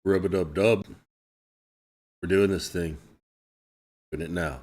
Rub-a-dub-dub. We're doing this thing. Doing it now.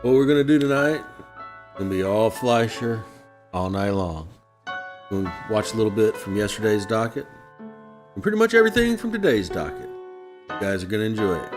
What we're going to do tonight is going to be all Fleischer all night long. We're going to watch a little bit from yesterday's docket and pretty much everything from today's docket. You guys are going to enjoy it.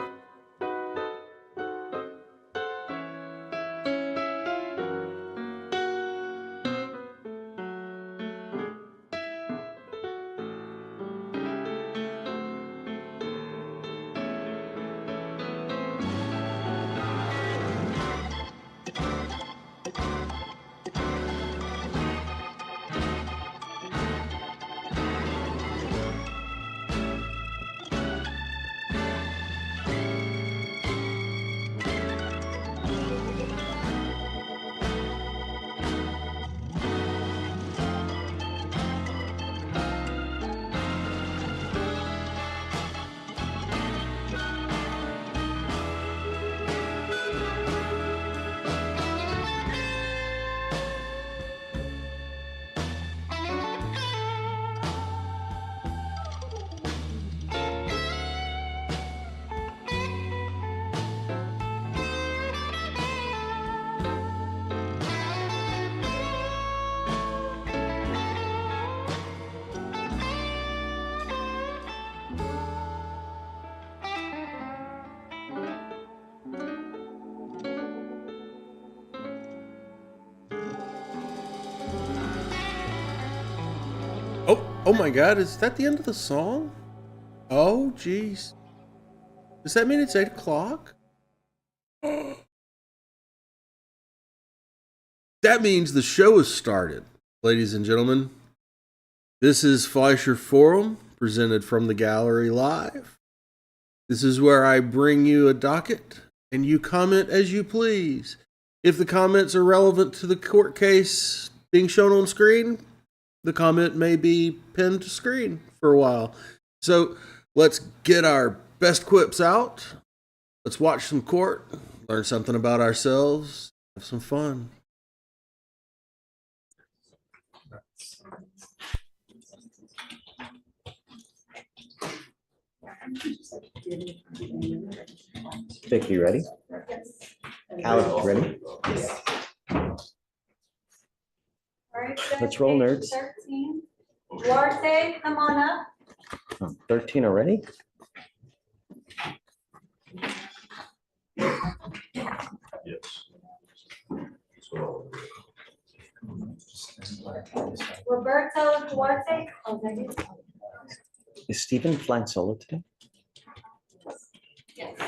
Oh my God, is that the end of the song? Oh, geez. Does that mean it's 8 o'clock? That means the show has started, ladies and gentlemen. This is Fleischer Forum, presented from the gallery live. This is where I bring you a docket, and you comment as you please. If the comments are relevant to the court case being shown on screen, the comment may be pinned to screen for a while. So let's get our best quips out. Let's watch some court, learn something about ourselves, have some fun. Vic, you ready? Alex, you ready? Let's roll, nerds. 13. Duarte, come on up. 13 already? Yes. Roberto Duarte. Oh, there you go. Is Stephen flying solo today? Yes.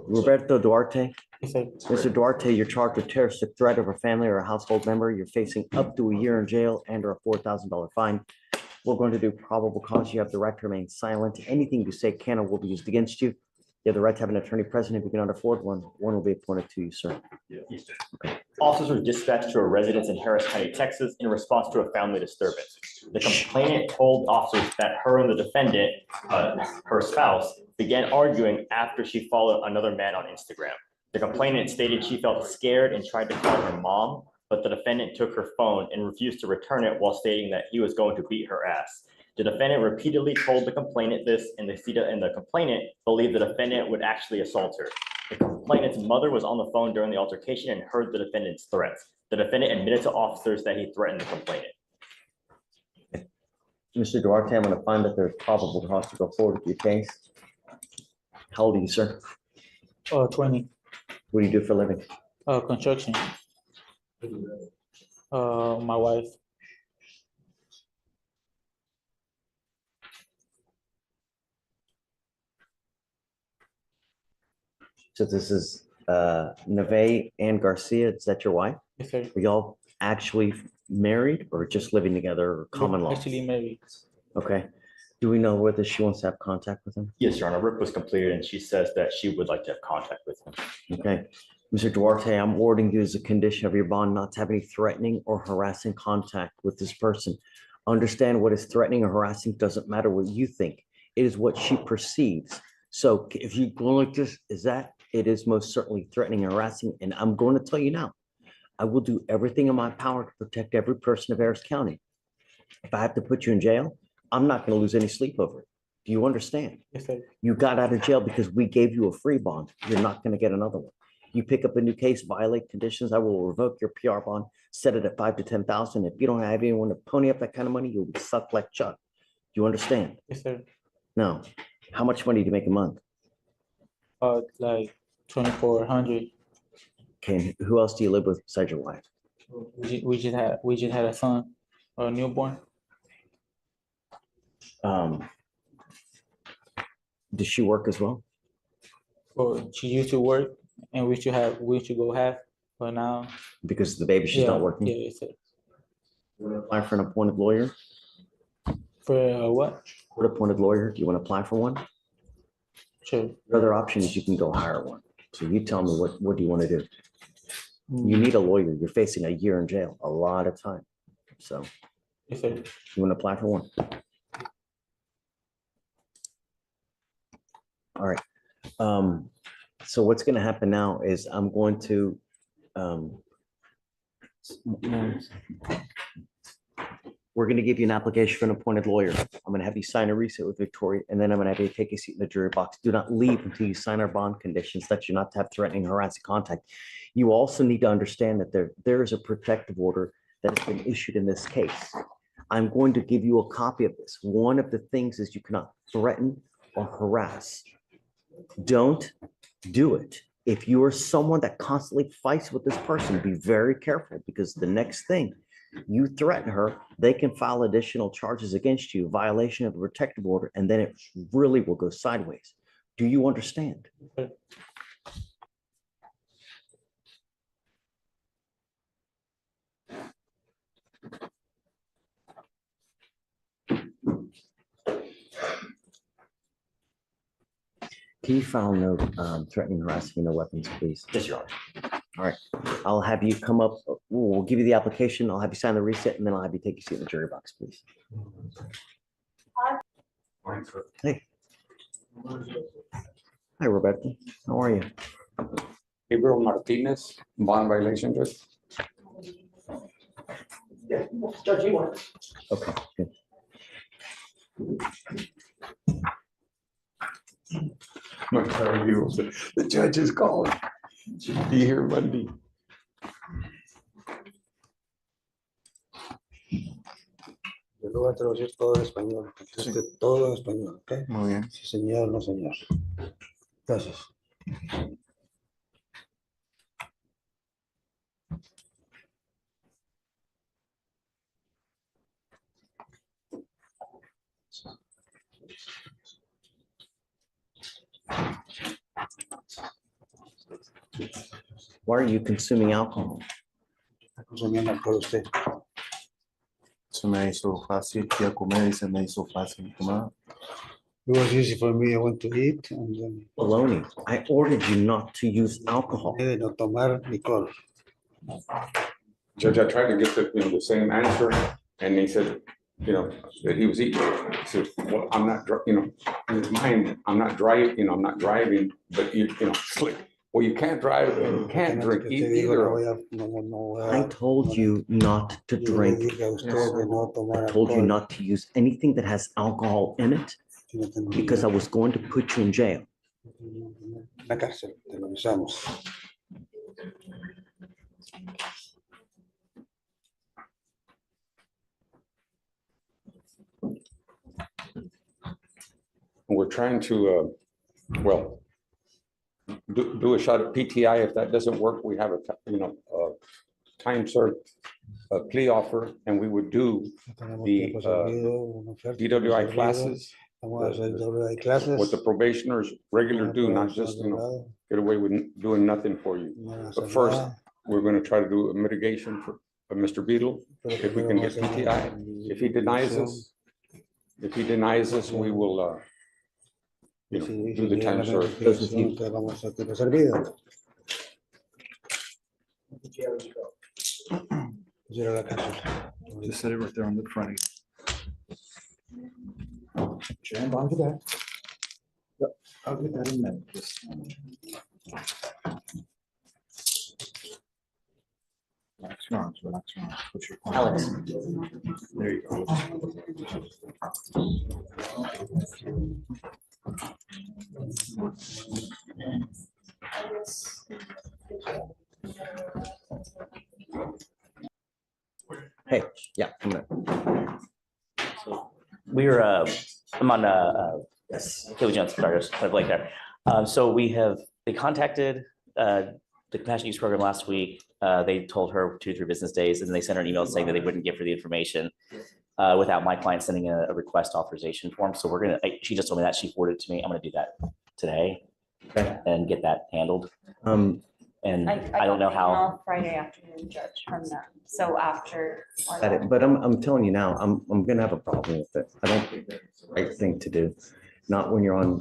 Roberto Duarte. Okay. Mr. Duarte, you're charged with terroristic threat of a family or a household member. You're facing up to a year in jail and or a $4,000 fine. We're going to do probable cause. You have the right to remain silent. Anything you say can or will be used against you. You have the right to have an attorney present if you cannot afford one. One will be appointed to you, sir. Officers were dispatched to a residence in Harris County, Texas, in response to a family disturbance. The complainant told officers that her and the defendant, her spouse, began arguing after she followed another man on Instagram. The complainant stated she felt scared and tried to call her mom, but the defendant took her phone and refused to return it while stating that he was going to beat her ass. The defendant repeatedly told the complainant this, and the complainant believed the defendant would actually assault her. The complainant's mother was on the phone during the altercation and heard the defendant's threats. The defendant admitted to officers that he threatened the complainant. Mr. Duarte, I'm going to find that there's probable cause to go forward with your case. How old are you, sir? 20. What do you do for a living? Construction. My wife. So this is Neve and Garcia. Is that your wife? Yes, sir. Are y'all actually married or just living together or common law? Actually married. Okay. Do we know whether she wants to have contact with him? Yes, Your Honor, RIP was completed and she says that she would like to have contact with him. Okay. Mr. Duarte, I'm ordering you as a condition of your bond not to have any threatening or harassing contact with this person. Understand what is threatening or harassing doesn't matter what you think. It is what she perceives. So if you go like this, it is most certainly threatening and harassing. And I'm going to tell you now, I will do everything in my power to protect every person of Harris County. If I have to put you in jail, I'm not going to lose any sleep over it. Do you understand? Yes, sir. You got out of jail because we gave you a free bond. You're not going to get another one. You pick up a new case, violate conditions, I will revoke your PR bond, set it at 5,000 to 10,000. If you don't have anyone to pony up that kind of money, you'll be sucked like Chuck. Do you understand? Yes, sir. No. How much money do you make a month? Like 2,400. Okay. Who else do you live with besides your wife? We just had a son, a newborn. Does she work as well? Or she used to work, and we should go half, but now. Because the baby, she's not working. Yeah, yes, sir. You want to apply for an appointed lawyer? For what? Court appointed lawyer. Do you want to apply for one? Sure. The other option is you can go hire one. So you tell me what do you want to do? You need a lawyer. You're facing a year in jail, a lot of time. So Yes, sir. you want to apply for one? All right. So what's going to happen now is I'm going to we're going to give you an application for an appointed lawyer. I'm going to have you sign a receipt with Victoria, and then I'm going to have you take a seat in the jury box. Do not leave until you sign our bond conditions that you're not to have threatening, harassing contact. You also need to understand that there is a protective order that has been issued in this case. I'm going to give you a copy of this. One of the things is you cannot threaten or harass. Don't do it. If you are someone that constantly fights with this person, be very careful, because the next thing you threaten her, they can file additional charges against you, violation of the protective order, and then it really will go sideways. Do you understand? Can you file no threatening, harassing, no weapons, please? Yes, Your Honor. All right. I'll have you come up. We'll give you the application. I'll have you sign the receipt, and then I'll have you take your seat in the jury box, please. Hey. Hi, Roberto. How are you? Gabriel Martinez, bond violation, Judge. Okay, good. My paralegal said, the judge is calling. Be here Monday. Yo lo voy a traducir todo en español, todo en español, ¿ok? Muy bien. Sí, señor, no, señor. Gracias. Why are you consuming alcohol? Está consumiendo alcohol usted. Se me hizo fácil ir a comer y se me hizo fácil tomar. It was easy for me. I went to eat and then Baloney. I ordered you not to use alcohol. de no tomar licor. Judge, I tried to get the same answer, and he said, that he was eating. He said, well, I'm not, in his mind, I'm not driving, but slick. Well, you can't drive and you can't drink either. I told you not to drink. I told you not to use anything that has alcohol in it because I was going to put you in jail. La cárcel, te lo avisamos. We're trying to, do a shot at PTI. If that doesn't work, we have a time served plea offer, and we would do the DWI classes, Vamos a hacer DWI clases. what the probationers regular do, not just, get away with doing nothing for you. But first, we're going to try to do a mitigation for Mr. Beadle, if we can get PTI. If he denies us, we will, do the time served. Vamos a hacer servido. Ir a la cárcel. Just set it right there on the front. Stand on to that. I'll get that in there. Just relax your arms, relax your arms. Put your Alex. There you go. Hey, yeah. We're, I'm on, Haley Johnson, sorry, I was blank there. So they contacted the compassionate use program last week. They told her 2 to 3 business days, and they sent her an email saying that they wouldn't give her the information without my client sending a request authorization form. So she just told me that, she forwarded it to me. I'm gonna do that today and get that handled. And I don't know how. email Friday afternoon, Judge, from them. So after. But I'm telling you now, I'm gonna have a problem with it. I don't think it's the right thing to do. Not when you're on,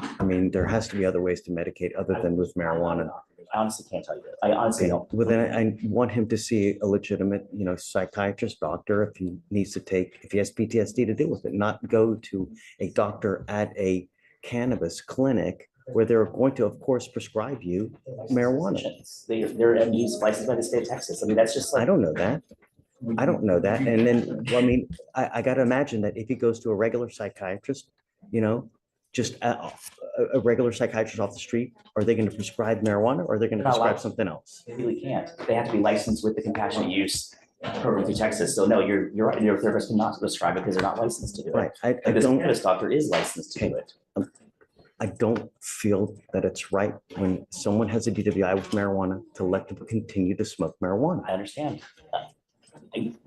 there has to be other ways to medicate other than with marijuana. I honestly can't tell you that. I honestly don't. Well, then I want him to see a legitimate, psychiatrist, doctor, if he needs to if he has PTSD, to deal with it, not go to a doctor at a cannabis clinic where they're going to, of course, prescribe you marijuana. They're MDs licensed by the state of Texas. That's just like. I don't know that. And then, I got to imagine that if he goes to a regular psychiatrist, just a regular psychiatrist off the street, are they going to prescribe marijuana or are they going to prescribe something else? They really can't. They have to be licensed with the compassionate use program through Texas. So no, you're right. Your therapist cannot prescribe it because they're not licensed to do it. Right. I This don't. cannabis doctor is licensed to do it. I don't feel that it's right when someone has a DWI with marijuana to let them continue to smoke marijuana. I understand.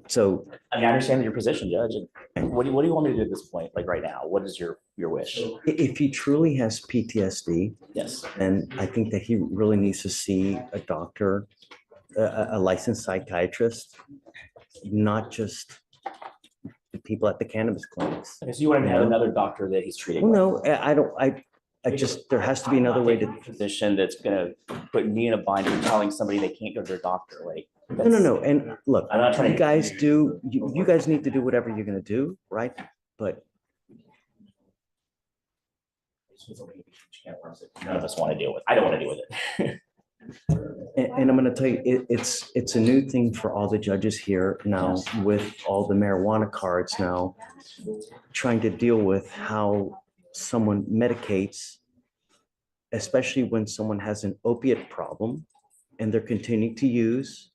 So I understand your position, Judge. And what do you want me to do at this point? Like right now, what is your wish? if he truly has PTSD, Yes. then I think that he really needs to see a doctor, a licensed psychiatrist, not just the people at the cannabis clinics. Okay, so you want him to have another doctor that he's treating? Well, no, I don't, I just, there has to be another way to. Position that's gonna put me in a bind for telling somebody they can't go to their doctor, like. No. And look, I'm not trying you to- guys you guys need to do whatever you're gonna do, right? But None of us want to deal with. I don't want to deal with it. And I'm gonna tell you, it's a new thing for all the judges here now with all the marijuana cards now, trying to deal with how someone medicates, especially when someone has an opiate problem and they're continuing to use.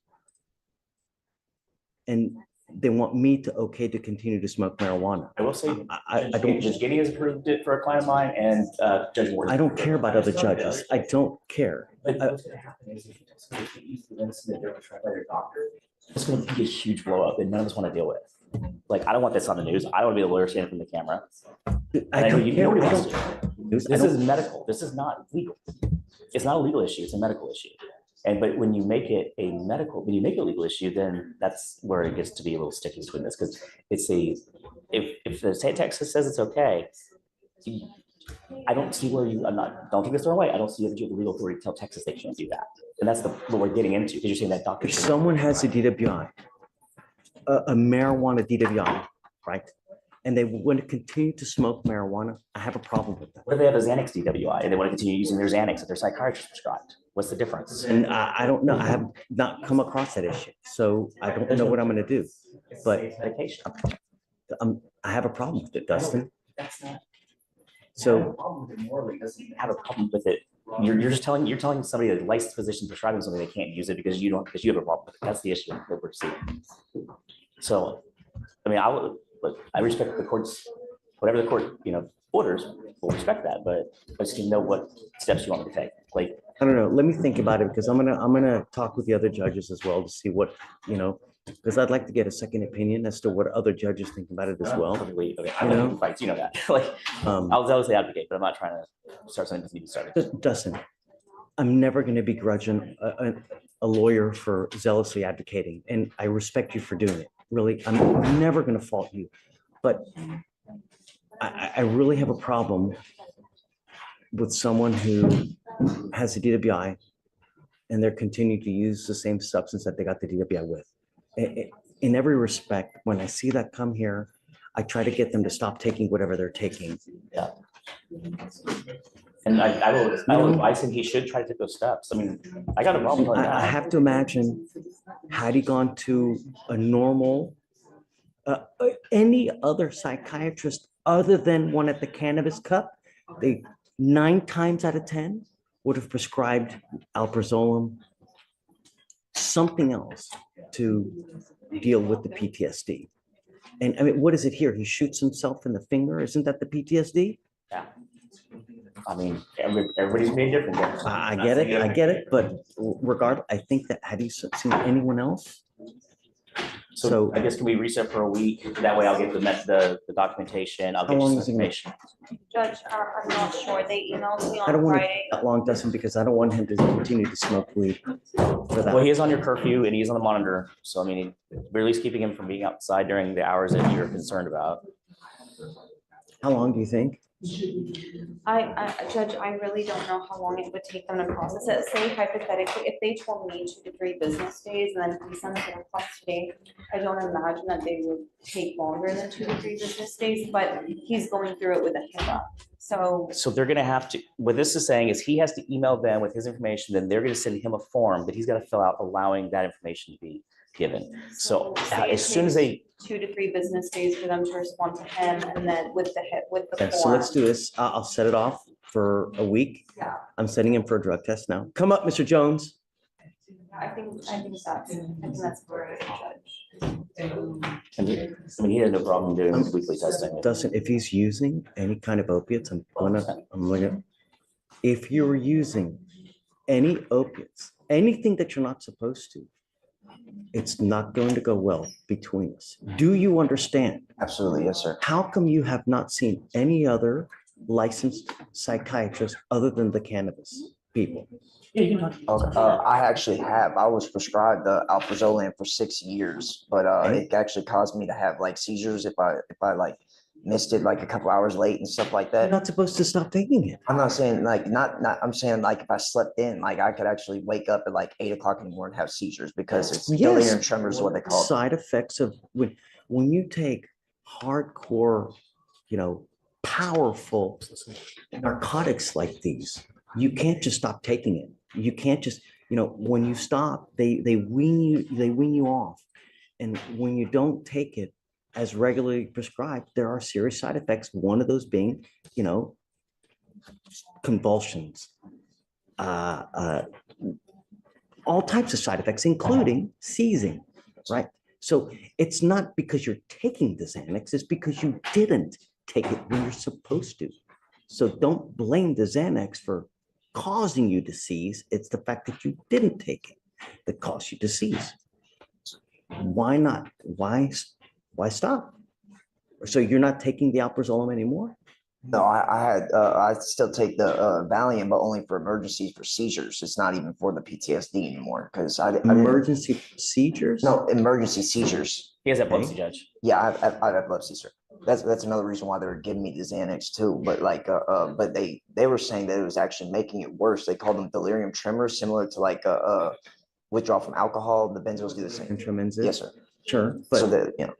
And they want me to okay to continue to smoke marijuana. I will say, I Judge don't, Giddey has approved it for a client of mine and Judge Ward. I don't care about other judges. I don't care. But what's gonna happen is if you then submit their prescribed by your doctor, it's gonna be a huge blow up that none of us want to deal with. Like, I don't want this on the news. I don't want to be the lawyer standing from the camera. And I know don't you- care. nobody I wants don't- to. This is medical. This is not legal. It's not a legal issue. It's a medical issue. And but when you make it a medical, when you make it a legal issue, then that's where it gets to be a little sticky between this, because it's a, if the state of Texas says it's okay, I don't see where you, don't take this the wrong way. I don't see that you have the legal authority to tell Texas they can't do that. And that's what we're getting into, because you're saying that doctor. If someone has a DWI, a marijuana DWI, right? And they want to continue to smoke marijuana, I have a problem with that. What if they have a Xanax DWI and they want to continue using their Xanax that their psychiatrist prescribed? What's the difference? And I don't know, I have not come across that issue, so I don't know what I'm gonna do. But Medication. I have a problem with it, Dustin. That's not. So Morally doesn't have a problem with it. You're just telling, you're telling somebody, a licensed physician prescribing something, they can't use it because you have a problem with it. That's the issue that we're seeing. So, I mean, look, I respect the court's, whatever the court, orders, we'll respect that, but I just need to know what steps you want me to take. Like, I don't know, let me think about it, because I'm gonna talk with the other judges as well to see what, because I'd like to get a second opinion as to what other judges think about it as well. okay, I don't know fights, you know that. Like, I'll zealously advocate, but I'm not trying to start something that doesn't need to start. Dustin, I'm never gonna begrudge a lawyer for zealously advocating, and I respect you for doing it. Really, I'm never gonna fault you, but I really have a problem with someone who has a DWI and they're continuing to use the same substance that they got the DWI with. In every respect, when I see that come here, I try to get them to stop taking whatever they're taking. Yeah. And I will advise him, he should try to take those steps. I mean, I got a problem with I that. have to imagine, had he gone to a normal, any other psychiatrist other than one at the Cannabis Cup, they 9 times out of 10 would have prescribed alprazolam, something else to deal with the PTSD. And I mean, what is it here? He shoots himself in the finger. Isn't that the PTSD? Yeah. I mean, everybody's made different. I get it. But regardless, I think that had he seen anyone else? So I guess can we reset for a week? That way I'll get the documentation. I'll How get long you is some it gonna- information. Judge, I'm not sure. They emailed me I don't on want Friday. that long, Dustin, because I don't want him to continue to smoke weed for Well, he that. is on your curfew and he's on the monitor. So I mean, we're at least keeping him from being outside during the hours that you're concerned about. How long do you think? Judge, I really don't know how long it would take them to process it. Say hypothetically, if they told me 2 to 3 business days and then he sends it across today, I don't imagine that they would take longer than 2 to 3 business days, but he's going through it with a HIPAA. So They're gonna have to, what this is saying is he has to email them with his information, then they're gonna send him a form that he's gotta fill out allowing that information to be given. So say it as soon as takes they, 2 to 3 business days for them to respond to him and then with the Okay, so form. let's do this. I'll set it off for a week. Yeah. I'm sending him for a drug test now. Come up, Mr. Jones. I think that's great, Judge. I mean, he has no problem doing his weekly testing. Dustin, if he's using any kind of opiates, I'm gonna, if you're using any opiates, anything that you're not supposed to, it's not going to go well between us. Do you understand? Absolutely, yes, sir. How come you have not seen any other licensed psychiatrist other than the cannabis people? I actually have. I was prescribed the alprazolam for 6 years, but it actually caused me to have like seizures if I like missed it like a couple hours late and stuff like You're that. not supposed to stop taking it. I'm not saying like not I'm saying like if I slept in, like I could actually wake up at like 8 o'clock in the morning and have seizures because it's Yes. delirium tremors is what they call it. Side effects of when you take hardcore, powerful narcotics like these, you can't just stop taking it. You can't just, when you stop, they wean you off. And when you don't take it as regularly prescribed, there are serious side effects. One of those being, convulsions, all types of side effects, including seizing, right? So it's not because you're taking the Xanax, it's because you didn't take it when you're supposed to. So don't blame the Xanax for causing you to seize. It's the fact that you didn't take it that caused you to seize. Why not? Why stop? So you're not taking the alprazolam anymore? No, I still take the Valium, but only for emergencies for seizures. It's not even for the PTSD anymore because I didn't. Emergency seizures? No, emergency seizures. He has epilepsy, Judge. Yeah, I have epilepsy, sir. That's another reason why they were giving me the Xanax too. But but they were saying that it was actually making it worse. They called them delirium tremors, similar to like withdrawal from alcohol. The benzos do the same. Intramensic? Yes, sir. Sure, So but that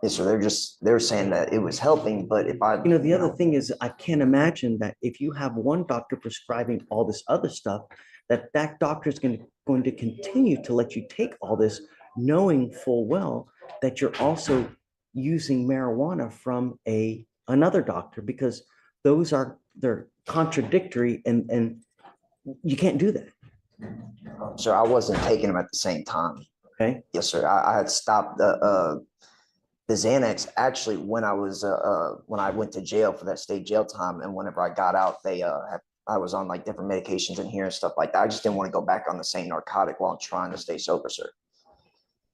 yes, sir. They're saying that it was helping, but if I the other thing is I can't imagine that if you have one doctor prescribing all this other stuff, that doctor is going to continue to let you take all this, knowing full well that you're also using marijuana from another doctor, because they're contradictory and you can't do that. sir, I wasn't taking them at the same time. Okay. Yes, sir. I had stopped the Xanax actually when I was when I went to jail for that state jail time, and whenever I got out, I was on like different medications in here and stuff like that. I just didn't want to go back on the same narcotic while I'm trying to stay sober, sir.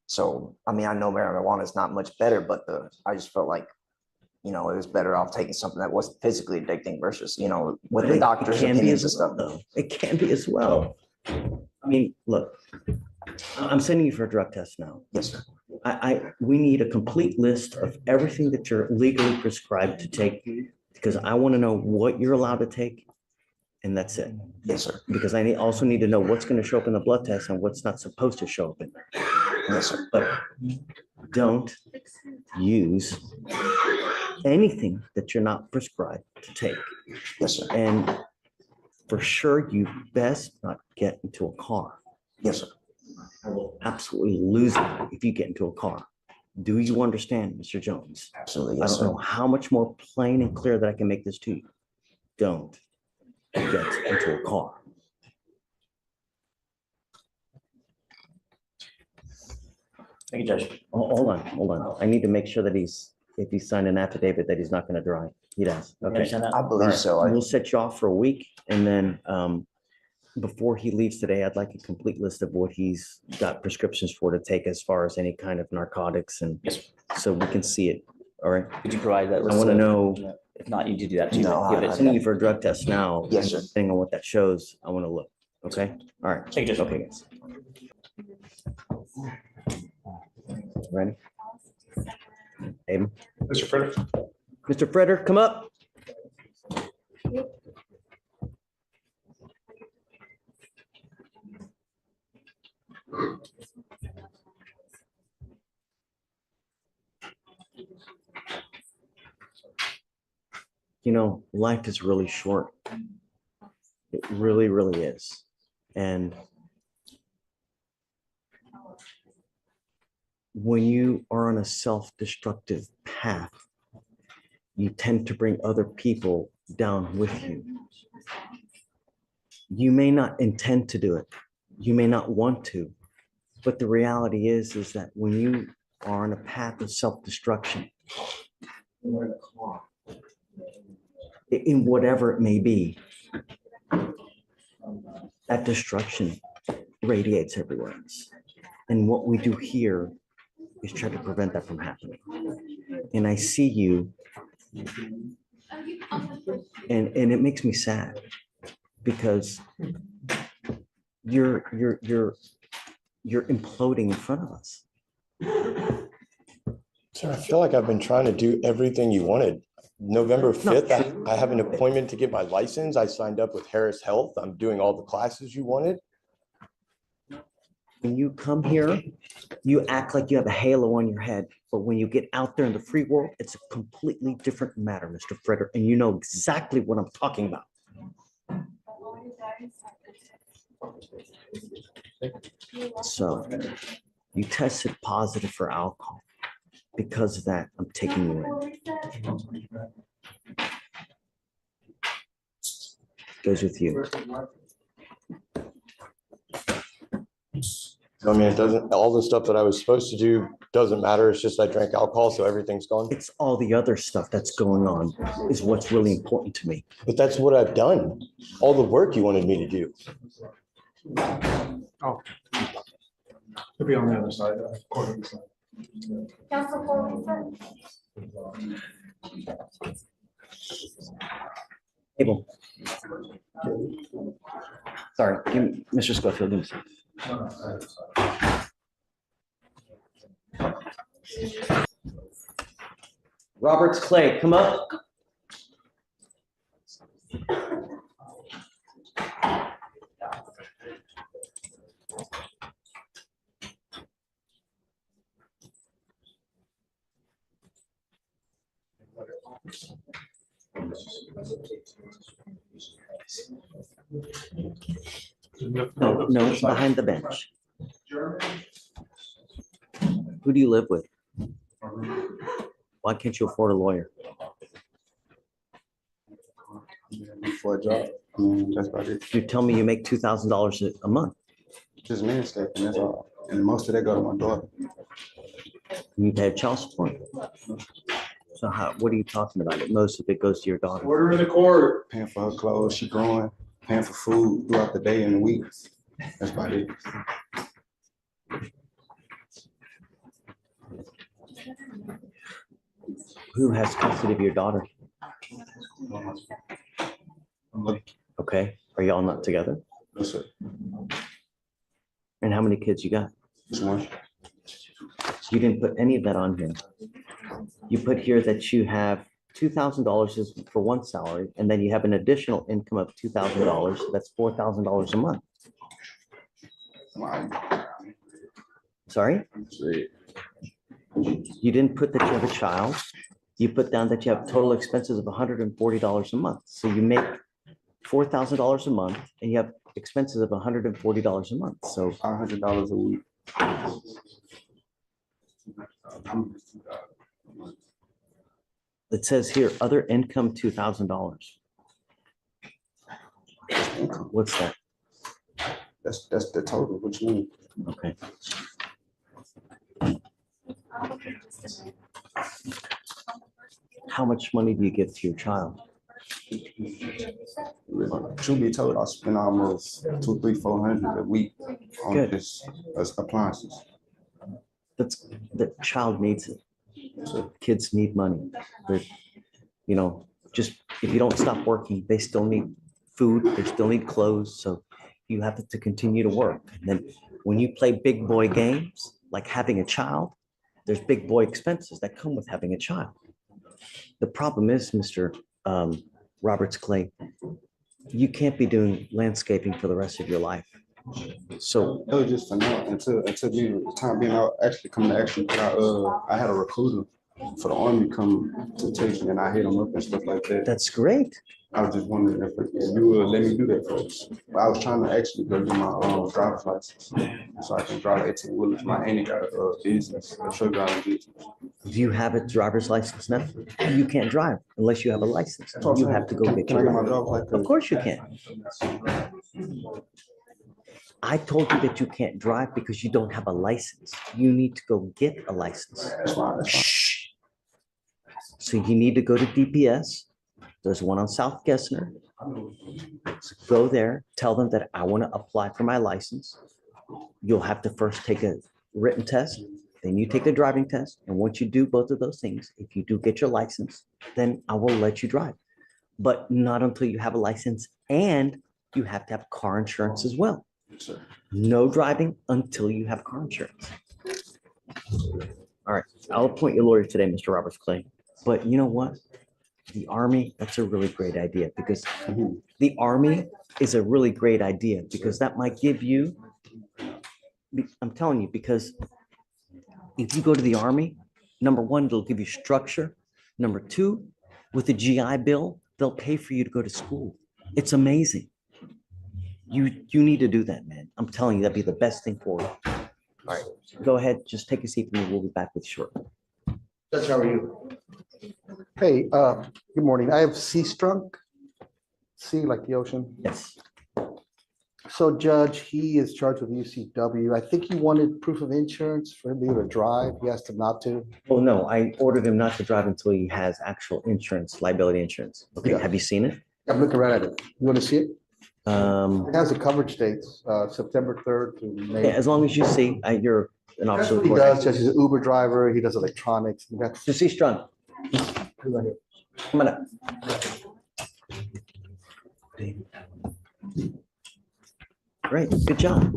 So I mean, I know marijuana is not much better, but I just felt like it was better off taking something that wasn't physically addicting versus with the doctor's opinions and stuff. Though. It can be as well. I mean, look, I'm sending you for a drug test now. Yes, sir. We need a complete list of everything that you're legally prescribed to take, because I want to know what you're allowed to take, and that's it. Yes, sir. Because I also need to know what's going to show up in the blood test and what's not supposed to show up in there. Yes, sir. But don't use anything that you're not prescribed to take. Yes, sir. And for sure, you best not get into a car. Yes, sir. I will absolutely lose it if you get into a car. Do you understand, Mr. Jones? Absolutely. I Yes, don't sir. know how much more plain and clear that I can make this to you. Don't get into a car. Thank you, Judge. Hold on. I need to make sure that if he signed an affidavit that he's not going to drive. He does. You Okay. understand that? I believe so. We'll set you off for a week, and then before he leaves today, I'd like a complete list of what he's got prescriptions for to take as far as any kind of narcotics, and Yes. so we can see it. All right. Could you provide that? I want to know. If not, you do that too. No, Give I'm it. sending you for a drug test now. Yes, sir. Depending on what that shows, I want to look. Okay. All right. Thank you, Judge. Okay, guys. Ready? Amen. Mr. Frederick. Mr. Frederick, come up. Life is really short. It really, really is. And when you are on a self-destructive path, you tend to bring other people down with you. You may not intend to do it. You may not want to, but the reality is that when you are on a path of self-destruction, in whatever it may be, that destruction radiates everywhere else. And what we do here is try to prevent that from happening. And I see you, and it makes me sad, because you're imploding in front of us. Sir, I feel like I've been trying to do everything you wanted. November Not 5th, true. I have an appointment to get my license. I signed up with Harris Health. I'm doing all the classes you wanted. When you come here, you act like you have a halo on your head, but when you get out there in the free world, it's a completely different matter, Mr. Frederick, and you know exactly what I'm talking about. So you tested positive for alcohol. Because of that, I'm taking you in. Goes with you. I mean, it doesn't, all the stuff that I was supposed to do doesn't matter. It's just I drank alcohol, so everything's gone. It's all the other stuff that's going on is what's really important to me. But that's what I've done. All the work you wanted me to do. Could be on the other side, courtroom side. Council for Abel. Sorry, Mr. Schofield, give me a second. Roberts Clay, come up. No, behind the bench. Who do you live with? Why can't you afford a lawyer? For a job. That's about it. You tell me you make $2,000 a month. Just landscaping, that's all. And most of that go to my daughter. You pay child support. So how, what are you talking about? Most of it goes to your daughter. Order in the court. Paying for her clothes, she growing, paying for food throughout the day and the week. That's about it. Who has custody of your daughter? Okay, are y'all not together? No, sir. And how many kids you got? Just one. You didn't put any of that on here. You put here that you have $2,000 is for one salary, and then you have an additional income of $2,000. That's $4,000 a month. Sorry? You didn't put that you have a child. You put down that you have total expenses of $140 a month. So you make $4,000 a month and you have expenses of $140 a month. So $500 a week. it says here, other income, $2,000. What's that? That's the total, what you mean? Okay. How much money do you give to your child? Truth be told, I spend almost $200, $300, $400 a week on Good. this appliances. That's, the child needs it. So kids need money. They're, you know, just if you don't stop working, they still need food, they still need clothes. So you have to continue to work. And then when you play big boy games, like having a child, there's big boy expenses that come with having a child. The problem is, Mr. Roberts Clay, you can't be doing landscaping for the rest of your life. So It was just for now until the time being out actually coming to actually put out, I had a recruiter for the Army come to take me and I hit them up and stuff like that. that's great. I was just wondering if you would let me do that first. But I was trying to actually go get my driver's license so I can drive 18 wheelers. My auntie got a business, a truck driving business. Do you have a driver's license now? You can't drive unless you have a license. You have to go get Can I your get my license. driver's license? Of course you can. I told you that you can't drive because you don't have a license. You need to go get a license. That's fine. Shh. So you need to go to DPS. There's one on South Gessner. So go there, tell them that I want to apply for my license. You'll have to first take a written test, then you take a driving test. And once you do both of those things, if you do get your license, then I will let you drive. But not until you have a license, and you have to have car insurance as well. Sir. No driving until you have car insurance. All right, I'll appoint your lawyer today, Mr. Roberts Clay. But you know what? The Army, that's a really great idea because the Army is a really great idea because that might give you, I'm telling you, because if you go to the Army, number one, it'll give you structure. Number two, with the GI Bill, they'll pay for you to go to school. It's amazing. You need to do that, man. I'm telling you, that'd be the best thing for you. All right, go ahead, just take a seat for me. We'll be back with you shortly. Judge, how are you? Hey, good morning. I have sea strunk. Sea like the ocean. Yes. So Judge, he is charged with UCW. I think he wanted proof of insurance for him to be able to drive. He asked him not to. Oh, no, I ordered him not to drive until he has actual insurance, liability insurance. Okay, Yeah. have you seen it? I'm looking right at it. You want to see it? Um, It has the coverage dates, September 3rd to yeah, May. as long as you see, you're an That's officer. what of he the court. does, Judge. He's an Uber driver. He does electronics. That's So see, Strunk, right here. come on up. Great, good job.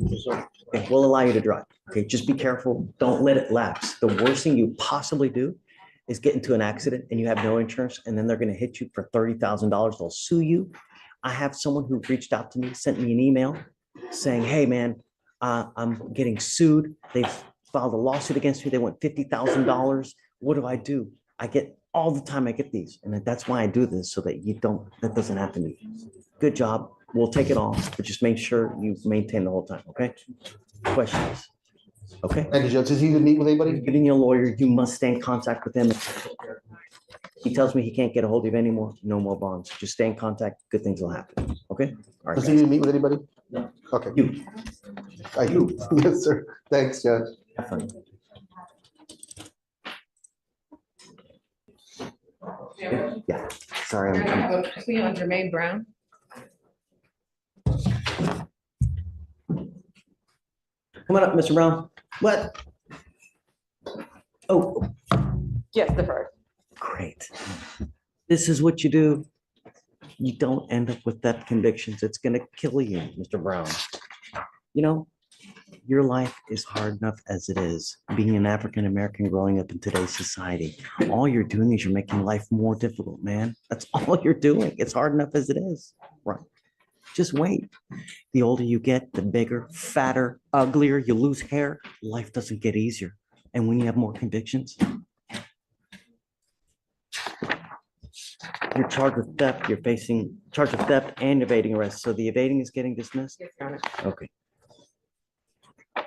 Okay, we'll allow you to drive. Okay, just be careful. Don't let it lapse. The worst thing you possibly do is get into an accident and you have no insurance, and then they're gonna hit you for $30,000. They'll sue you. I have someone who reached out to me, sent me an email saying, hey, man, I'm getting sued. They've filed a lawsuit against me. They want $50,000. What do I do? I get all the time I get these, and that's why I do this, so that that doesn't happen to you. Good job. We'll take it off, but just make sure you maintain the whole time, okay? Questions? Okay? Thank you, Judge. Does he even meet with anybody? Getting your lawyer, you must stay in contact with him. He tells me he can't get a hold of you anymore, no more bonds. Just stay in contact, good things will happen, okay? All right, Does he guys. even meet with anybody? No. Okay. You, I do. Yes, sir. Thanks, Judge. have fun. Yeah, sorry, I'm Plea on Jermaine Brown. come on up, Mr. Brown. What? Oh, Yes, deferred. great. This is what you do. You don't end up with that convictions. It's gonna kill you, Mr. Brown. You know, your life is hard enough as it is. Being an African-American growing up in today's society, all you're doing is you're making life more difficult, man. That's all you're doing. It's hard enough as it is. Right. Just wait. The older you get, the bigger, fatter, uglier, you lose hair, life doesn't get easier. And when you have more convictions, you're charged with theft, you're facing charge of theft and evading arrest. So the evading is getting dismissed? Yes, Your Honor. Okay.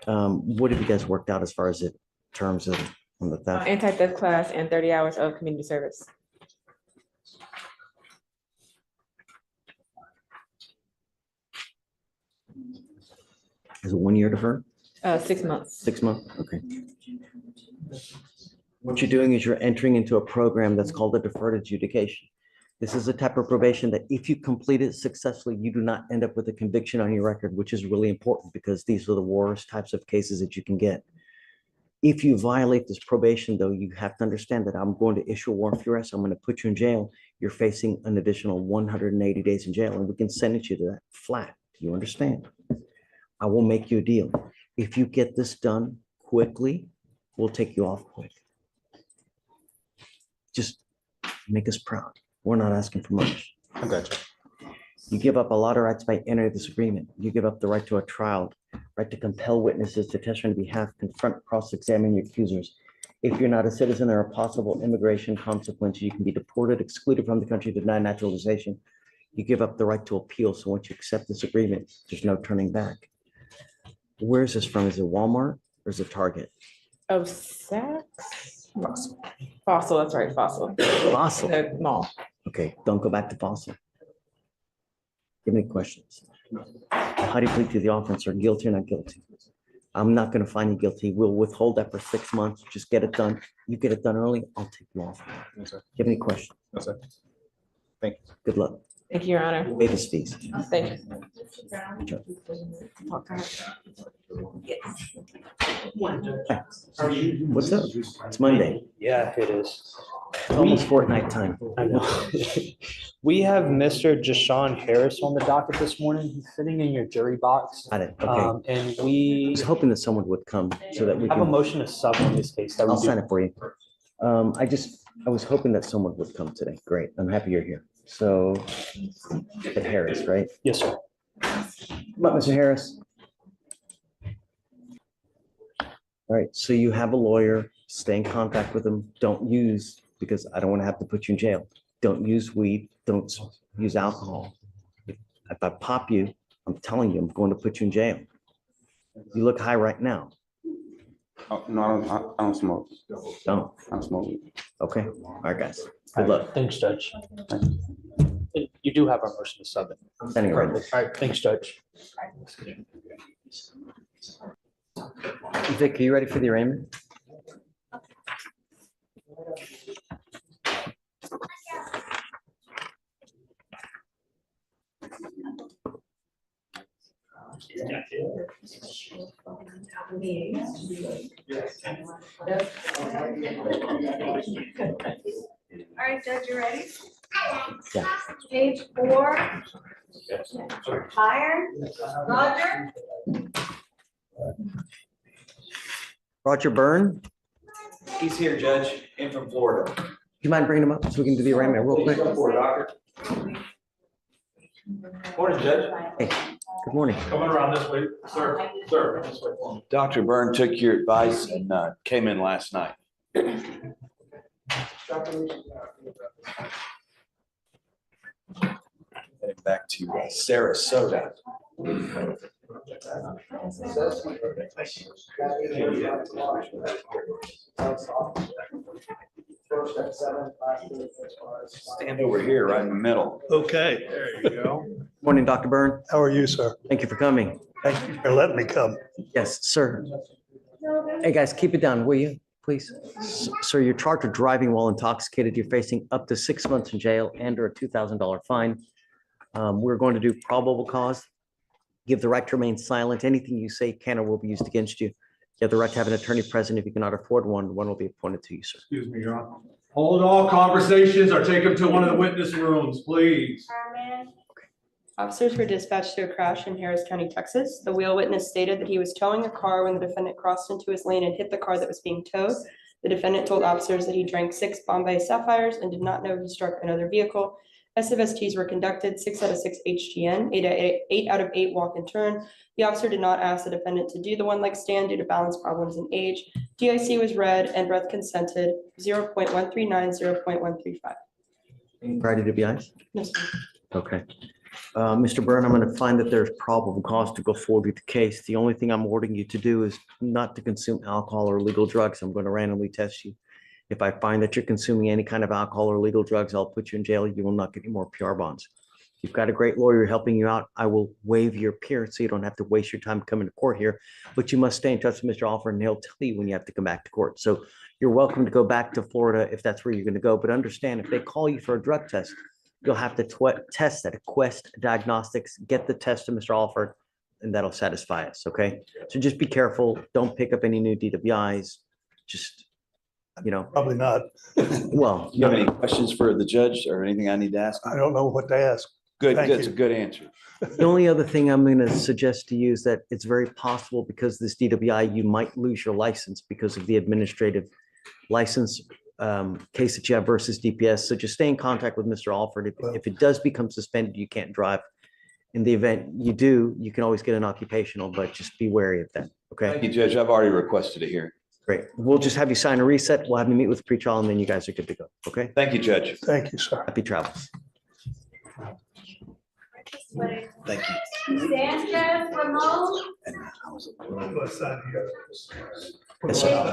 What have you guys worked out as far as it terms of on the theft? Anti-theft class and 30 hours of community service. Is it 1 year deferred? 6 months. 6 months? Okay. What you're doing is you're entering into a program that's called a deferred adjudication. This is a type of probation that if you complete it successfully, you do not end up with a conviction on your record, which is really important because these are the worst types of cases that you can get. If you violate this probation, though, you have to understand that I'm going to issue a warrant for your arrest. I'm going to put you in jail. You're facing an additional 180 days in jail, and we can sentence you to that flat. Do you understand? I will make you a deal. If you get this done quickly, we'll take you off quick. Just make us proud. We're not asking for much. I got you. You give up a lot of rights by entering this agreement. You give up the right to a trial, right to compel witnesses to testify on behalf, confront, cross-examine your accusers. If you're not a citizen, there are possible immigration consequences. You can be deported, excluded from the country, denied naturalization. You give up the right to appeal. So once you accept this agreement, there's no turning back. Where is this from? Is it Walmart or is it Target? Oh, Saks? Fossil, that's right, Fossil. Fossil. The mall. Okay, don't go back to Fossil. Give me questions. How do you plead to the offense? Are guilty or not guilty? I'm not going to find you guilty. We'll withhold that for 6 months. Just get it done. You get it done early, I'll take you off. Yes, sir. Give me questions. Yes, sir. Thank you. Good luck. Thank you, Your Honor. Waive his fees. Thank you. What's up? It's Monday. Yeah, it is. It's almost fortnight time. I know. We have Mr. Jashawn Harris on the docket this morning. He's sitting in your jury box. Got it. Okay. And I we was hoping that someone would come so that we have a can, motion to sub on this case. that we I'll do. sign it for you. I was hoping that someone would come today. Great. I'm happy you're here. So, at Harris, right? Yes, sir. Come on, Mr. Harris. All right, so you have a lawyer, stay in contact with him. Don't use, because I don't want to have to put you in jail. Don't use weed, don't use alcohol. If I pop you, I'm telling you, I'm going to put you in jail. You look high right now. Oh, no, I don't smoke. Don't. I don't smoke. Okay. All right, guys. Good luck. Thanks, Judge. You do have our motion to sub it. Sending it right. All right, thanks, Judge. Vic, are you ready for the arraignment? All right, Judge, you ready? Yeah. Page 4. Higher. Roger. Roger Byrne, do He's here, Judge, in from Florida. you mind bringing him up so we can do the arraignment real quick? Morning, Judge. Hey, good morning. Coming around this way, sir, this way. Dr. Byrne took your advice and came in last night. Heading back to Sarasota. Stand over here, right in the middle. Okay, There you go. Morning, Dr. Byrne. how are you, sir? Thank you for coming. Thank you for letting me come. Yes, sir. Hey, guys, keep it down, will you, please? Sir, you're charged with driving while intoxicated. You're facing up to 6 months in jail and or a $2,000 fine. We're going to do probable cause. Give the right to remain silent. Anything you say can or will be used against you. You have the right to have an attorney present. If you cannot afford one, one will be appointed to you, sir. Excuse me, Your Honor. Hold all conversations or take them to one of the witness rooms, please. Officers were dispatched to a crash in Harris County, Texas. The wheel witness stated that he was towing a car when the defendant crossed into his lane and hit the car that was being towed. The defendant told officers that he drank 6 Bombay Sapphires and did not know he struck another vehicle. SFSTs were conducted, 6 out of 6 HGN, 8 out of 8 walk and turn. The officer did not ask the defendant to do the one-leg stand due to balance problems and age. DIC was read and breath consented, 0.139, 0.135. Ready to be honest? No, sir. Okay. Mr. Byrne, I'm going to find that there's probable cause to go forward with the case. The only thing I'm ordering you to do is not to consume alcohol or illegal drugs. I'm going to randomly test you. If I find that you're consuming any kind of alcohol or illegal drugs, I'll put you in jail. You will not get any more PR bonds. You've got a great lawyer helping you out. I will waive your appearance so you don't have to waste your time coming to court here, but you must stay in touch with Mr. Alford and he'll tell you when you have to come back to court. So you're welcome to go back to Florida if that's where you're going to go. But understand, if they call you for a drug test, you'll have to test at Quest Diagnostics, get the test to Mr. Alford, and that'll satisfy us, okay? So just be careful. Don't pick up any new DWIs. Just, you know. Probably not. Well, You have any questions for the judge or anything I need to ask? I don't know what to ask. Good, Thank good, it's a you. good answer. the only other thing I'm going to suggest to you is that it's very possible because this DWI, you might lose your license because of the administrative license case that you have versus DPS. So just stay in contact with Mr. Alford. If it does become suspended, you can't drive. In the event you do, you can always get an occupational, but just be wary of that, okay? Thank you, Judge. I've already requested a hearing. Great. We'll just have you sign a reset. We'll have you meet with pretrial and then you guys are good to go, okay? Thank you, Judge. Thank you, sir. Happy travels. Thank you. Sanchez, Ramon. Yes, sir.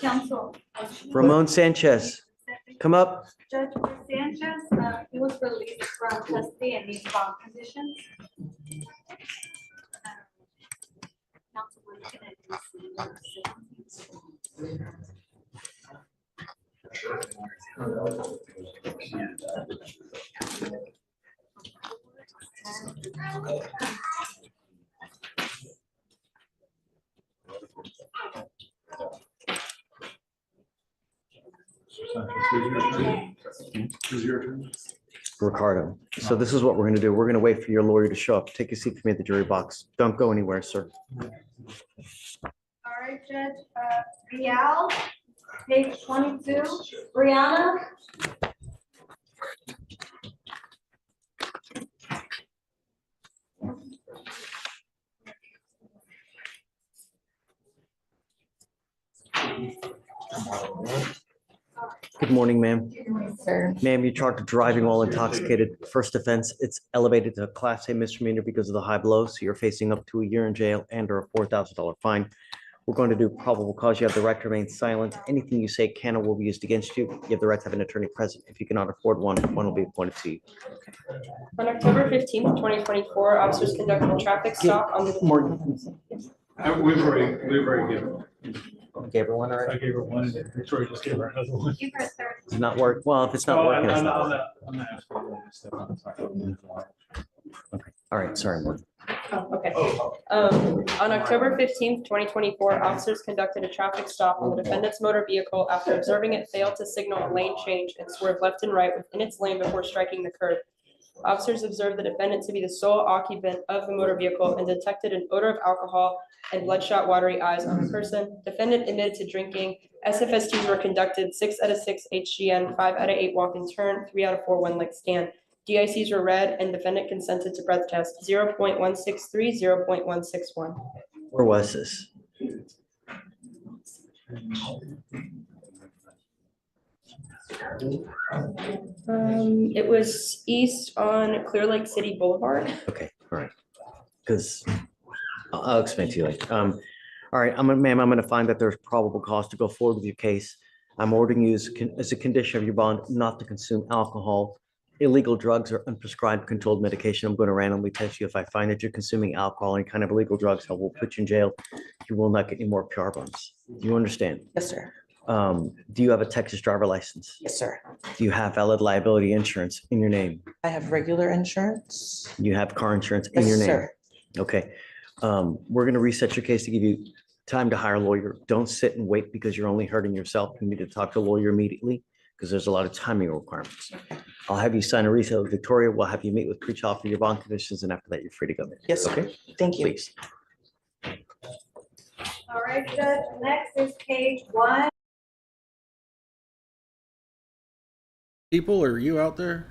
Counsel. Ramon Sanchez, come up. Judge Sanchez, he was released from custody and needs bond conditions. Counsel, we're looking at Ricardo. So this is what we're going to do. We're going to wait for your lawyer to show up. Take a seat for me at the jury box. Don't go anywhere, sir. All right, Judge, Rial, page 22, Brianna. Good morning, ma'am. Sir. Ma'am, you're charged with driving while intoxicated. First offense, it's elevated to a Class A misdemeanor because of the high blow, so you're facing up to a year in jail and or a $4,000 fine. We're going to do probable cause. You have the right to remain silent. Anything you say can or will be used against you. You have the right to have an attorney present. If you cannot afford one, one will be appointed to you. On October 15th, 2024, officers conducted a traffic stop on the. We've already given. Gave her one already? I gave her one, and Victoria just gave her another one. Does it not work? Well, if it's not Oh, working, it's not I'm working. not asking you to step on the side. Okay. All right, sorry, Morgan. Oh, okay. On October 15th, 2024, officers conducted a traffic stop on the defendant's motor vehicle after observing it fail to signal a lane change and swerve left and right within its lane before striking the curb. Officers observed the defendant to be the sole occupant of the motor vehicle and detected an odor of alcohol and bloodshot watery eyes on the person. Defendant admitted to drinking. SFSTs were conducted 6 out of 6 HGN, 5 out of 8 walk and turn, 3 out of 4 one-leg scan. DICs were read and defendant consented to breath test 0.163, 0.161. Where was this? It was east on Clear Lake City Boulevard. Okay, all right. Because I'll explain to you later. All right, ma'am, I'm gonna find that there's probable cause to go forward with your case. I'm ordering you as a condition of your bond not to consume alcohol, illegal drugs, or unprescribed controlled medication. I'm going to randomly test you. If I find that you're consuming alcohol and kind of illegal drugs, I will put you in jail. You will not get any more PR bumps. Do you understand? Yes, sir. Do you have a Texas driver license? Yes, sir. Do you have valid liability insurance in your name? I have regular insurance. You have car insurance in Yes, your name? sir. Okay. We're going to reset your case to give you time to hire a lawyer. Don't sit and wait because you're only hurting yourself. You need to talk to a lawyer immediately because there's a lot of timing requirements. I'll have you sign a reset with Victoria. We'll have you meet with pretrial for your bond conditions, and after that, you're free to go. Yes, sir. Okay? Thank you. Please. All right, Judge, next is page 1. People, are you out there?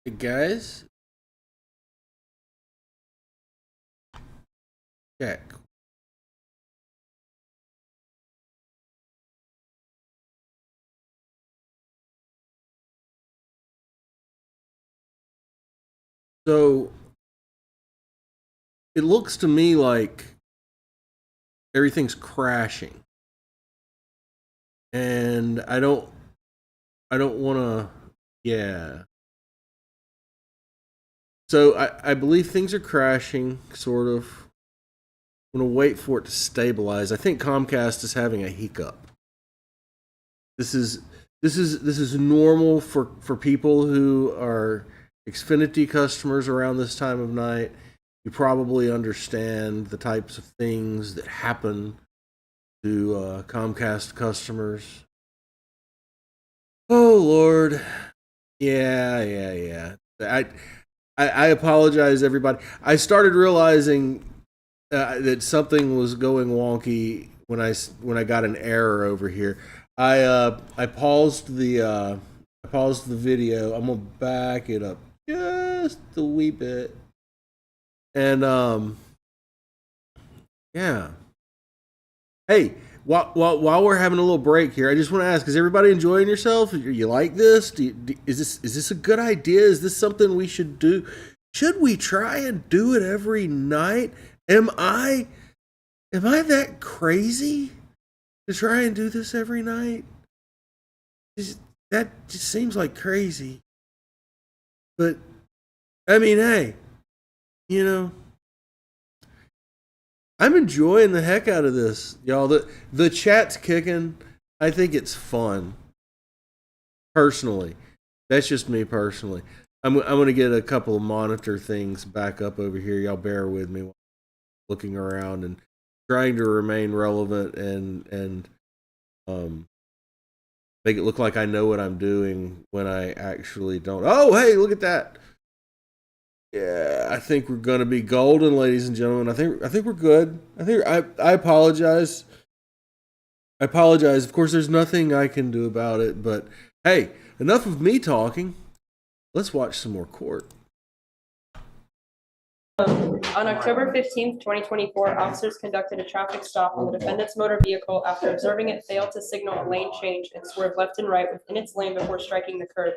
Hey guys. Check. So it looks to me like everything's crashing. And I don't want to, yeah. So I believe things are crashing, sort of. I'm going to wait for it to stabilize. I think Comcast is having a hiccup. This is normal for people who are Xfinity customers around this time of night. You probably understand the types of things that happen to Comcast customers. Oh Lord, yeah. I apologize, everybody. I started realizing that something was going wonky when I got an error over here. I paused the video. I'm gonna back it up just a wee bit, and yeah. Hey, while we're having a little break here, I just want to ask: is everybody enjoying yourself? You like this? Is this a good idea? Is this something we should do? Should we try and do it every night? Am I that crazy to try and do this every night? That just seems like crazy. But I mean, hey, you know, I'm enjoying the heck out of this, y'all. The chat's kicking. I think it's fun. Personally, that's just me personally. I'm gonna get a couple of monitor things back up over here. Y'all bear with me, looking around and trying to remain relevant and make it look like I know what I'm doing when I actually don't. Oh, hey, look at that. Yeah, I think we're gonna be golden, ladies and gentlemen. I think we're good. I apologize. I apologize. Of course, there's nothing I can do about it, but hey, enough of me talking. Let's watch some more court. On October 15th, 2024, officers conducted a traffic stop on the defendant's motor vehicle after observing it failed to signal a lane change and swerve left and right within its lane before striking the curb.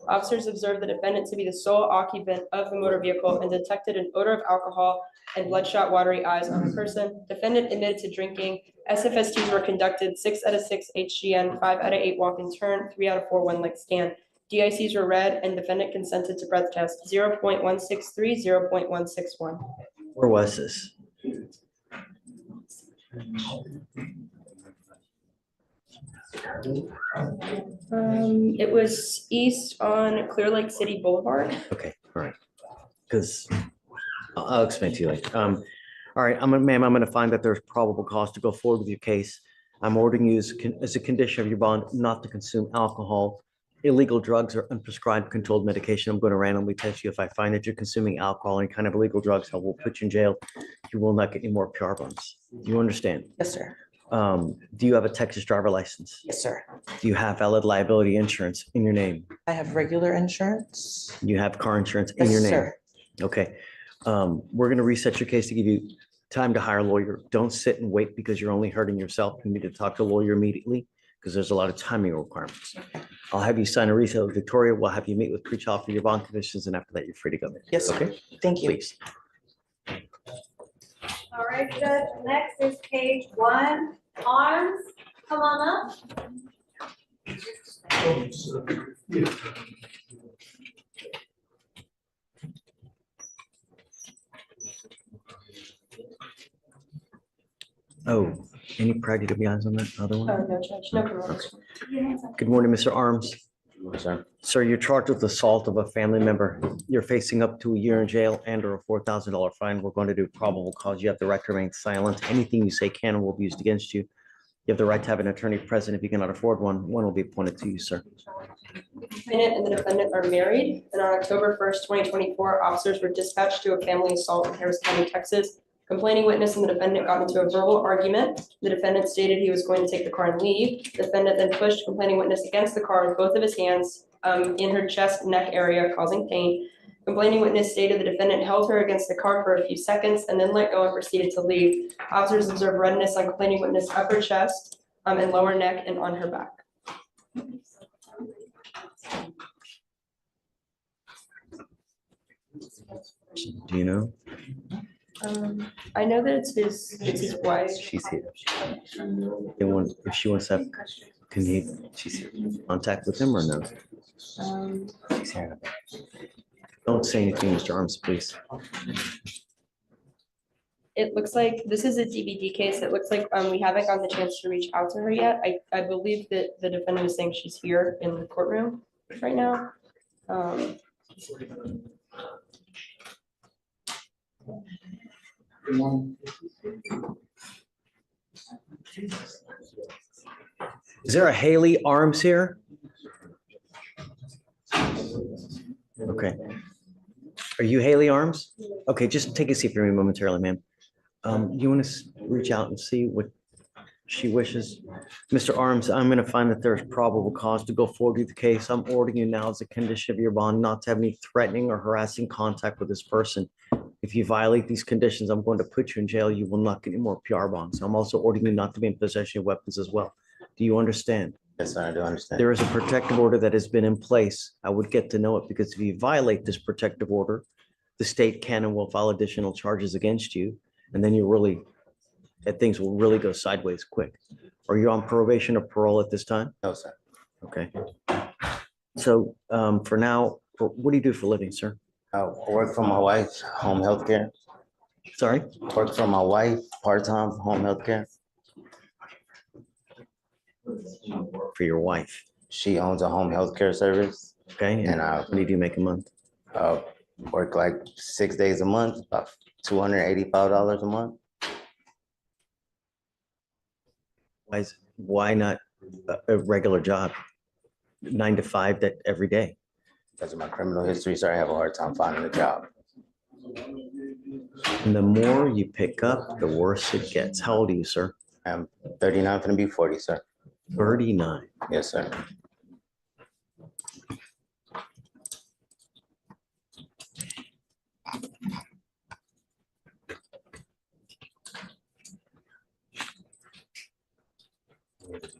Officers observed the defendant to be the sole occupant of the motor vehicle and detected an odor of alcohol and bloodshot, watery eyes on the person. Defendant admitted to drinking. SFSTs were conducted 6 out of 6 HGN, 5 out of 8 walk and turn, 3 out of 4 one-leg stand. DICs were read and defendant consented to breath test 0.163, 0.161. Where was this? It was east on Clear Lake City Boulevard. Okay, all right. Because I'll explain to you later. All right, ma'am, I'm gonna find that there's probable cause to go forward with your case. I'm ordering you as a condition of your bond not to consume alcohol, illegal drugs, or unprescribed controlled medication. I'm gonna randomly test you. If I find that you're consuming alcohol and kind of illegal drugs, I will put you in jail. You will not get any more PR bonds. Do you understand? Yes, sir. Do you have a Texas driver license? Yes, sir. Do you have valid liability insurance in your name? I have regular insurance. You have car insurance in Yes, your name? sir. Okay. We're gonna reset your case to give you time to hire a lawyer. Don't sit and wait because you're only hurting yourself. You need to talk to a lawyer immediately because there's a lot of timing requirements. I'll have you sign a reset with Victoria. We'll have you meet with pre-trial for your bond conditions, and after that, you're free to go. Yes, sir. Okay? Thank you. Please. All right, Judge, next is page 1, arms, come on up. Oh, any priority to be honest on that other one? No, Judge, no criminal. Good morning, Mr. Arms. Sir, you're charged with assault of a family member. You're facing up to a year in jail and or a $4,000 fine. We're going to do probable cause. You have the right to remain silent. Anything you say can and will be used against you. You have the right to have an attorney present. If you cannot afford one, one will be appointed to you, sir. The complainant and the defendant are married, and on October 1st, 2024, officers were dispatched to a family assault in Harris County, Texas. Complaining witness and the defendant got into a verbal argument. The defendant stated he was going to take the car and leave. The defendant then pushed complaining witness against the car with both of his hands in her chest, neck area, causing pain. Complaining witness stated the defendant held her against the car for a few seconds and then let go and proceeded to leave. Officers observed redness on complaining witness upper chest and lower neck and on her back. Do you know? I know that it's his wife. She's here. If she wants to have, can he, she's here. Contact with him or no? She's here. Don't say anything, Mr. Arms, please. It looks like this is a DBD case. It looks like we haven't gotten the chance to reach out to her yet. I believe that the defendant is saying she's here in the courtroom right now. Is there a Haley Arms here? Okay. Are you Haley Arms? Okay, just take a seat for me momentarily, ma'am. You want to reach out and see what she wishes? Mr. Arms, I'm going to find that there's probable cause to go forward with the case. I'm ordering you now as a condition of your bond not to have any threatening or harassing contact with this person. If you violate these conditions, I'm going to put you in jail. You will not get any more PR bonds. I'm also ordering you not to be in possession of weapons as well. Do you understand? Yes, I do understand. There is a protective order that has been in place. I would get to know it because if you violate this protective order, the state can and will file additional charges against you. And then things will really go sideways quick. Are you on probation or parole at this time? No, sir. Okay. So for now, what do you do for a living, sir? I work for my wife, home health care. Sorry? Work for my wife, part-time home health care. For your wife? She owns a home health care service. Okay, and what do you make a month? Work like 6 days a month, about $285 a month. Why not a regular job? 9 to 5 that every day? Because of my criminal history, sir, I have a hard time finding a job. And the more you pick up, the worse it gets. How old are you, sir? I'm 39, gonna be 40, sir. 39. Yes, sir.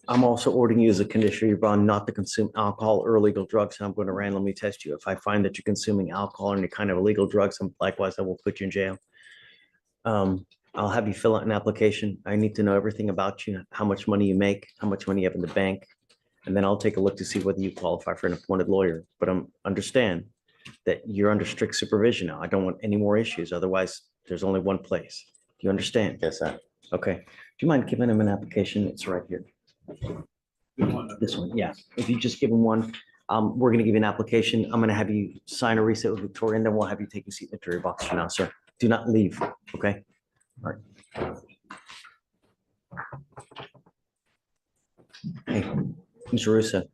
I'm also ordering you as a condition of your bond not to consume alcohol or illegal drugs. And I'm going to randomly test you. If I find that you're consuming alcohol or any kind of illegal drugs, likewise, I will put you in jail. I'll have you fill out an application. I need to know everything about you, how much money you make, how much money you have in the bank. And then I'll take a look to see whether you qualify for an appointed lawyer. But understand that you're under strict supervision now. I don't want any more issues. Otherwise, there's only one place. Do you understand? Yes, sir. Okay. Do you mind giving him an application? It's right here. This one, yeah. If you just give him one, we're gonna give you an application. I'm gonna have you sign a reset with Victoria, and then we'll have you take a seat in the jury box for now, sir. Do not leave, okay? All right. Hey, Mr. Russo.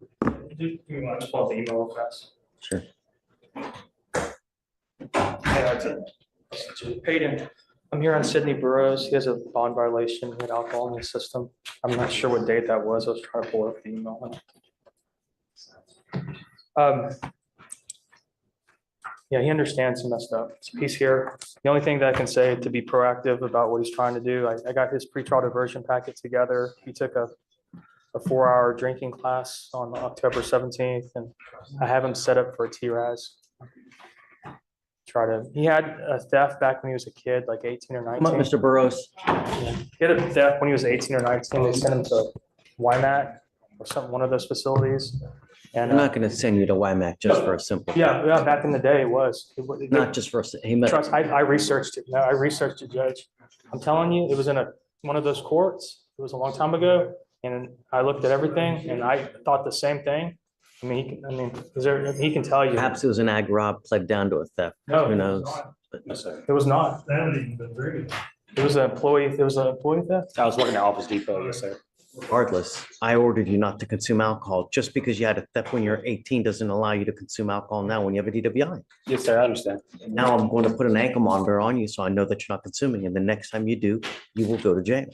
Do you want to pull the email real fast? Sure. Peyton, I'm here on Sydney Burrows. He has a bond violation with alcohol in his system. I'm not sure what date that was. I was trying to pull up the email. Yeah, he understands he messed up. He's here. The only thing that I can say to be proactive about what he's trying to do, I got his pretrial diversion packet together. He took a 4-hour drinking class on October 17th, and I have him set up for a TRAS. He had a theft back when he was a kid, like 18 or 19. Come on, Mr. Burrows. He had a theft when he was 18 or 19. They sent him to WIMAC or one of those facilities. And I'm not gonna send you to WIMAC just for a simple. yeah, back in the day it was. Not just for, Trust, I researched it. No, I researched it, Judge. I'm telling you, it was in one of those courts. It was a long time ago. And I looked at everything and I thought the same thing. I mean, he can tell you. Perhaps it was an ag rob pled down to a theft. No, Who knows? It was not. It was an employee theft. I was working at Office Depot, yes, sir. Regardless, I ordered you not to consume alcohol. Just because you had a theft when you're 18 doesn't allow you to consume alcohol now when you have a DWI. Yes, sir, I understand. Now I'm going to put an ankle monitor on you so I know that you're not consuming. And the next time you do, you will go to jail.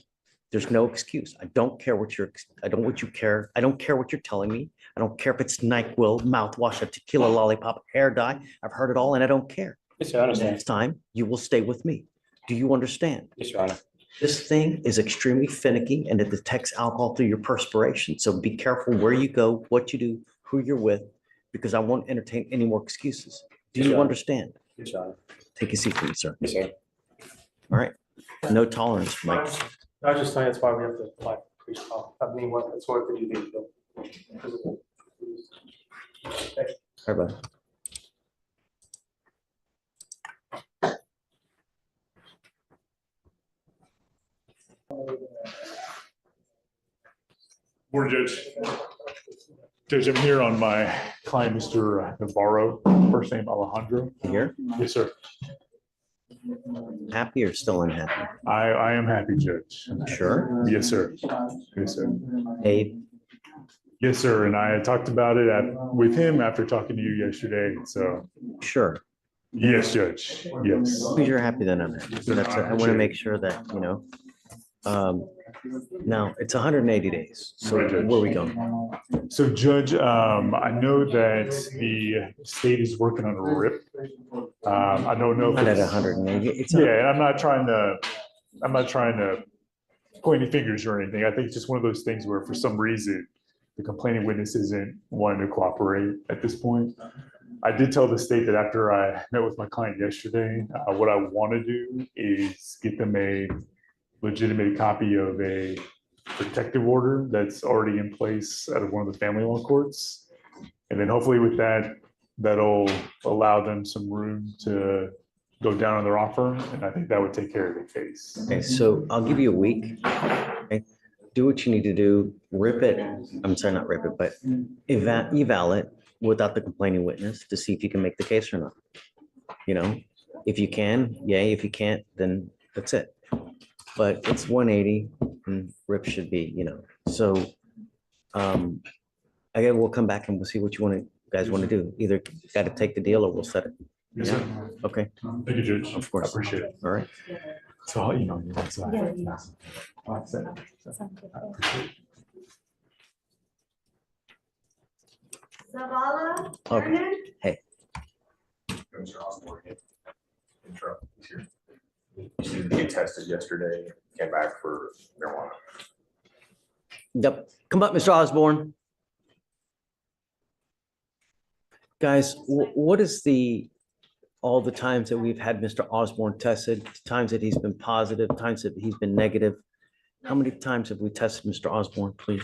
There's no excuse. I don't care what you're telling me. I don't care if it's NyQuil, mouthwash, a tequila lollipop, hair dye. I've heard it all and I don't care. Yes, sir, I understand. Next time you will stay with me. Do you understand? Yes, Your Honor. This thing is extremely finicky and it detects alcohol through your perspiration. So be careful where you go, what you do, who you're with, because I won't entertain any more excuses. Do you understand? Yes, Your Honor. Take a seat, please, sir. Yes, sir. All right. No tolerance, Mike. I was just saying that's why we have to apply for pretrial. I mean, that's why we do the. All right, bud. Morning, Judge. Judge, I'm here on my client, Mr. Navarro, first name Alejandro. Here? Yes, sir. Happy or still unhappy? I am happy, Judge. Sure? Yes, sir. Yes, sir. Paid? Yes, sir. And I talked about it with him after talking to you yesterday. So. Sure. Yes, Judge. Yes. As long as you're happy, then I'm happy. So that's, I want to make sure that, now it's 180 days. So Right, Judge. where are we going? So Judge, I know that the state is working on a RIP. I don't know. If Not at it's- 180. Yeah, and I'm not trying to point any fingers or anything. I think it's just one of those things where for some reason, the complaining witness isn't wanting to cooperate at this point. I did tell the state that after I met with my client yesterday, what I want to do is get them a legitimate copy of a protective order that's already in place out of one of the family law courts. And then hopefully with that, that'll allow them some room to go down on their offer. And I think that would take care of the case. Okay, so I'll give you a week. Okay, do what you need to do. Rip it. I'm sorry, not rip it, but eval it without the complaining witness to see if you can make the case or not. If you can, yay. If you can't, then that's it. But it's 180 and rip should be, So again, we'll come back and we'll see what you guys want to do. Either got to take the deal or we'll set it. Yes, Yeah? sir. Okay. Thank you, Judge. Of course. I appreciate it. All right. So I'll email you. Once I- Yeah. I'll send it. Sounds good. I appreciate it. Zavala, Okay. Vernon, Hey, Mr. Osborne, intro, he's here. He seemed to get tested yesterday, came back for marijuana. yep. Come up, Mr. Osborne. Guys, what is all the times that we've had Mr. Osborne tested, times that he's been positive, times that he's been negative? How many times have we tested Mr. Osborne, please?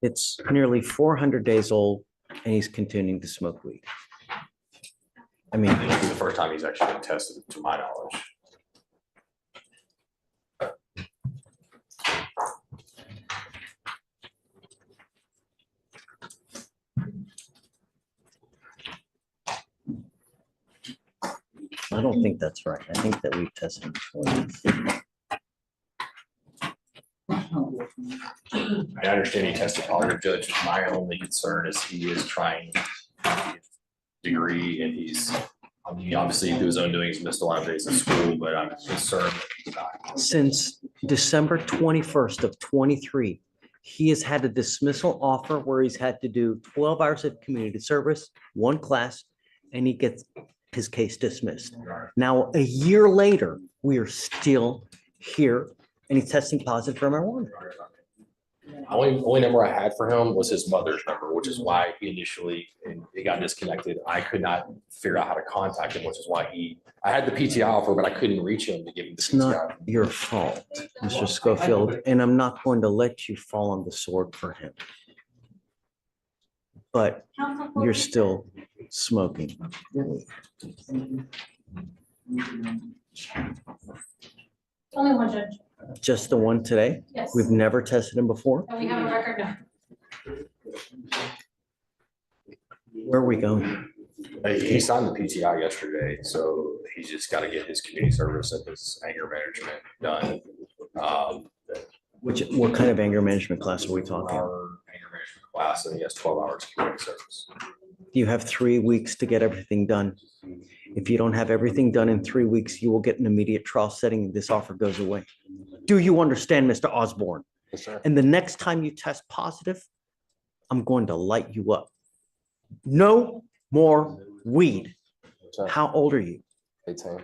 It's nearly 400 days old and he's continuing to smoke weed. I mean, This is the first time he's actually been tested, to my knowledge. I don't think that's right. I think that we've tested him twice. I understand he tested positive, Judge. My only concern is he is trying to get his degree and I mean, obviously through his own doing, he's missed a lot of days of school, but I'm concerned that he's not. Since December 21st of 23, he has had a dismissal offer where he's had to do 12 hours of community service, one class, and he gets his case dismissed. Now, a year later, we are still here and he's testing positive for marijuana. Only number I had for him was his mother's number, which is why he initially, and he got disconnected. I could not figure out how to contact him, which is why I had the PTI offer, but I couldn't reach him to give him the It's not PTI. your fault, Mr. Schofield, and I'm not going to let you fall on the sword for him. But you're still smoking. only one judge, Just the one today? yes, We've never tested him before? and we have a record now. Where are we going? He signed the PTI yesterday, so he's just got to get his community service and his anger management done. What kind of anger management class are we talking? Our anger management class, and he has 12 hours of community service. You have 3 weeks to get everything done. If you don't have everything done in 3 weeks, you will get an immediate trial setting. And this offer goes away. Do you understand, Mr. Osborne? Yes, sir. And the next time you test positive, I'm going to light you up. No more weed. Sir. How old are you? 18.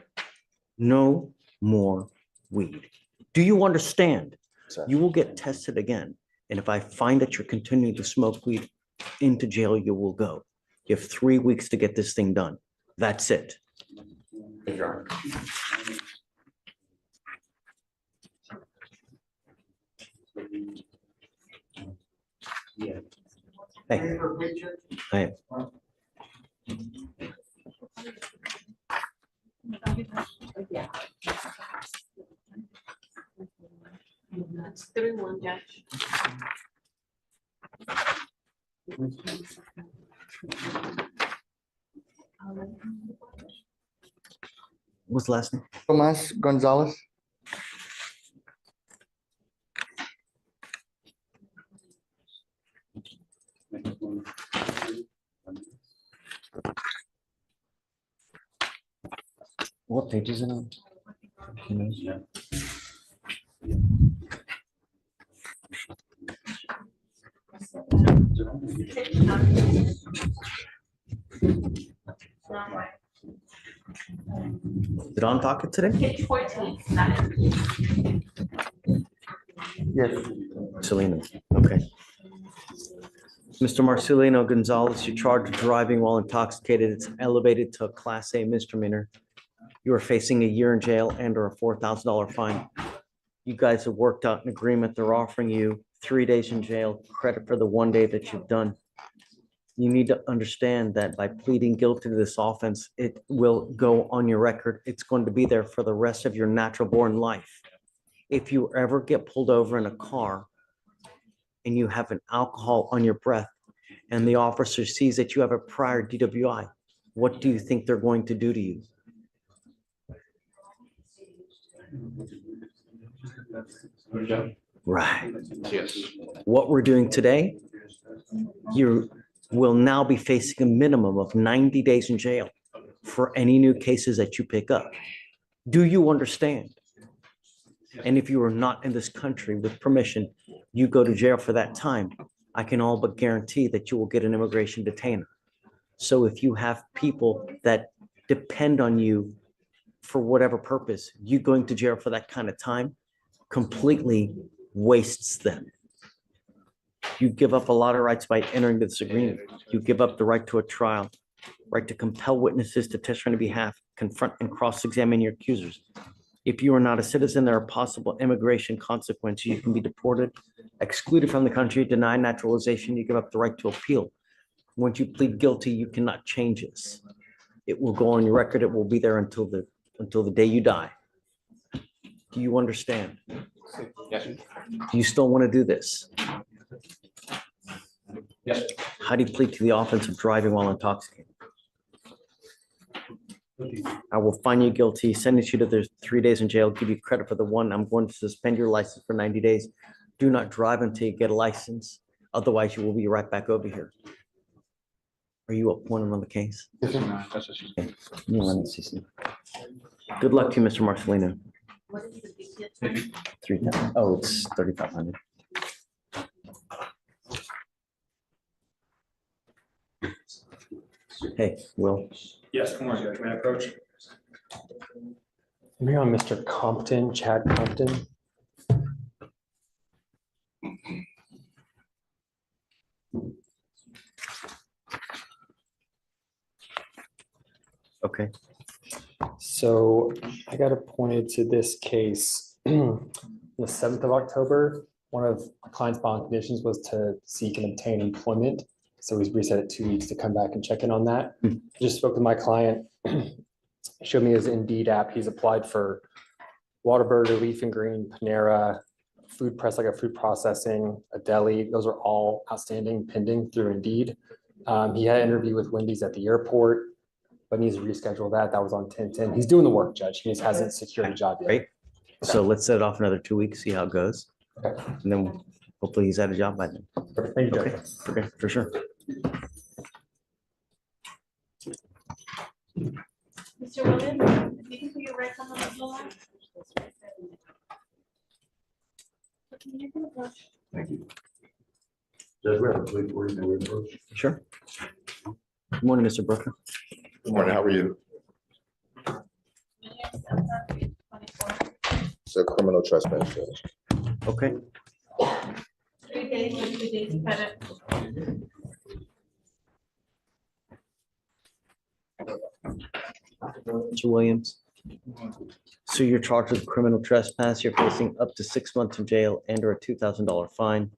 No more weed. Do you understand? Sir. You will get tested again. And if I find that you're continuing to smoke weed, into jail you will go. You have 3 weeks to get this thing done. That's it. Thank you, Your Honor. Hey. Hey. That's 3-1, Judge. What's the last name? Tomas Gonzalez. What page is it on? Is it on docket today? Page 14, that is. Yes. Marcelino, okay. Mr. Marcelino Gonzalez, you're charged with driving while intoxicated. It's elevated to a Class A misdemeanor. You are facing a year in jail and or a $4,000 fine. You guys have worked out an agreement. They're offering you 3 days in jail, credit for the 1 day that you've done. You need to understand that by pleading guilty to this offense, it will go on your record. It's going to be there for the rest of your natural born life. If you ever get pulled over in a car and you have an alcohol on your breath and the officer sees that you have a prior DWI, what do you think they're going to do to you? Right. Yes. What we're doing today, you will now be facing a minimum of 90 days in jail for any new cases that you pick up. Do you understand? And if you are not in this country with permission, you go to jail for that time. I can all but guarantee that you will get an immigration detainer. So if you have people that depend on you for whatever purpose, you going to jail for that kind of time completely wastes them. You give up a lot of rights by entering this agreement. You give up the right to a trial, right to compel witnesses to testify on your behalf, confront and cross-examine your accusers. If you are not a citizen, there are possible immigration consequences. You can be deported, excluded from the country, denied naturalization. You give up the right to appeal. Once you plead guilty, you cannot change this. It will go on your record. It will be there until the day you die. Do you understand? Yes. Do you still want to do this? Yes. How do you plead to the offense of driving while intoxicated? I will find you guilty, sentence you to the 3 days in jail, give you credit for the one. I'm going to suspend your license for 90 days. Do not drive until you get a license. Otherwise, you will be right back over here. Are you appointed on the case? Okay. Yeah, let me see some. Good luck to you, Mr. Marcelino. 3,000. Oh, it's 3,500. Hey, Will. Yes, come on, Judge, may I approach? I'm here on Mr. Compton, Chad Compton. Okay. So I got appointed to this case the 7th of October. One of my client's bond conditions was to seek and obtain employment. So he's reset it 2 weeks to come back and check in on that. Just spoke to my client, showed me his Indeed app. He's applied for Whataburger, Leaf and Green, Panera, Food Press, like a food processing, a deli. Those are all outstanding, pending through Indeed. He had an interview with Wendy's at the airport, but needs to reschedule that. That was on 10/10. He's doing the work, Judge. He just hasn't secured a job yet. Great. So let's set it off another 2 weeks, see how it goes. Okay. And then hopefully he's at a job by then. Perfect. Thank you, Judge. Okay, for sure. Mr. Williams, if you can put your right thumb on the floor. Thank you. Judge, we have a plea for you, may we approach? Sure. Good morning, Mr. Brooker. Good morning, how are you? It's a criminal trespass, Judge. Okay. 3 days and 2 days credit. Mr. Williams. So you're charged with criminal trespass. You're facing up to 6 months in jail and or a $2,000 fine.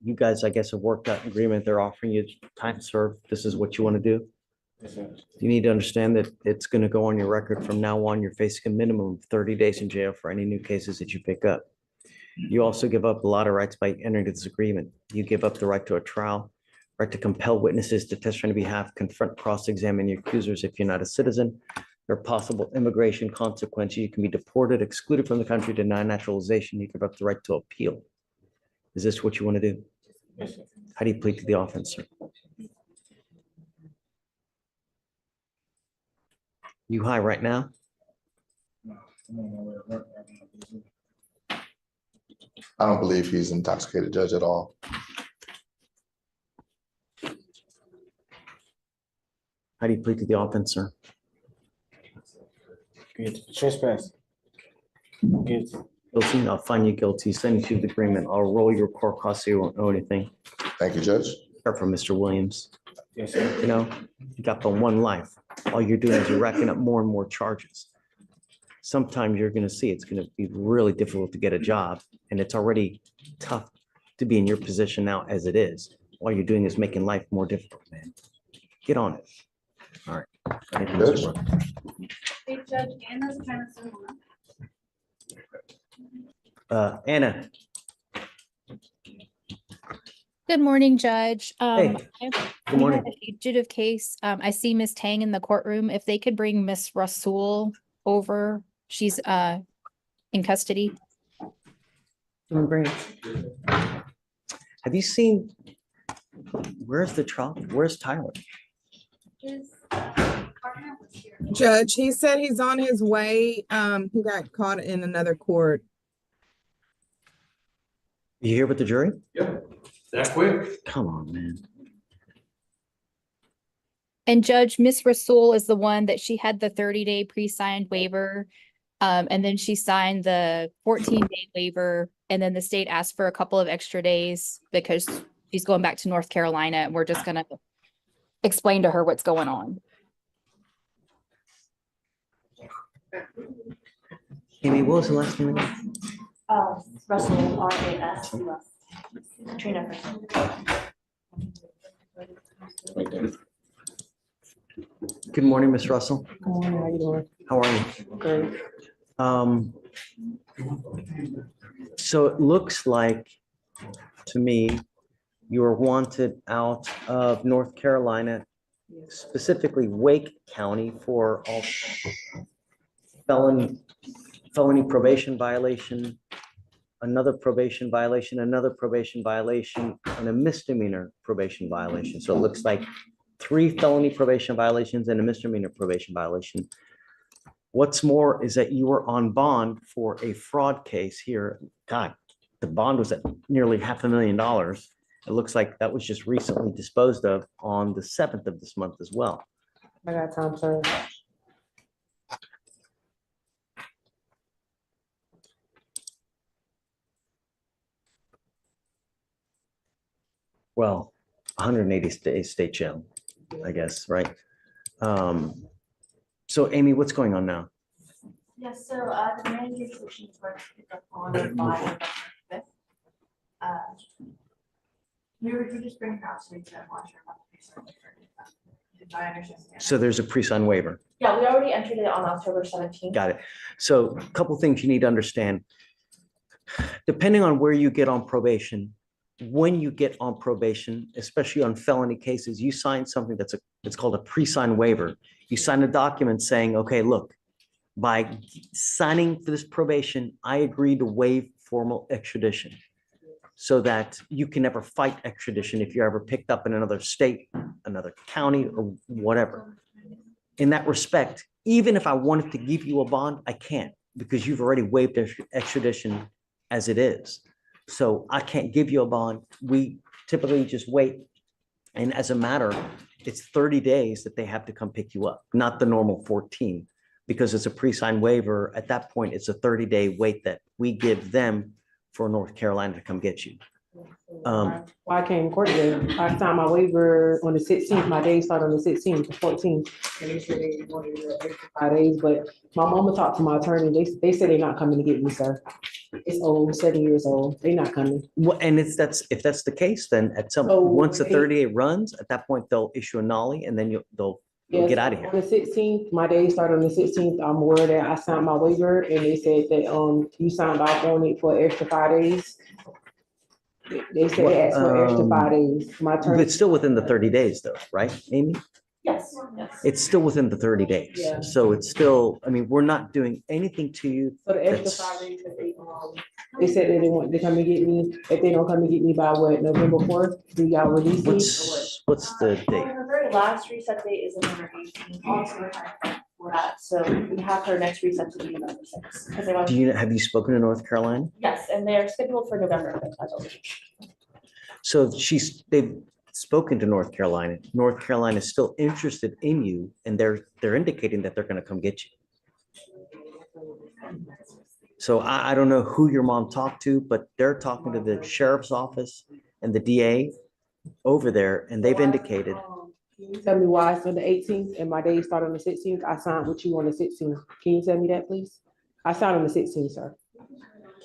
You guys, I guess, have worked out an agreement. They're offering you time served. This is what you want to do. You need to understand that it's going to go on your record from now on. You're facing a minimum of 30 days in jail for any new cases that you pick up. You also give up a lot of rights by entering this agreement. You give up the right to a trial, right to compel witnesses to testify on your behalf, confront, cross-examine your accusers if you're not a citizen. There are possible immigration consequences. You can be deported, excluded from the country, denied naturalization. You give up the right to appeal. Is this what you want to do? How do you plead to the offense, sir? You high right now? I don't believe he's intoxicated, Judge, at all. How do you plead to the offense, sir? Trespass. Guilty, I'll find you guilty, send you to the agreement. I'll roll your court costs so you won't owe anything. Thank you, Judge. Start from Mr. Williams. Yes, sir. You know, you got the one life. All you're doing is you're racking up more and more charges. Sometimes you're gonna see it's gonna be really difficult to get a job, and it's already tough to be in your position now as it is. All you're doing is making life more difficult, man. Get on it. All right. Thank you, Mr. Brooker. Hey, Judge, Anna's kind of similar. Anna, Good morning, Judge. Hey, good morning. A fugitive case. I see Miss Tang in the courtroom. If they could bring Miss Rasul over, she's in custody. Have you seen, where's the trial? Where's Tyler? His partner was here. Judge, he said he's on his way. He got caught in another court. You here with the jury? Yep, that quick. Come on, man. And Judge, Miss Rasul is the one that she had the 30-day pre-signed waiver. And then she signed the 14-day waiver, and then the state asked for a couple of extra days because she's going back to North Carolina, and we're just gonna explain to her what's going on. Amy, what was the last name again? Russell, R-A-S-U-S. Trina. Right there. Good morning, Miss Russell. Good morning, how you doing? How are you? Great. So it looks like, to me, you are wanted out of North Carolina, specifically Wake County, for all felony probation violation, another probation violation, another probation violation, and a misdemeanor probation violation. So it looks like 3 felony probation violations and a misdemeanor probation violation. What's more is that you were on bond for a fraud case here. God, the bond was at nearly $500,000. It looks like that was just recently disposed of on the 7th of this month as well. I got time, sir. Well, 180 days state jail, I guess, right? So Amy, what's going on now? Yes, so the manager switching is going to pick up on the 5th. We were just bringing out so we can watch our application. If I understand. So there's a pre-signed waiver. Yeah, we already entered it on October 17th. Got it. So a couple things you need to understand. Depending on where you get on probation, when you get on probation, especially on felony cases, you sign something it's called a pre-signed waiver. You sign a document saying, okay, look, by signing for this probation, I agree to waive formal extradition so that you can never fight extradition if you're ever picked up in another state, another county, or whatever. In that respect, even if I wanted to give you a bond, I can't, because you've already waived extradition as it is. So I can't give you a bond. We typically just wait. And as a matter, it's 30 days that they have to come pick you up, not the normal 14, because it's a pre-signed waiver. At that point, it's a 30-day wait that we give them for North Carolina to come get you. Well, I came court today. I signed my waiver on the 16th. My day started on the 16th, the 14th. And they said they wanted the extra 5 days, but my mama talked to my attorney. They said they're not coming to get me, sir. It's old, 7 years old. They're not coming. Well, and if that's the case, then once the 30-day runs, at that point, they'll issue a nollie and then they'll Yes, get out of here. on the 16th, my day started on the 16th. I'm aware that I signed my waiver and they said that, you signed off on it for an extra 5 days. They said they asked for an extra 5 days. My But attorney. it's still within the 30 days though, right, Amy? Yes, yes. It's still within the 30 days. Yeah. So it's still, I mean, we're not doing anything to you. So the extra that's- 5 days that they said that they want to come and get me. If they don't come and get me by what, November 4th, do y'all release me? What's the date? Her very last reset date is November 18th. Also, we're trying to for that. So we have her next reset to be November 6th. Because they want. Have you spoken to North Carolina? Yes, and they're scheduled for November 5th, I believe. So they've spoken to North Carolina. North Carolina is still interested in you, and they're indicating that they're going to come get you. So I don't know who your mom talked to, but they're talking to the sheriff's office and the DA over there, and they've indicated. Can you tell me why it's on the 18th and my day started on the 16th? I signed with you on the 16th. Can you tell me that, please? I signed on the 16th, sir.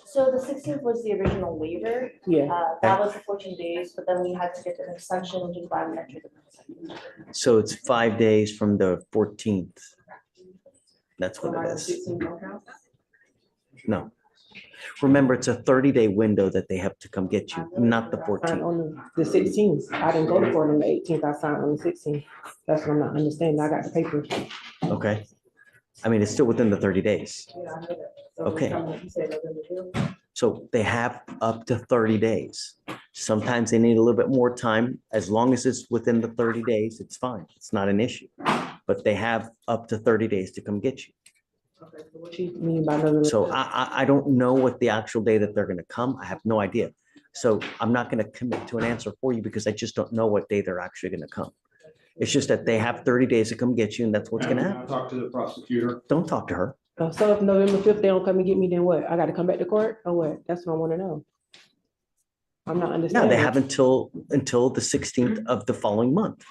So the 16th was the original waiver. Yeah. That was the 14 days, but then we had to get an extension, which is why we entered the. So it's 5 days from the 14th. That's what it is. No. Remember, it's a 30-day window that they have to come get you, not the I signed 14th. on the 16th. I didn't go to court on the 18th. I signed on the 16th. That's what I'm not understanding. I got the paper. Okay. I mean, it's still within the 30 days. Okay. So they have up to 30 days. Sometimes they need a little bit more time. As long as it's within the 30 days, it's fine. It's not an issue. but they have up to 30 days to come get you. Okay, so what you mean by none of the- So I don't know what the actual day that they're gonna come. I have no idea. So I'm not gonna commit to an answer for you because I just don't know what day they're actually gonna come. It's just that they have 30 days to come get you and that's what's gonna happen. Talk to the prosecutor. Don't talk to her. So if November 5th, they don't come and get me, then what? I gotta come back to court or what? That's what I wanna know. I'm not No, understanding. they have until the 16th of the following month.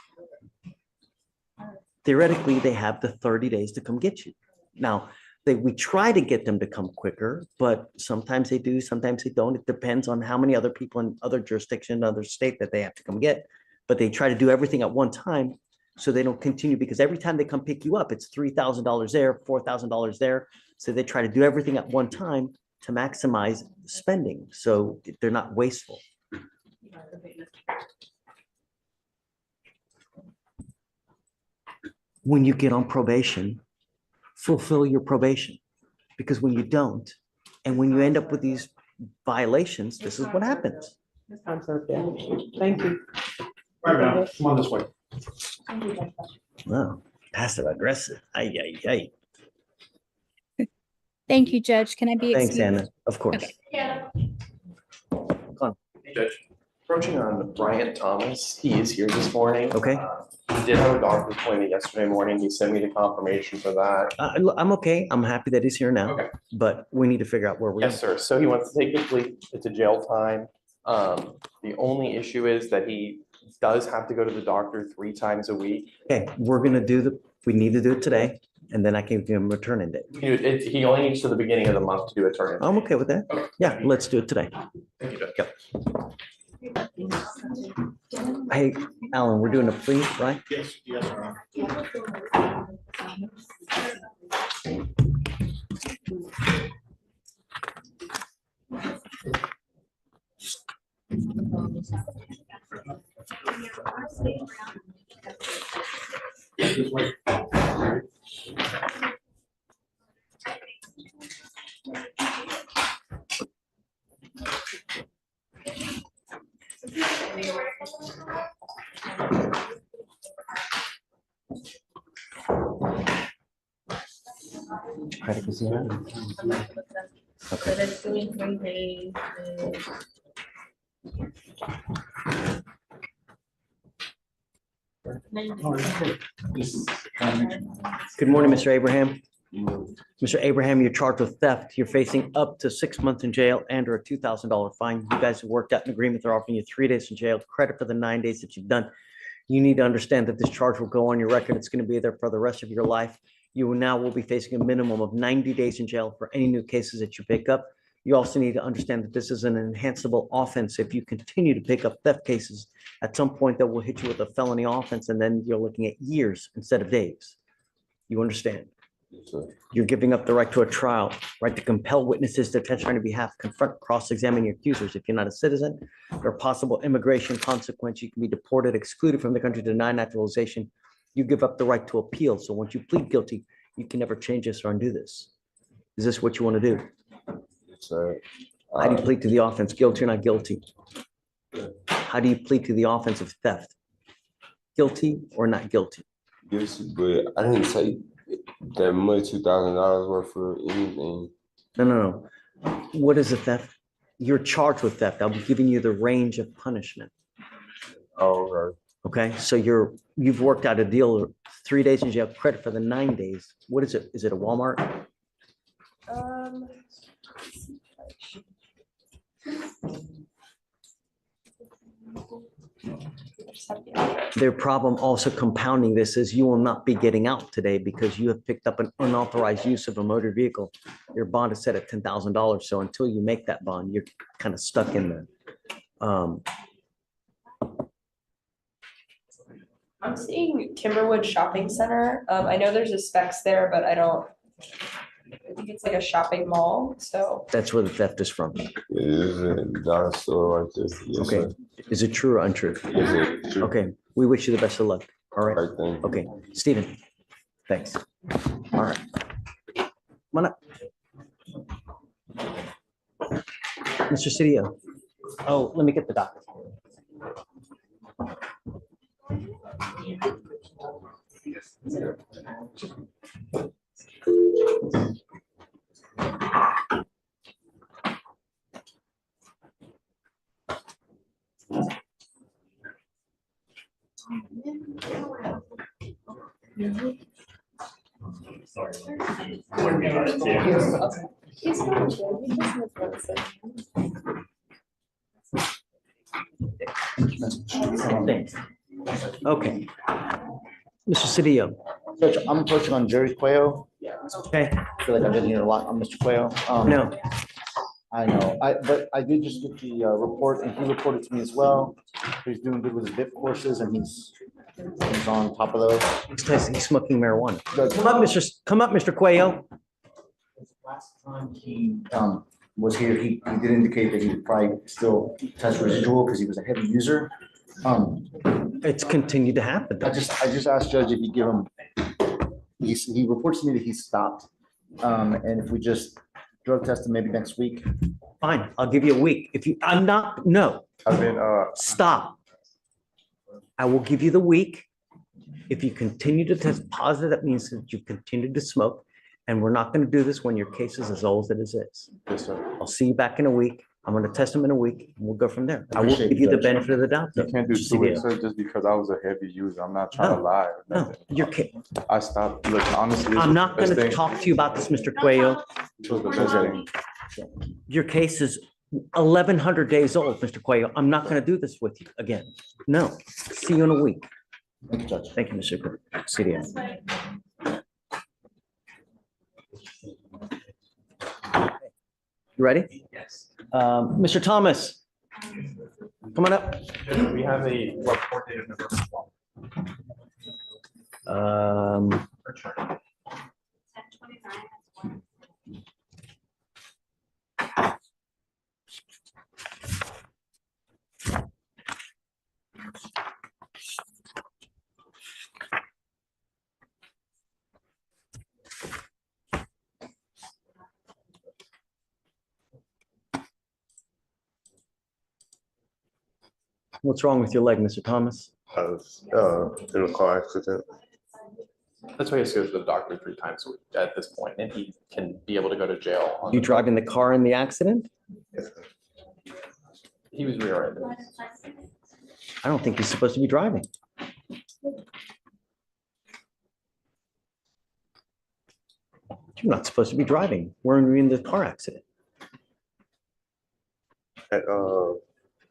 Theoretically, they have the 30 days to come get you. Now, we try to get them to come quicker, but sometimes they do, sometimes they don't. It depends on how many other people in other jurisdiction, other state that they have to come get. But they try to do everything at one time so they don't continue because every time they come pick you up, it's $3,000 there, $4,000 there. So they try to do everything at one time to maximize spending. So they're not wasteful. When you get on probation, fulfill your probation. Because when you don't, and when you end up with these violations, this is what happens. I'm sorry. Thank you. Right now, come on this way. Wow, passive aggressive. Ay, ay, ay. Thank you, Judge. Can I be Thanks, excused? Anna. Of course. Okay. Hey, Judge, approaching on Bryant Thomas, he is here this morning. Okay. He did have a doctor's appointment yesterday morning. He sent me the confirmation for that. I'm okay. I'm happy that he's here now, Okay. but we need to figure out where we're. Yes, sir. So he wants to take the plea. It's a jail time. The only issue is that he does have to go to the doctor 3 times a week. Okay, we need to do it today, and then I can give him a return date. He only needs to the beginning of the month to do a turn. I'm okay with that. Yeah, let's do it today. Thank you, Judge. Yep. Hey, Alan, we're doing a plea, right? Yes, yes, sir. Credit is here. So that's doing 3 days. Good morning, Mr. Abraham. Mr. Abraham, you're charged with theft. You're facing up to 6 months in jail and or a $2,000 fine. You guys have worked out an agreement. They're offering you 3 days in jail, credit for the 9 days that you've done. You need to understand that this charge will go on your record. It's going to be there for the rest of your life. You will be facing a minimum of 90 days in jail for any new cases that you pick up. You also need to understand that this is an enhanceable offense. If you continue to pick up theft cases, at some point that will hit you with a felony offense, and then you're looking at years instead of days. You understand? You're giving up the right to a trial, right to compel witnesses to testify on your behalf, confront, cross-examine your accusers. If you're not a citizen, there are possible immigration consequences. You can be deported, excluded from the country, denied naturalization. You give up the right to appeal. So once you plead guilty, you can never change this or undo this. Is this what you want to do? How do you plead to the offense? Guilty or not guilty? How do you plead to the offense of theft? Guilty or not guilty? Yes, but I didn't take that much $2,000 worth for anything. No. What is a theft? You're charged with theft. I'll be giving you the range of punishment. Oh, right. Okay, so you've worked out a deal, 3 days in jail, credit for the 9 days. What is it? Is it a Walmart? Their problem also compounding this is you will not be getting out today because you have picked up an unauthorized use of a motor vehicle. Your bond is set at $10,000. So until you make that bond, you're kind of stuck in there. I'm seeing Timberwood Shopping Center. I know there's a specs there, but I think it's like a shopping mall, so. That's where the theft is from. It is a dollar store right there. Yes, Okay, sir. is it true or untrue? Yes, sir. True. Okay, we wish you the best of luck. All right. Right, thank you. Okay, Stephen, thanks. All right. Come on up. Mr. Cedillo. Oh, let me get the docket. Okay. Mr. Cedillo. Judge, I'm approaching on Jerry Cuello. Okay. I feel like I've been here a lot on Mr. Cuello. No. I know, but I did just get the report, and he reported to me as well. He's doing good with his VIP courses, and he's on top of those. He's smoking marijuana. Come up, Mr. Cuello. Last time he was here, he did indicate that he would probably still test residual because he was a heavy user. It's continued to happen. I just asked Judge if you give him, he reports to me that he stopped. And if we just drug test him maybe next week. Fine, I'll give you a week. If you, no. I've been, Stop. I will give you the week. If you continue to test positive, that means that you continue to smoke. And we're not going to do this when your case is as old as it is. yes, sir. I'll see you back in a week. I'm going to test them in a week and we'll go from there. I will Appreciate give it, you the Judge. benefit of the doubt. You though, can't do Mr. 2 weeks, Cedillo. sir, just because I was a heavy user. I'm not trying to No, lie or No, nothing. you're I stopped, look, honestly. this I'm was not the going best to thing- talk to you about this, Mr. Cuello. This was the best thing. Your case is 1,100 days old, Mr. Cuello. I'm not going to do this with you again. No. See you in a week. Thank you, Judge. Thank you, Mr. Cedillo. You ready? Yes. Mr. Thomas, come on up. We have a report date of November 12th. Um, What's wrong with your leg, Mr. Thomas? I was, in a car accident. That's why he has to go to the doctor 3 times a week at this point, and he can be able to go to jail. You driving the car in the accident? Yes, sir. He was rear-ended. I don't think he's supposed to be driving. You're not supposed to be driving. We're in the car accident. And,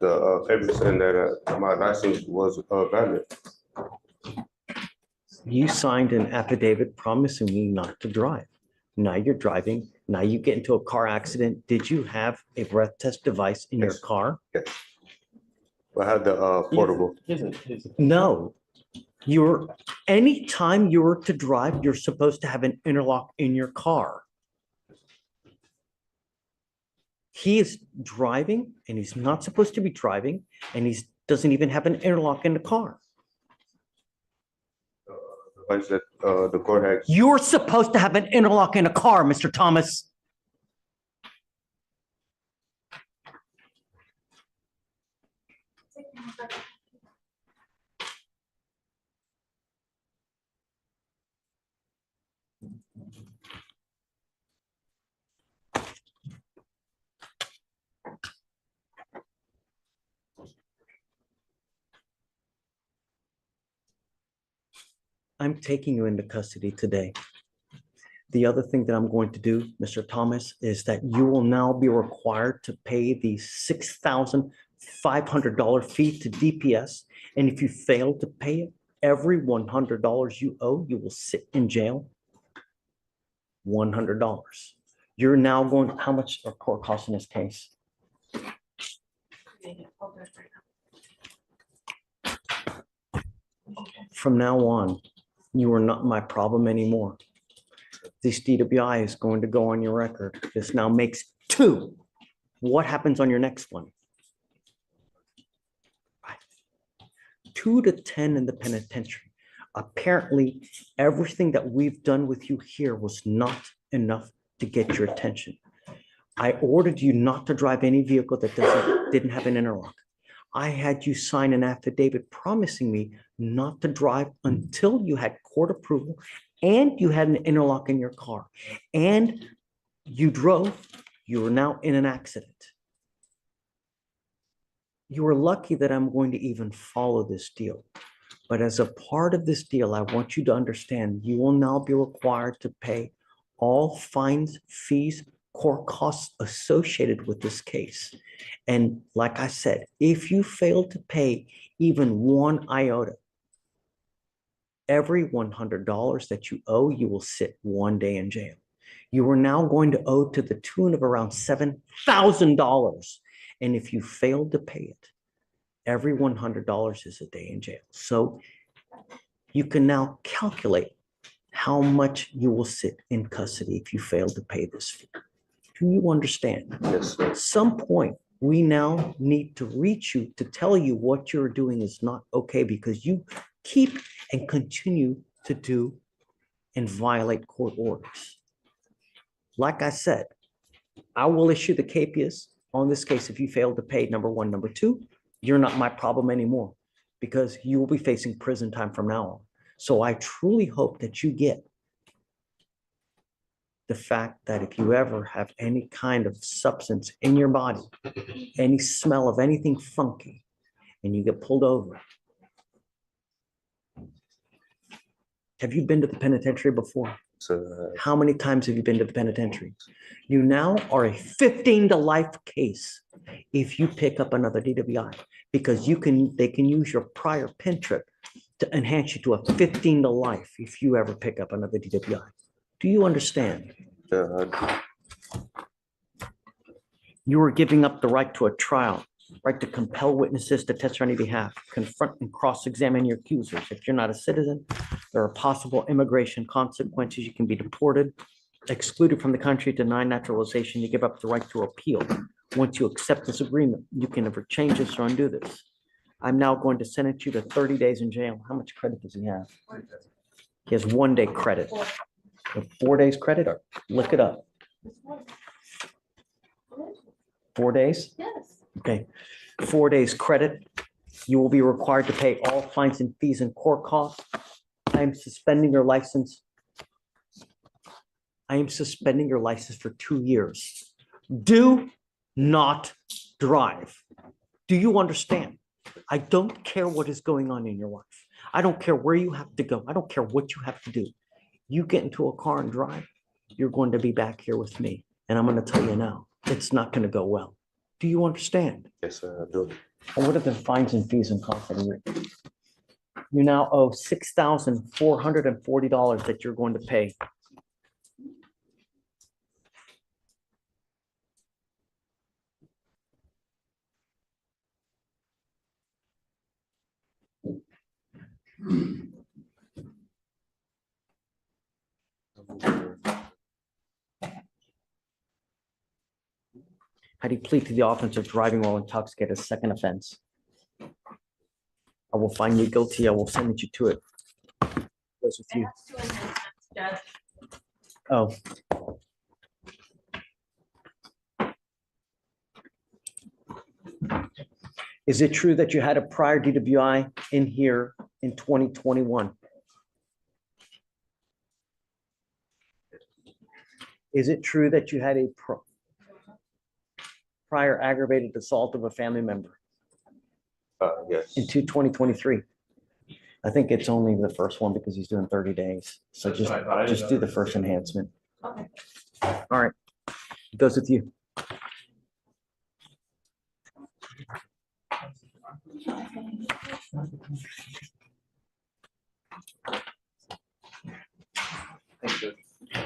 the paper saying that my license was valid. You signed an affidavit promising me not to drive. Now you're driving. Now you get into a car accident. Did you have a breath test device in your Yes. car? Yes. I had the portable. No. Anytime you were to drive, you're supposed to have an interlock in your car. He is driving and he's not supposed to be driving and he doesn't even have an interlock in the car. Device that the court had. You're supposed to have an interlock in a car, Mr. Thomas. I'm taking you into custody today. The other thing that I'm going to do, Mr. Thomas, is that you will now be required to pay the $6,500 fee to DPS. And if you fail to pay it, every $100 you owe, you will sit in jail. $100. You're now going, how much are court costs in this case? From now on, you are not my problem anymore. This DWI is going to go on your record. This now makes 2. What happens on your next one? 2 to 10 in the penitentiary. Apparently, everything that we've done with you here was not enough to get your attention. I ordered you not to drive any vehicle that didn't have an interlock. I had you sign an affidavit promising me not to drive until you had court approval and you had an interlock in your car and you drove, you are now in an accident. You are lucky that I'm going to even follow this deal. But as a part of this deal, I want you to understand you will now be required to pay all fines, fees, court costs associated with this case. And like I said, if you fail to pay even one iota, every $100 that you owe, you will sit 1 day in jail. You are now going to owe to the tune of around $7,000. And if you fail to pay it, every $100 is a day in jail. So you can now calculate how much you will sit in custody if you fail to pay this fee. Do you understand? Yes, At some point, we now need to reach you to tell you what you're doing is not okay because you keep and continue to do and violate court orders. Like I said, I will issue the capias on this case if you fail to pay, number one. Number two, you're not my problem anymore because you will be facing prison time from now on. So I truly hope that you get the fact that if you ever have any kind of substance in your body, any smell of anything funky, and you get pulled over. Have you been to the penitentiary before? so, How many times have you been to the penitentiary? You now are a 15 to life case if you pick up another DWI because they can use your prior pen trip to enhance you to a 15 to life if you ever pick up another DWI. Do you understand? You are giving up the right to a trial, right to compel witnesses to testify on your behalf, confront and cross-examine your accusers. If you're not a citizen, there are possible immigration consequences. You can be deported, excluded from the country, denied naturalization. You give up the right to appeal. Once you accept this agreement, you can never change this or undo this. I'm now going to sentence you to 30 days in jail. How much credit does he have? He has 1 day credit. 4 days credit, or look it up. 4 days? Yes. Okay, 4 days credit. You will be required to pay all fines and fees and court costs. I am suspending your license. I am suspending your license for 2 years. Do not drive. Do you understand? I don't care what is going on in your life. I don't care where you have to go. I don't care what you have to do. You get into a car and drive, you're going to be back here with me. And I'm going to tell you now, it's not going to go well. Do you understand? yes, sir, I do. And what are the fines and fees and costs? You now owe $6,440 that you're going to pay. How do you plead to the offense of driving while intoxicated, a second offense? I will find you guilty. I will sentence you to it. Goes with you. Oh. Is it true that you had a prior DWI in here in 2021? Is it true that you had a prior aggravated assault of a family member? Yes. In 2023? I think it's only the first one because he's doing 30 days. So just do the first enhancement. Okay. All right. It goes with you.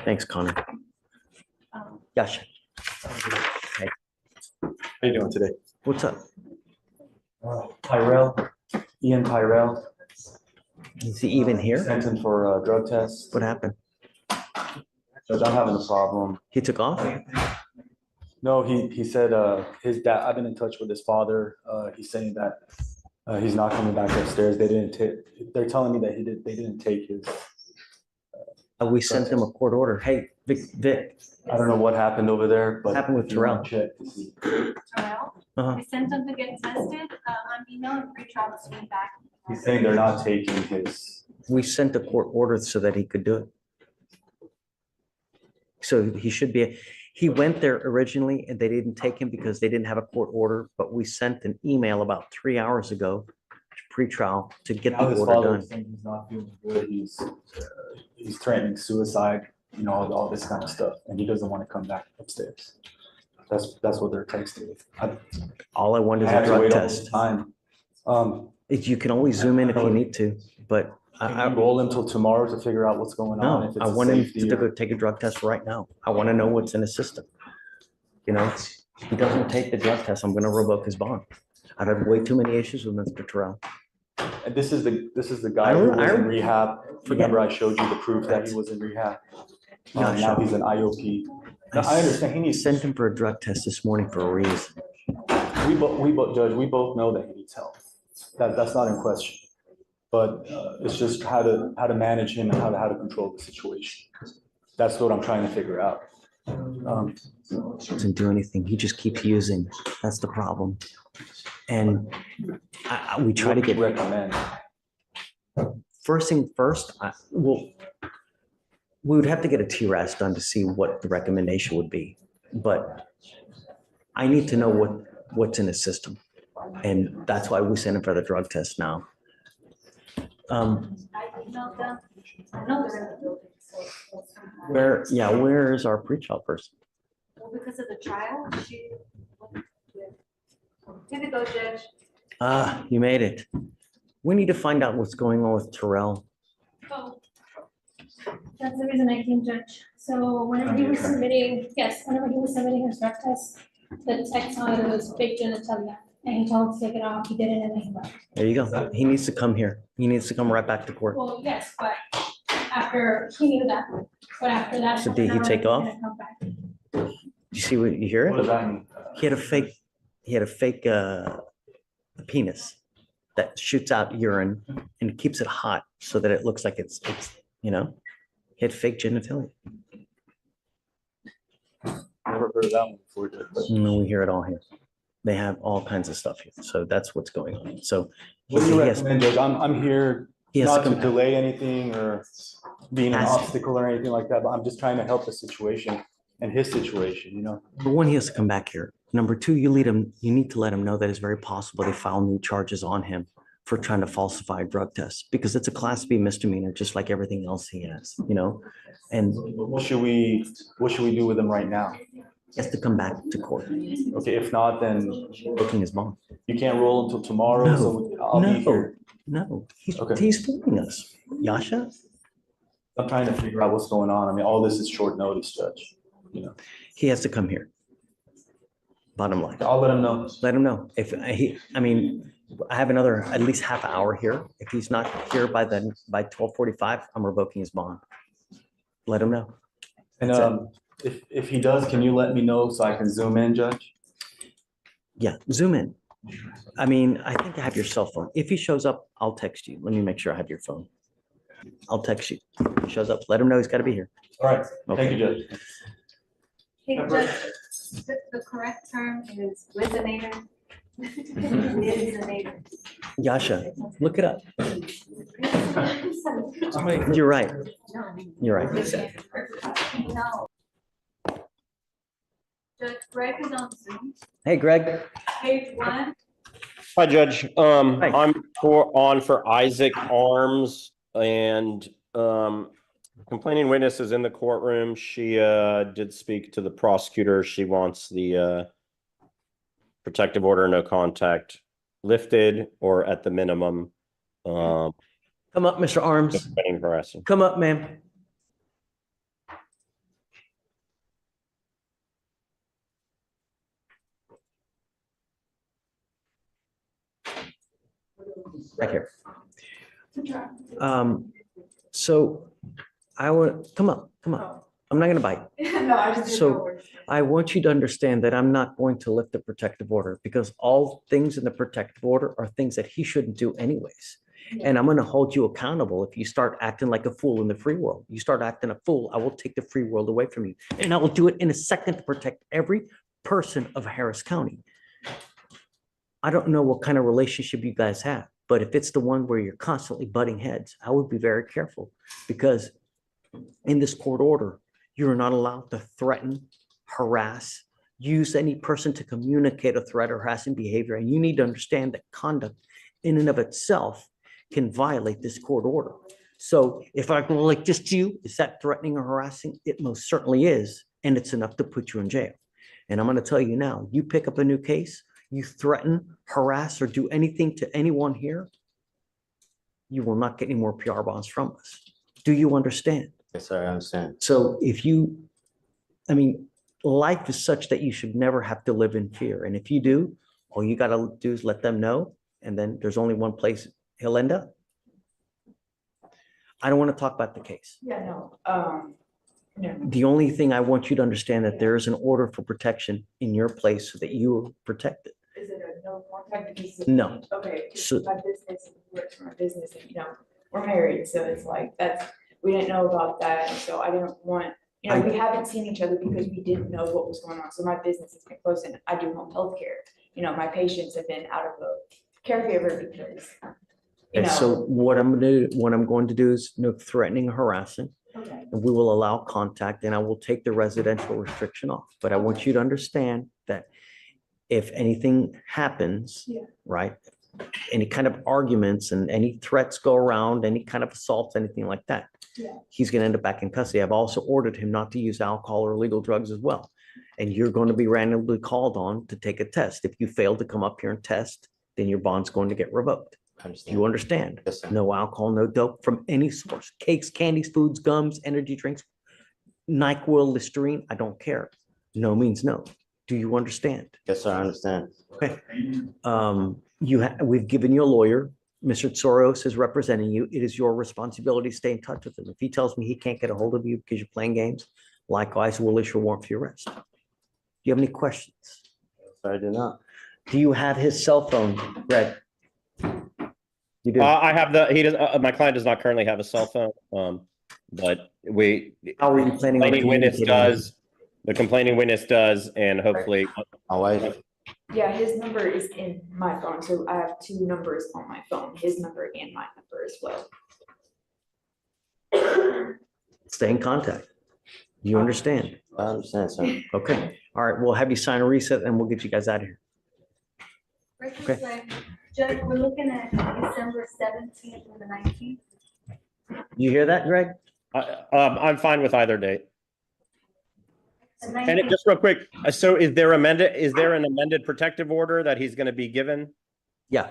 Thanks, Connor. Gosh. Hey. How you doing today? What's up? Tyrell, Ian Tyrell. Is he even here? Sent in for a drug test. What happened? Judge, I'm having a problem. He took off? No, he said his dad, I've been in touch with his father. He's saying that he's not coming back upstairs. They're telling me that they didn't take his. We sent him a court order. Hey, Vic. I don't know what happened over there, but. What happened with Terrell? Check to see. Terrell, Uh-huh. I sent them to get tested. I'm emailing pretrial feedback. He's saying they're not taking his, We sent a court order so that he could do it. So he should be, he went there originally and they didn't take him because they didn't have a court order, but we sent an email about 3 hours ago to pretrial to get now the his order father done. is saying he's not feeling good. He's threatening suicide, you know, all this kind of stuff, and he doesn't want to come back upstairs. That's what they're texting. All I want is I a have to drug wait all this test. time. You can always zoom in if you need to, but Can you roll him till tomorrow to figure out what's going on? no, if I it's a want him safety to or- go take a drug test right now. I want to know what's in his system. You know, if he doesn't take the drug test, I'm gonna revoke his bond. I'd have way too many issues with Mr. Terrell. And this is the guy who was in rehab. Remember I showed you the proof that he was in rehab? Now he's an IOP. Now, I understand he needs. Sent him for a drug test this morning for a reason. Judge, we both know that he needs help. That's not in question. But it's just how to manage him and how to control the situation. That's what I'm trying to figure out. Doesn't do anything. He just keeps using. That's the problem. And we try to get. Recommend. First thing first, we would have to get a TRAS done to see what the recommendation would be. But I need to know what's in his system. And that's why we sent him for the drug test now. I emailed them. I know they're in the building. Where is our pretrial person? Well, because of the trial, here we go, Judge. You made it. We need to find out what's going on with Terrell. Oh, that's the reason I came, Judge. So whenever he was submitting his drug test, the tech saw it was fake genitalia, and he told him to take it off. He didn't, and then he left. There you go. He needs to come here. He needs to come right back to court. Well, yes, but after, he knew that, but after that. So did he now take he's off? gonna come back. You see what you hear? What does that mean? He had a fake penis that shoots out urine and keeps it hot so that it looks like it's he had fake genitalia. Never heard of that one before, Judge. but- No, we hear it all here. They have all kinds of stuff here. So that's what's going on. So What do you he has- recommend, Judge? I'm here He has to not to come back. delay anything or being an Has to. obstacle or anything like that, but I'm just trying to help the situation and his situation, you know? Number one, he has to come back here. Number two, you need to let him know that it's very possible they file new charges on him for trying to falsify drug tests because it's a Class B misdemeanor, just like everything else he has, And What should we do with him right now? he has to come back to court, Okay, if not, then booking his bond. you can't roll until tomorrow, so I'll be here. No, Okay. he's fooling us. Yasha, I'm trying to figure out what's going on. I mean, all this is short notice, Judge. he has to come here. Bottom line. I'll let him know. Let him know. I have another at least half hour here. If he's not here by 12:45, I'm revoking his bond. Let him know. And That's if he does, can you let me know so I can zoom in, Judge? Yeah, zoom in. I think I have your cell phone. If he shows up, I'll text you. Let me make sure I have your phone. I'll text you. If he shows up, let him know he's got to be here. All right, Okay. thank you, Judge. Hey, Judge, the correct term is resonator. Resonator. Yasha, look it up. You're right. You're right. No. Judge Greg is on Zoom, Hey, Greg. page 1. Hi, Judge. I'm on for Isaac Arms and complaining witness is in the courtroom. She did speak to the prosecutor. She wants the protective order, no contact lifted or at the minimum. Come up, Mr. Arms. Harassing. Come up, ma'am. Back here. So I would, come up. I'm not gonna bite. No, I just. So I want you to understand that I'm not going to lift the protective order because all things in the protective order are things that he shouldn't do anyways. And I'm gonna hold you accountable if you start acting like a fool in the free world. You start acting a fool, I will take the free world away from you. And I will do it in a second to protect every person of Harris County. I don't know what kind of relationship you guys have, but if it's the one where you're constantly butting heads, I would be very careful because in this court order, you're not allowed to threaten, harass, use any person to communicate a threat or harassing behavior. And you need to understand that conduct in and of itself can violate this court order. So if I go like just you, is that threatening or harassing? It most certainly is. And it's enough to put you in jail. And I'm going to tell you now, you pick up a new case, you threaten, harass, or do anything to anyone here, you will not get any more PR bonds from us. Do you understand? Yes, sir, I understand. So if you, I mean, life is such that you should never have to live in fear. And if you do, all you got to do is let them know. And then there's only one place he'll end up. I don't want to talk about the case. Yeah, no, no. The only thing I want you to understand that there is an order for protection in your place so that you are protected. Is it a no contact? Because- No. Okay, 'cause So- my business works for my business, and, you know, we're married, so it's like, we didn't know about that, and so I didn't want, you know, we haven't seen each other because we didn't know what was going on, so my business has been closed, and I do home health care. You know, my patients have been out of a caregiver because, you And so know. what I'm going to do is no threatening or harassing. Okay. And we will allow contact and I will take the residential restriction off. But I want you to understand that if anything happens, Yeah. right? Any kind of arguments and any threats go around, any kind of assaults, anything like that, Yeah. he's going to end up back in custody. I've also ordered him not to use alcohol or illegal drugs as well. And you're going to be randomly called on to take a test. If you fail to come up here and test, then your bond's going to get revoked. You understand? Yes, sir. No alcohol, no dope from any source. Cakes, candies, foods, gums, energy drinks, NyQuil, Listerine, I don't care. No means no. Do you understand? Yes, sir, I understand. Okay. We've given you a lawyer. Mr. Tsoros is representing you. It is your responsibility to stay in touch with him. If he tells me he can't get a hold of you because you're playing games, likewise, we'll issue a warrant for your arrest. Do you have any questions? I do not. Do you have his cell phone, Greg? You do? I have my client does not currently have a cell phone, but How are you planning on complaining witness communicating? does, the complaining witness does, and hopefully. My wife. Yeah, his number is in my phone, so I have two numbers on my phone, his number and my number as well. Stay in contact. You understand? I understand, sir. Okay. All right. We'll have you sign a reset and we'll get you guys out of here. Okay. Judge, we're looking at December 17th and the 19th. You hear that, Greg? I'm fine with either date. The And 19th. just real quick, so is there an amended protective order that he's going to be given Yeah.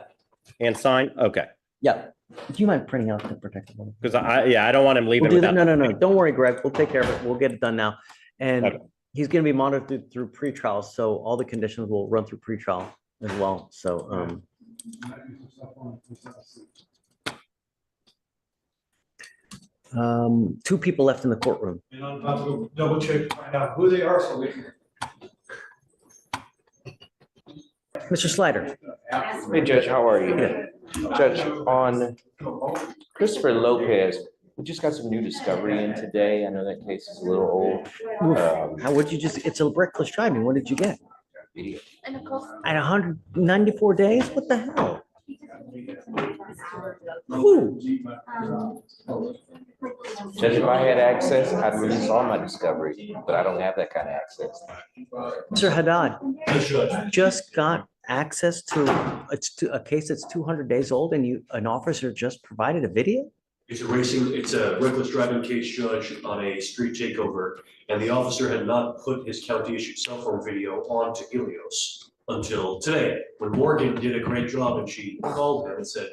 and signed? Okay. Yeah. Do you mind printing out the protective order? Because I don't want him leaving We'll do that. without. No. Don't worry, Greg. We'll take care of it. We'll get it done now. And Okay. he's going to be monitored through pretrial. So all the conditions will run through pretrial as well. So, two people left in the courtroom. And I'm about to go double check, to find out who they are, so we can. Mr. Slider. Hey, Judge, how are you? Judge, on Christopher Lopez, we just got some new discovery in today. I know that case is a little old. How would you it's a reckless driving. What did you get? Video. At 194 days? What the hell? Who? Judge, if I had access, I'd release all my discovery, but I don't have that kind of access. Mr. Haddad just got access to a case that's 200 days old and an officer just provided a video? It's a reckless driving case, Judge, on a street takeover, and the officer had not put his county issued cell phone video onto Helios until today, when Morgan did a great job and she called him and said,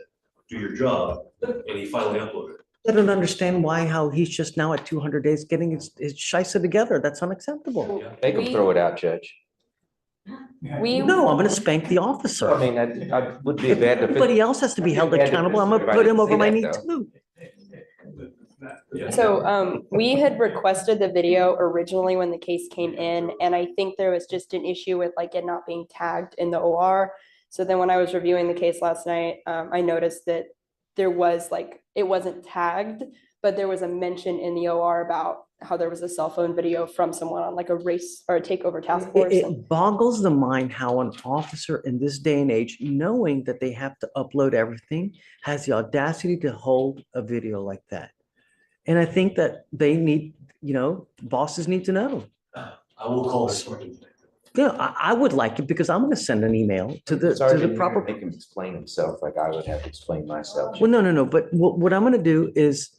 do your job, and he finally uploaded it. I don't understand how he's just now at 200 days getting his shisa together. That's unacceptable. Make them throw it out, Judge. No, I'm gonna spank the officer. I mean, I would be bad to. Everybody else has to be held accountable. I'm gonna put him over my knee too. So we had requested the video originally when the case came in, and I think there was just an issue with like it not being tagged in the OR. So then when I was reviewing the case last night, I noticed that there was it wasn't tagged, but there was a mention in the OR about how there was a cell phone video from someone on like a race or a takeover task force. It boggles the mind how an officer in this day and age, knowing that they have to upload everything, has the audacity to hold a video like that. And I think that they need, bosses need to know. I will call this morning. Yeah, I would like it because I'm going to send an email to the proper. Make him explain himself like I would have to explain myself. Well, no. But what I'm going to do is,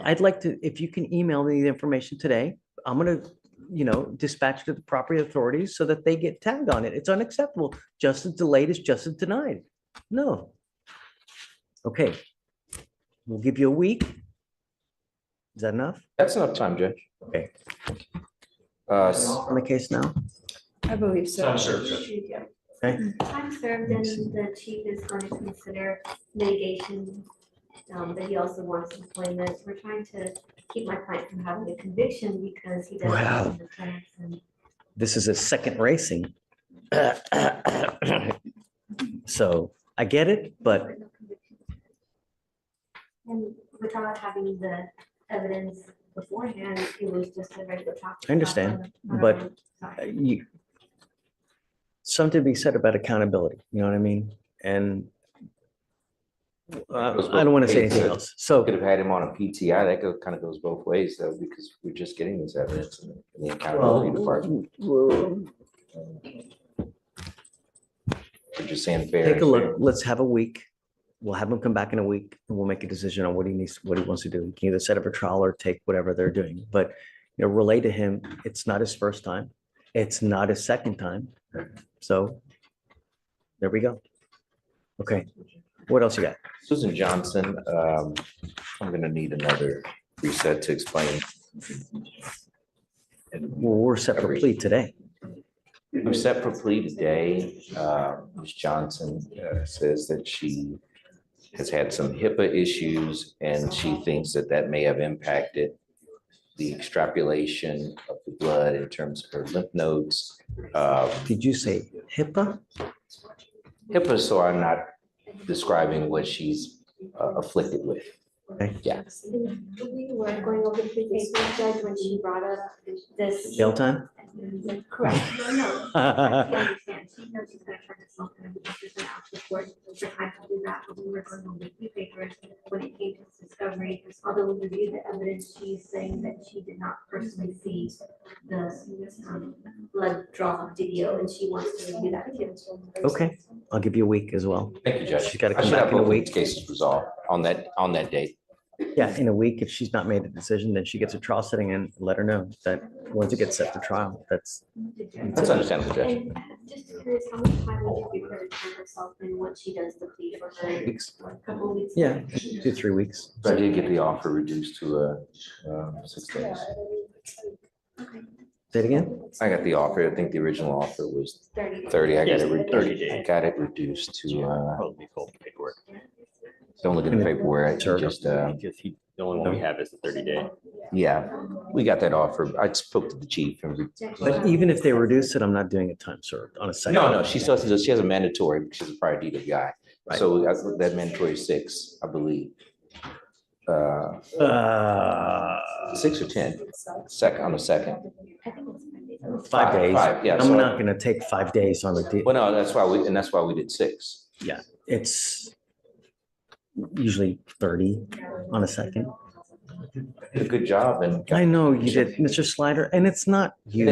I'd like to, if you can email me the information today, I'm going to, dispatch to the proper authorities so that they get tagged on it. It's unacceptable. Justice delayed is justice denied. No. Okay. We'll give you a week. Is that enough? That's enough time, Judge. Okay. On the case now? I believe so. Time served, Judge. Okay. Time served, and the chief is going to consider mitigation, but he also wants employment. We're trying to keep my client from having a conviction because he doesn't. Wow. have the plans and- This is a second racing. So I get it, but And without having the evidence beforehand, it was just a regular talk. I understand, but something to be said about accountability, you know what I mean? And I don't want to say anything else. So could have had him on a PTI. That kind of goes both ways though, because we're just getting this evidence in the accountability department. We're just saying fair. take a look, let's have a week. We'll have him come back in a week and we'll make a decision on what he wants to do. He can either set up a trial or take whatever they're doing, but relay to him, it's not his first time. It's not his second time. So there we go. Okay. What else you got? Susan Johnson, I'm gonna need another reset to explain. Well, we're set for plea today. We're set for plea today. Ms. Johnson says that she has had some HIPAA issues and she thinks that that may have impacted the extrapolation of the blood in terms of her lymph nodes. Did you say HIPAA? HIPAA, so I'm not describing what she's afflicted with. Okay. Yeah. We were going over the previous judge when she brought up this. Jail time? Correct. No. I understand. She knows she's gonna turn herself in because she's gonna ask the court for time to do that. But we were going over the few papers when it came to this discovery. Although we reviewed the evidence, she's saying that she did not personally see the blood draw video and she wants to review that too. Okay, I'll give you a week as well. Thank you, Judge. She's got to I come should back have in a both of these week. cases resolved on that date. Yeah, in a week, if she's not made a decision, then she gets a trial setting and let her know that once it gets set for trial, that's. That's understandable, Judge. And just curious, how much time would you give her to turn herself in once she does the plea for her? Weeks. A couple of weeks? Yeah, 2-3 weeks. So I did get the offer reduced to 6 days. Say it again? I got the offer. I think the original offer was 30. 30. I got Yes, it, 30 days. I got it reduced to, Probably full paperwork. don't look at the paperwork, Sure. just, The only one we have is the 30-day. yeah, we got that offer. I spoke to the chief and. But even if they reduce it, I'm not doing a time served on a second. No, she still has, she has a mandatory, because she's a prior DWI. Right. So that mandatory is 6, I believe. 6 or 10, on the second. 5 days. 5, yeah. I'm so- not gonna take 5 days on a deal. Well, no, that's why we did 6. Yeah, it's usually 30 on a second. Did a good job and. I know you did, Mr. Slider, and it's not you.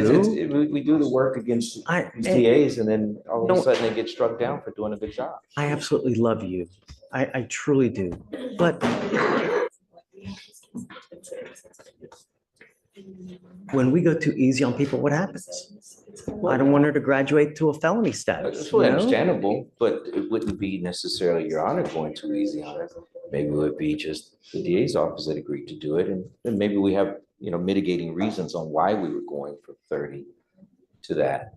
We do the work against these TAs and then all of a sudden they get struck down for doing a good job. I absolutely love you. I truly do. But when we go too easy on people, what happens? I don't want her to graduate to a felony status. It's fully you know? understandable, but it wouldn't be necessarily your honor going too easy on it. Maybe it would be just the DA's office that agreed to do it, and then maybe we have, mitigating reasons on why we were going from 30 to that.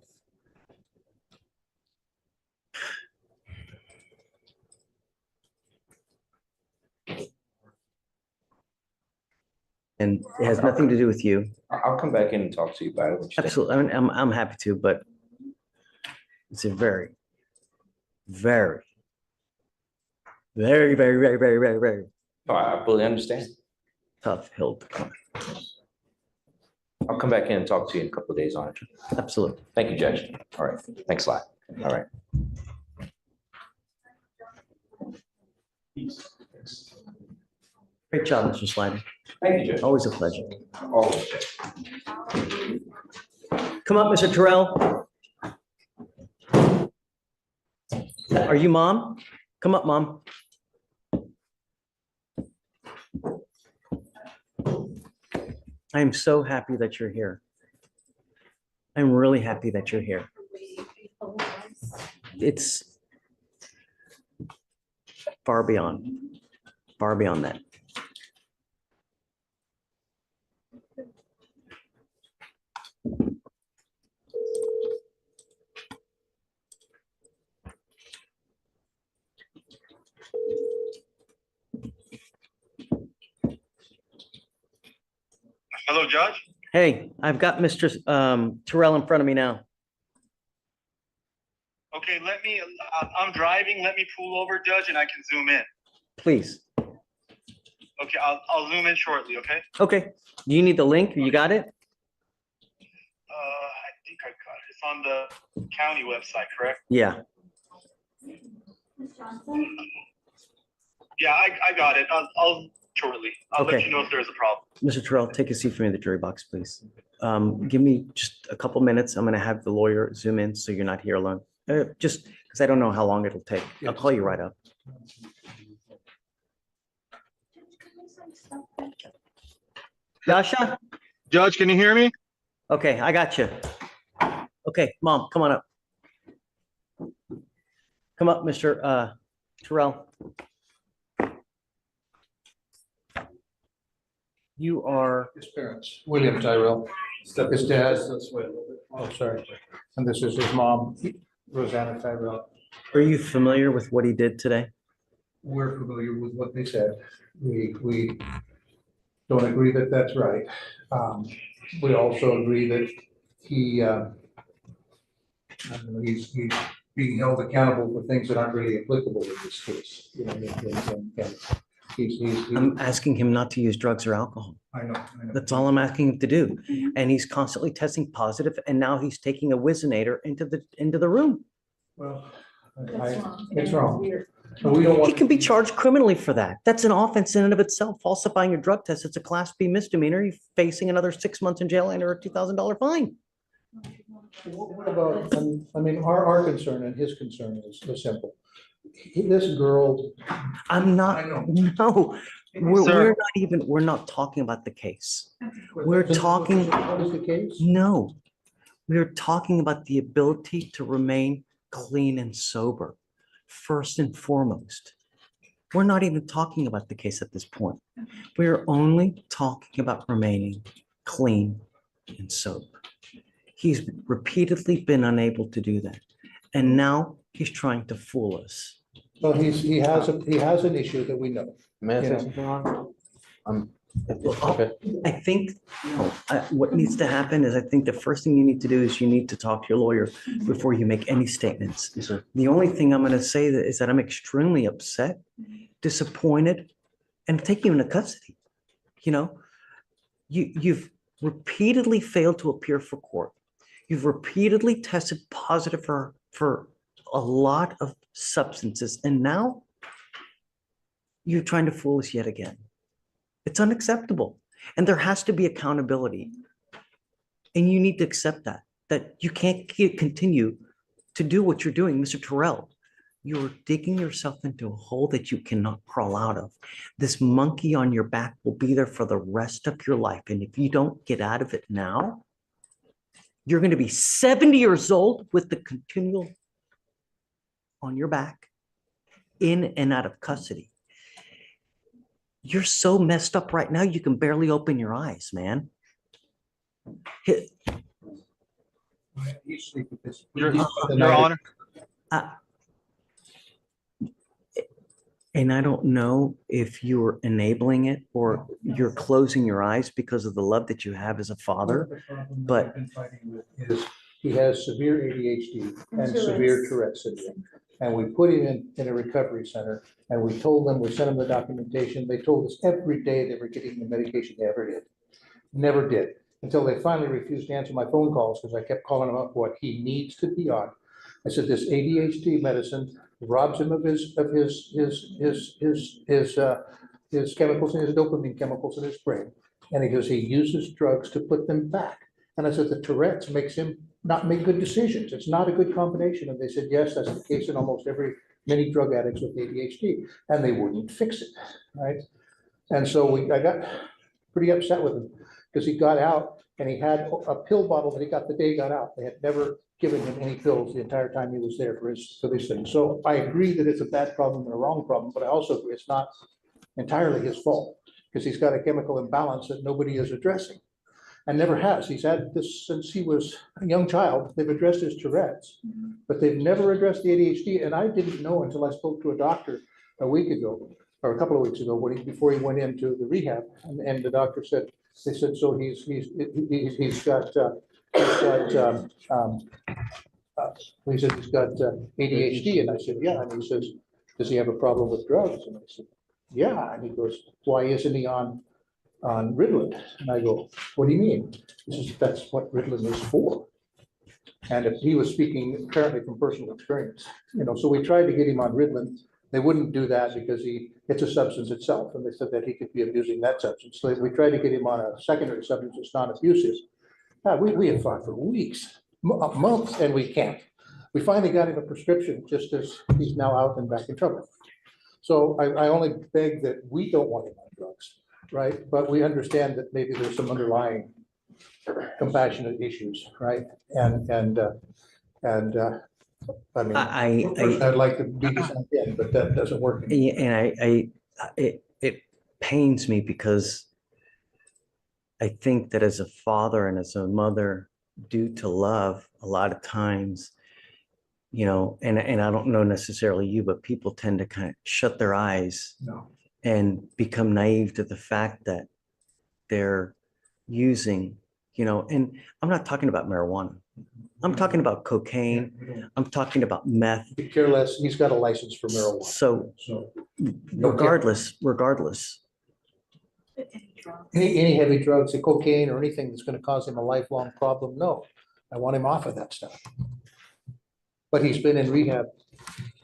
And it has nothing to do with you. I'll come back in and talk to you about it. What you think. Absolutely. I mean, I'm happy to, but it's a very, Oh, I fully understand. tough hill to climb. I'll come back in and talk to you in a couple of days on it. Absolutely. Thank you, Judge. All right, thanks a lot. All right. Great job, Mr. Slider. Thank you, Judge. Always a pleasure. Always. Come up, Mr. Terrell. Are you mom? Come up, mom. I am so happy that you're here. I'm really happy that you're here. It's far beyond that. Hello, Judge. Hey, I've got Mr. Terrell in front of me now. Okay, I'm driving. Let me pull over, Judge, and I can zoom in. Please. Okay, I'll zoom in shortly, okay? Okay. Do you need the link? You got it? I think I got it. It's on the county website, correct? Yeah. Yeah, I got it. I'll shortly. I'll let Okay. you know if there's a problem. Mr. Terrell, take a seat for me in the jury box, please. Give me just a couple minutes. I'm gonna have the lawyer zoom in so you're not here alone. Just because I don't know how long it'll take. I'll call you right up. Yasha? Judge, can you hear me? Okay, I got you. Okay, Mom, come on up. Come up, Mr. Terrell. You are, His parents, William Tyrell, his dad, oh, sorry, and this is his mom, Rosanna Tyrell. are you familiar with what he did today? We're familiar with what they said. We don't agree that that's right. We also agree that he's being held accountable for things that aren't really applicable in this case. You know, and I'm asking him not to use drugs or alcohol. I know. That's all I'm asking him to do. And he's constantly testing positive, and now he's taking a Whizzinator into the room. Well, it's wrong. And we don't want. He can be charged criminally for that. That's an offense in and of itself. Falsifying your drug test, it's a Class B misdemeanor. You're facing another 6 months in jail and or a $2,000 fine. What about, I mean, our concern and his concern is simple. This girl. I'm not, I know. no, we're not talking about the case. We're talking, What is the case? no, we're talking about the ability to remain clean and sober, first and foremost. We're not even talking about the case at this point. We're only talking about remaining clean and sober. He's repeatedly been unable to do that. And now he's trying to fool us. Well, he has an issue that we know. May I say You know. something on it? Okay. I think what needs to happen is I think the first thing you need to do is you need to talk to your lawyer before you make any statements. Yes, sir. The only thing I'm going to say is that I'm extremely upset, disappointed, and taking you into custody. You know, you've repeatedly failed to appear for court. You've repeatedly tested positive for a lot of substances, and now you're trying to fool us yet again. It's unacceptable, and there has to be accountability. And you need to accept that you can't continue to do what you're doing, Mr. Terrell. You're digging yourself into a hole that you cannot crawl out of. This monkey on your back will be there for the rest of your life, and if you don't get out of it now, you're going to be 70 years old with the continual on your back, in and out of custody. You're so messed up right now, you can barely open your eyes, man. Your Honor. And I don't know if you're enabling it or you're closing your eyes because of the love that you have as a father, but He has severe ADHD and severe Tourette syndrome. And we put him in a recovery center, and we told them, we sent them the documentation. They told us every day they were getting the medication they ever did. Never did, until they finally refused to answer my phone calls because I kept calling him up what he needs to be on. I said, this ADHD medicine robs him of his chemicals and his dopamine chemicals in his brain. And he goes, he uses drugs to put them back. And I said, the Tourette's makes him not make good decisions. It's not a good combination. And they said, yes, that's the case in almost many drug addicts with ADHD, and they wouldn't fix it, right? And so I got pretty upset with him because he got out and he had a pill bottle that he got the day he got out. They had never given him any pills the entire time he was there for these things. So I agree that it's a bad problem and a wrong problem, but I also agree it's not entirely his fault because he's got a chemical imbalance that nobody is addressing and never has. He's had this since he was a young child. They've addressed his Tourette's, but they've never addressed the ADHD. And I didn't know until I spoke to a doctor a week ago or a couple of weeks ago before he went into the rehab. And the doctor said, they said, so he's got he said he's got ADHD, and I said, yeah, and he says, does he have a problem with drugs? And I said, yeah, and he goes, why isn't he on Ritalin? And I go, what do you mean? He says, that's what Ritalin is for. And if he was speaking apparently from personal experience, so we tried to get him on Ritalin. They wouldn't do that because it's a substance itself, and they said that he could be abusing that substance. So we tried to get him on a secondary substance that's non-abusive. We have fought for weeks, months, and we can't. We finally got him a prescription just as he's now out and back in trouble. So I only beg that we don't want him on drugs, right? But we understand that maybe there's some underlying compassionate issues, right? And I mean, I'd like to be again, but that doesn't work. And it pains me because I think that as a father and as a mother, due to love, a lot of times, and I don't know necessarily you, but people tend to kind of shut their eyes and become naive to the fact that they're using, and I'm not talking about marijuana. I'm talking about cocaine. I'm talking about meth. Be careless. He's got a license for marijuana. So regardless. Any heavy drugs, cocaine or anything that's going to cause him a lifelong problem, no. I want him off of that stuff. But he's been in rehab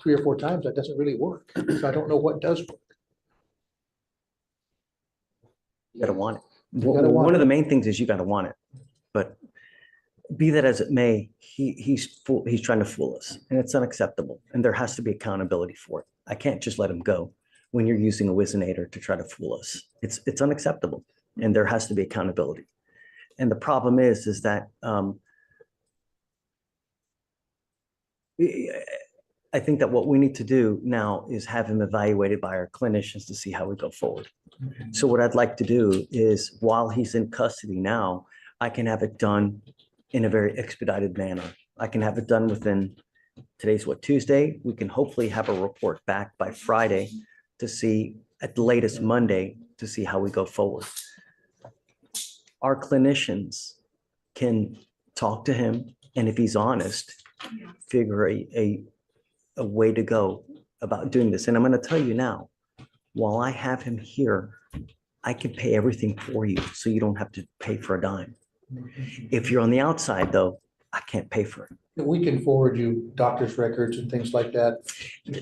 3 or 4 times. That doesn't really work. So I don't know what does work. You gotta want it. One of the main things is you gotta want it. But be that as it may, he's trying to fool us, and it's unacceptable. And there has to be accountability for it. I can't just let him go when you're using a Whizzinator to try to fool us. It's unacceptable, and there has to be accountability. And the problem is that I think that what we need to do now is have him evaluated by our clinicians to see how we go forward. Okay. So what I'd like to do is, while he's in custody now, I can have it done in a very expedited manner. I can have it done within, today's what, Tuesday? We can hopefully have a report back by Friday to see, at the latest Monday, to see how we go forward. Our clinicians can talk to him, and if he's honest, figure a way to go about doing this. And I'm going to tell you now, while I have him here, I can pay everything for you, so you don't have to pay for a dime. If you're on the outside, though, I can't pay for it. We can forward you doctor's records and things like that.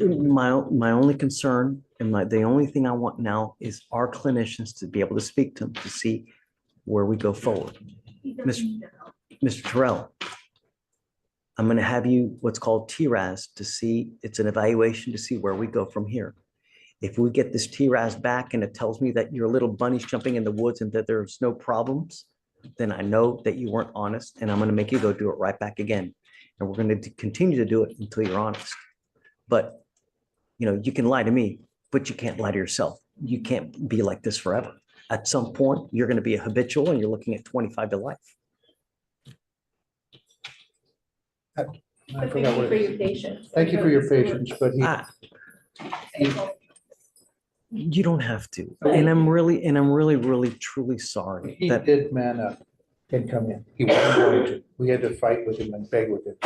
My only concern and the only thing I want now is our clinicians to be able to speak to him to see where we go forward. Mr. Terrell, I'm going to have you what's called TRAS to see, it's an evaluation to see where we go from here. If we get this TRAS back and it tells me that your little bunny's jumping in the woods and that there's no problems, then I know that you weren't honest, and I'm going to make you go do it right back again. And we're going to continue to do it until you're honest. But, you can lie to me, but you can't lie to yourself. You can't be like this forever. At some point, you're going to be a habitual and you're looking at 25 to life. I forgot what for it your is. patience. Thank you for your patience, but you don't have to. And I'm really, truly sorry. He that did man up. and come in. He wasn't going to. We had to fight with him and beg with him.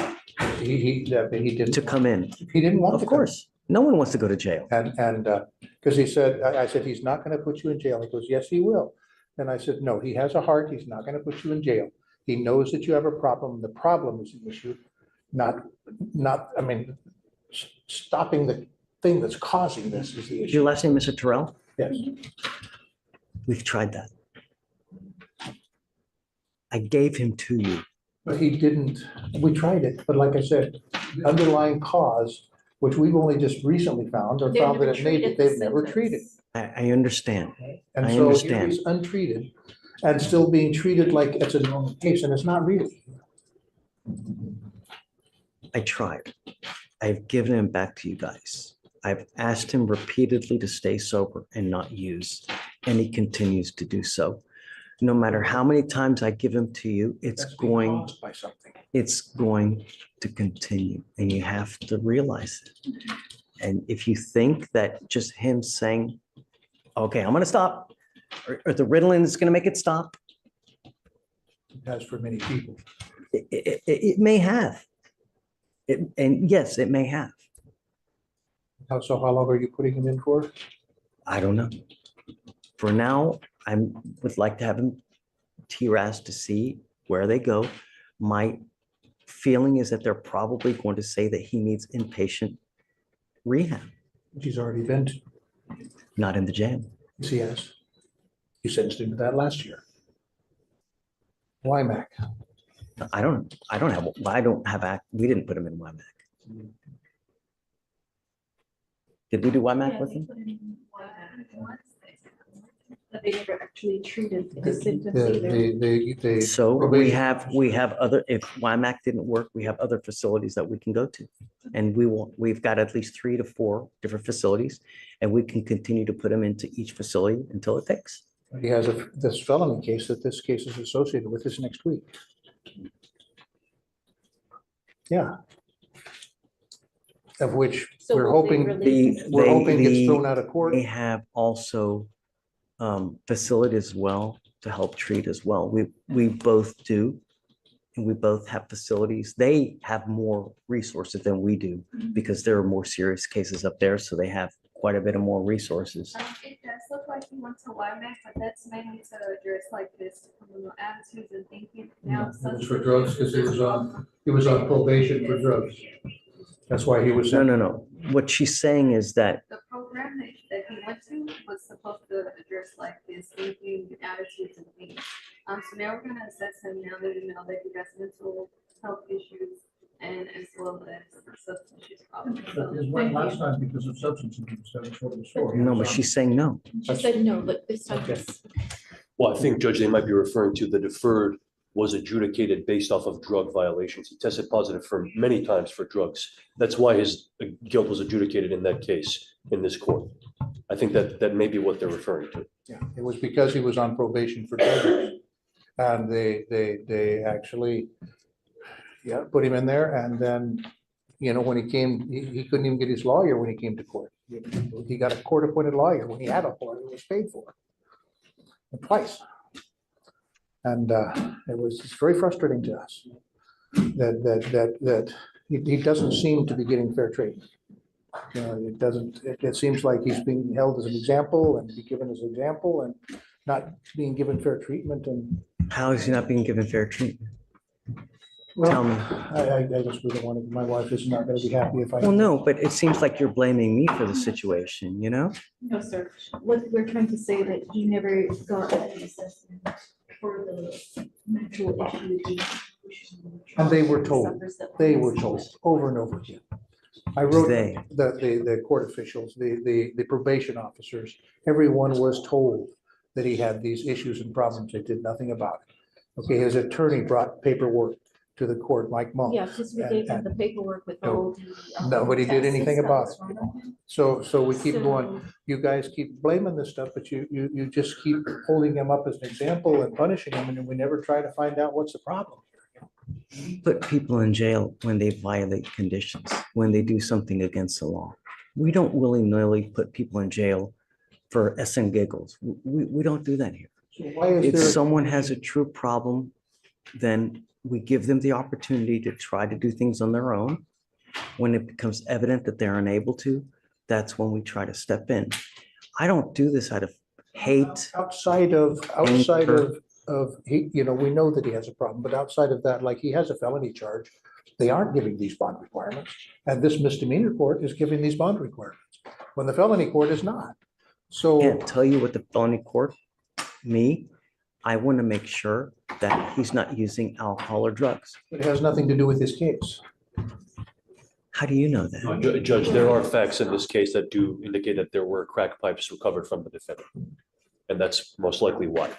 He didn't. To come in. He didn't want to. Of come in. course, no one wants to go to jail. And, because he said, I said, he's not gonna put you in jail. He goes, yes, he will. And I said, no, he has a heart. He's not gonna put you in jail. He knows that you have a problem. The problem is the issue, I mean, stopping the thing that's causing this is the Is issue. your last name Mr. Terrell? Yes. We've tried that. I gave him to you. But he didn't, we tried it, but like I said, the underlying cause, which we've only just recently found, or They've found that never it may, treated they've the never symptoms. treated. I understand. And I so here understand. he's untreated and still being treated like it's a normal case, and it's not really. I tried. I've given him back to you guys. I've asked him repeatedly to stay sober and not use, and he continues to do so. No matter how many times I give him to you, it's That's being going, caused by something. it's going to continue, and you have to realize it. And if you think that just him saying, okay, I'm gonna stop, or the Ritalin is gonna make it stop, It has for many people. it may have. And yes, it may have. So how long are you putting him in for? I don't know. For now, would like to have him TRAS to see where they go. My feeling is that they're probably going to say that he needs inpatient rehab, Which he's already been to. not in the jail. Yes, he has. You sentenced him to that last year. WIMAC. I don't have, we didn't put him in WIMAC. Did we do WIMAC with him? But they never actually treated the symptoms either. They. So we have other, if WIMAC didn't work, we have other facilities that we can go to. And we've got at least 3 to 4 different facilities, and we can continue to put them into each facility until it takes. He has this felony case that this case is associated with this next week. Yeah. Of which So we're will they hoping, release we're hoping gets thrown out of court. They have also facilities as well to help treat as well. We both do. And we both have facilities. They have more resources than we do because there are more serious cases up there. So they have quite a bit of more resources. It does look like he went to WIMAC, but that's mainly to address like this criminal attitudes and thinking. Now It was for drugs because he was on probation for drugs. That's why he was. No. What she's saying is that The program that he went to was supposed to address like this thinking, attitudes and things. So now we're gonna assess him now that we know that he has mental health issues and as well as substance use problems. So, His went last time because of substance abuse. That was what the story. no, but she's saying no. She said no, but this time. Okay. Well, I think, Judge, they might be referring to the deferred was adjudicated based off of drug violations. He tested positive for many times for drugs. That's why his guilt was adjudicated in that case in this court. I think that may be what they're referring to. Yeah, it was because he was on probation for drugs. And they actually, yeah, put him in there. And then, when he came, he couldn't even get his lawyer when he came to court. He got a court-appointed lawyer when he had a lawyer who was paid for. And twice. And it's very frustrating to us that he doesn't seem to be getting fair treatment. It seems like he's being held as an example and be given as an example and not being given fair treatment. And How is he not being given fair treatment? well, Tell me. I just really wanted, my wife is not gonna be happy if I. Well, no, but it seems like you're blaming me for the situation, No, sir. What we're trying to say that he never got an assessment for the mental issue. And they were told over and over again. I wrote They. the court officials, the probation officers, everyone was told that he had these issues and problems. They did nothing about it. Okay, his attorney brought paperwork to the court, Mike Monk. Yeah, just we gave him the paperwork with all the. Nobody did tests anything and about stuff it. from him. So we keep going, So- you guys keep blaming this stuff, but you just keep holding him up as an example and punishing him, and then we never try to find out what's the problem. Put people in jail when they violate conditions, when they do something against the law. We don't willy-nilly put people in jail for S and giggles. We don't do that here. So why is If there? someone has a true problem then we give them the opportunity to try to do things on their own. When it becomes evident that they're unable to, that's when we try to step in. I don't do this out of hate. Outside of, he, you know, we know that he has a problem, but outside of that, like he has a felony charge. They aren't giving these bond requirements, and this misdemeanor court is giving these bond requirements, when the felony court is not. So. Can't tell you what the felony court, I want to make sure that he's not using alcohol or drugs. It has nothing to do with this case. How do you know that? Judge, there are facts in this case that do indicate that there were crack pipes recovered from the defendant. And that's most likely why.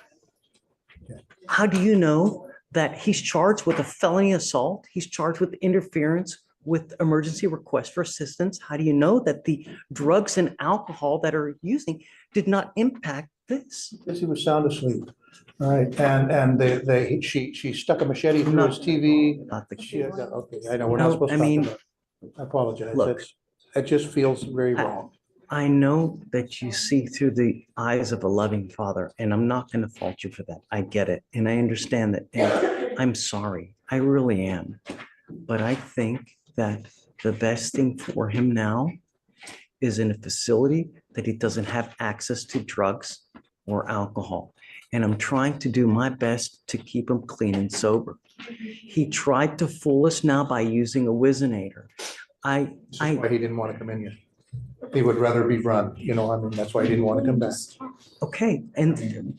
How do you know that he's charged with a felony assault? He's charged with interference with emergency request for assistance. How do you know that the drugs and alcohol that are using did not impact this? Because he was sound asleep. All right, and she stuck a machete through his TV. Not the She- case. Okay, I know, we're not supposed to talk about it. I apologize. Look. It just feels very wrong. I know that you see through the eyes of a loving father, and I'm not going to fault you for that. I get it. And I understand that. And I'm sorry. I really am. But I think that the best thing for him now is in a facility that he doesn't have access to drugs or alcohol. And I'm trying to do my best to keep him clean and sober. He tried to fool us now by using a Whizzinator. This is why he didn't want to come in here. He would rather be run, you know, I mean, that's why he didn't want to come back. Okay, and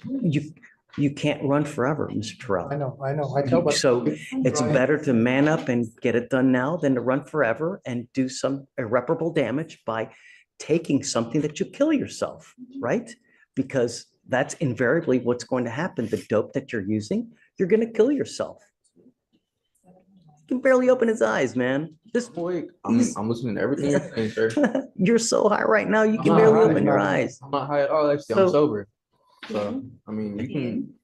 you can't run forever, Mr. Terrell. I know, I tell. So it's better to man up and get it done now than to run forever and do some irreparable damage by taking something that you kill yourself, right? Because that's invariably what's going to happen. The dope that you're using, you're going to kill yourself. He can barely open his eyes, man. This boy, I'm listening to everything you're saying, sir. You're so high right now, you can barely open your eyes. I'm not high at all, actually, I'm sober. So, I mean, you can,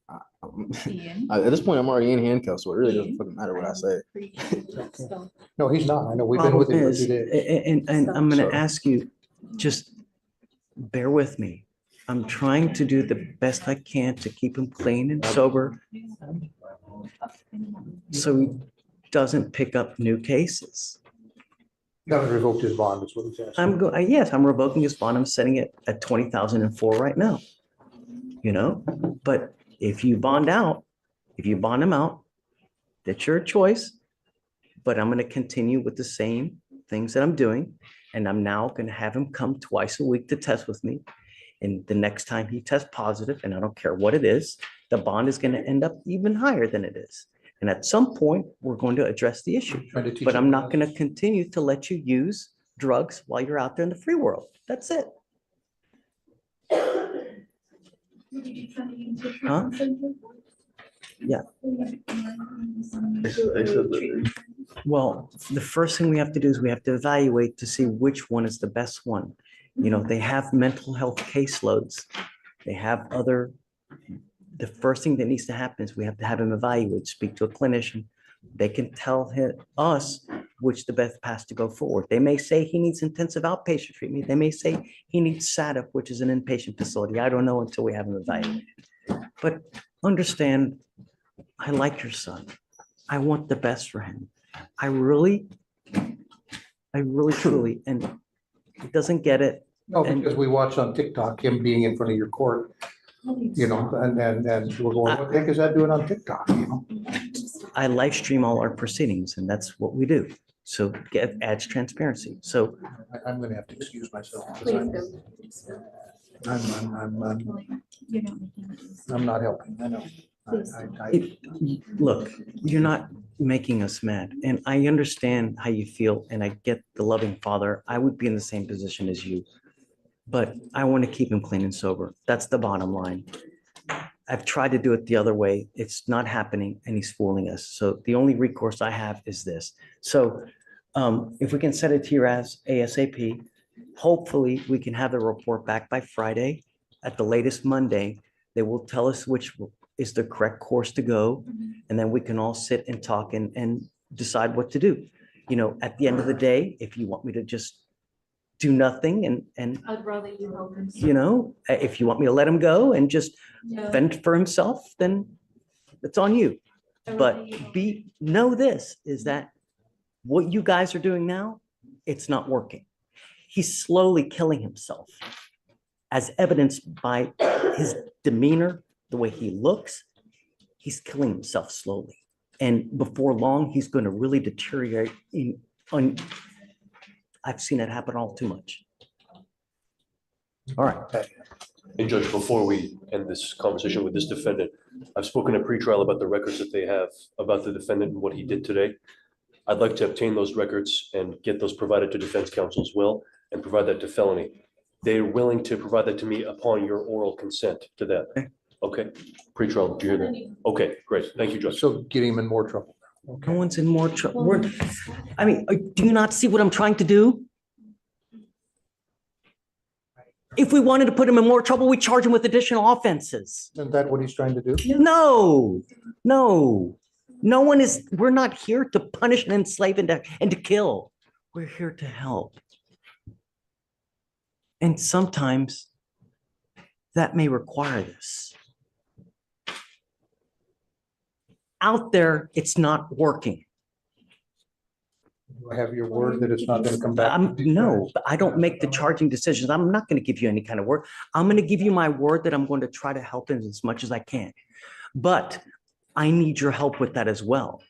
at this point, I'm already in handcuffs, so it really doesn't fucking matter what I say. No, he's not. I know, we've been with him for 2 days. And I'm going to ask you, just bear with me. I'm trying to do the best I can to keep him clean and sober, so he doesn't pick up new cases. You haven't revoked his bond, is what he's asking. Yes, I'm revoking his bond. I'm setting it at 20,004 right now. You know, but if you bond him out, that's your choice. But I'm going to continue with the same things that I'm doing. And I'm now going to have him come twice a week to test with me. And the next time he tests positive, and I don't care what it is, the bond is going to end up even higher than it is. And at some point, we're going to address the issue. But I'm not going to continue to let you use drugs while you're out there in the free world. That's it. Huh? Yeah. Well, the first thing we have to do is we have to evaluate to see which one is the best one. You know, they have mental health caseloads. They have other, the first thing that needs to happen is we have to have him evaluate, speak to a clinician. They can tell us which the best path to go forward. They may say he needs intensive outpatient treatment. They may say he needs SADA, which is an inpatient facility. I don't know until we have him evaluated. But understand, I like your son. I want the best for him. I really truly, and he doesn't get it. No, because we watched on TikTok him being in front of your court, you know, and we're going, what the heck is that doing on TikTok, you know? I live stream all our proceedings, and that's what we do. So adds transparency. So I'm gonna have to excuse myself. I'm not helping, I know. Look, you're not making us mad, and I understand how you feel, and I get the loving father. I would be in the same position as you, but I want to keep him clean and sober. That's the bottom line. I've tried to do it the other way. It's not happening, and he's fooling us. So the only recourse I have is this. So if we can set it here as ASAP, hopefully we can have the report back by Friday. At the latest Monday, they will tell us which is the correct course to go. And then we can all sit and talk and decide what to do. You know, at the end of the day, if you want me to just do nothing and I'd rather you help him. you know, if you want me to let him go and just fend for himself, then it's on you. But know this, is that what you guys are doing now, it's not working. He's slowly killing himself, as evidenced by his demeanor, the way he looks. He's killing himself slowly. And before long, he's going to really deteriorate I've seen it happen all too much. All right. And Judge, before we end this conversation with this defendant, I've spoken at pretrial about the records that they have about the defendant and what he did today. I'd like to obtain those records and get those provided to defense counsel as well, and provide that to felony. They're willing to provide that to me upon your oral consent to that. Okay, pretrial, do you hear that? Okay, great. Thank you, Judge. So getting him in more trouble. No one's in more trouble. I mean, do you not see what I'm trying to do? If we wanted to put him in more trouble, we charge him with additional offenses. Isn't that what he's trying to do? No, no one is, we're not here to punish and enslave and to kill. We're here to help. And sometimes that may require this. Out there, it's not working. Do I have your word that it's not going to come back? No, but I don't make the charging decisions. I'm not going to give you any kind of word. I'm going to give you my word that I'm going to try to help him as much as I can. But I need your help with that as well.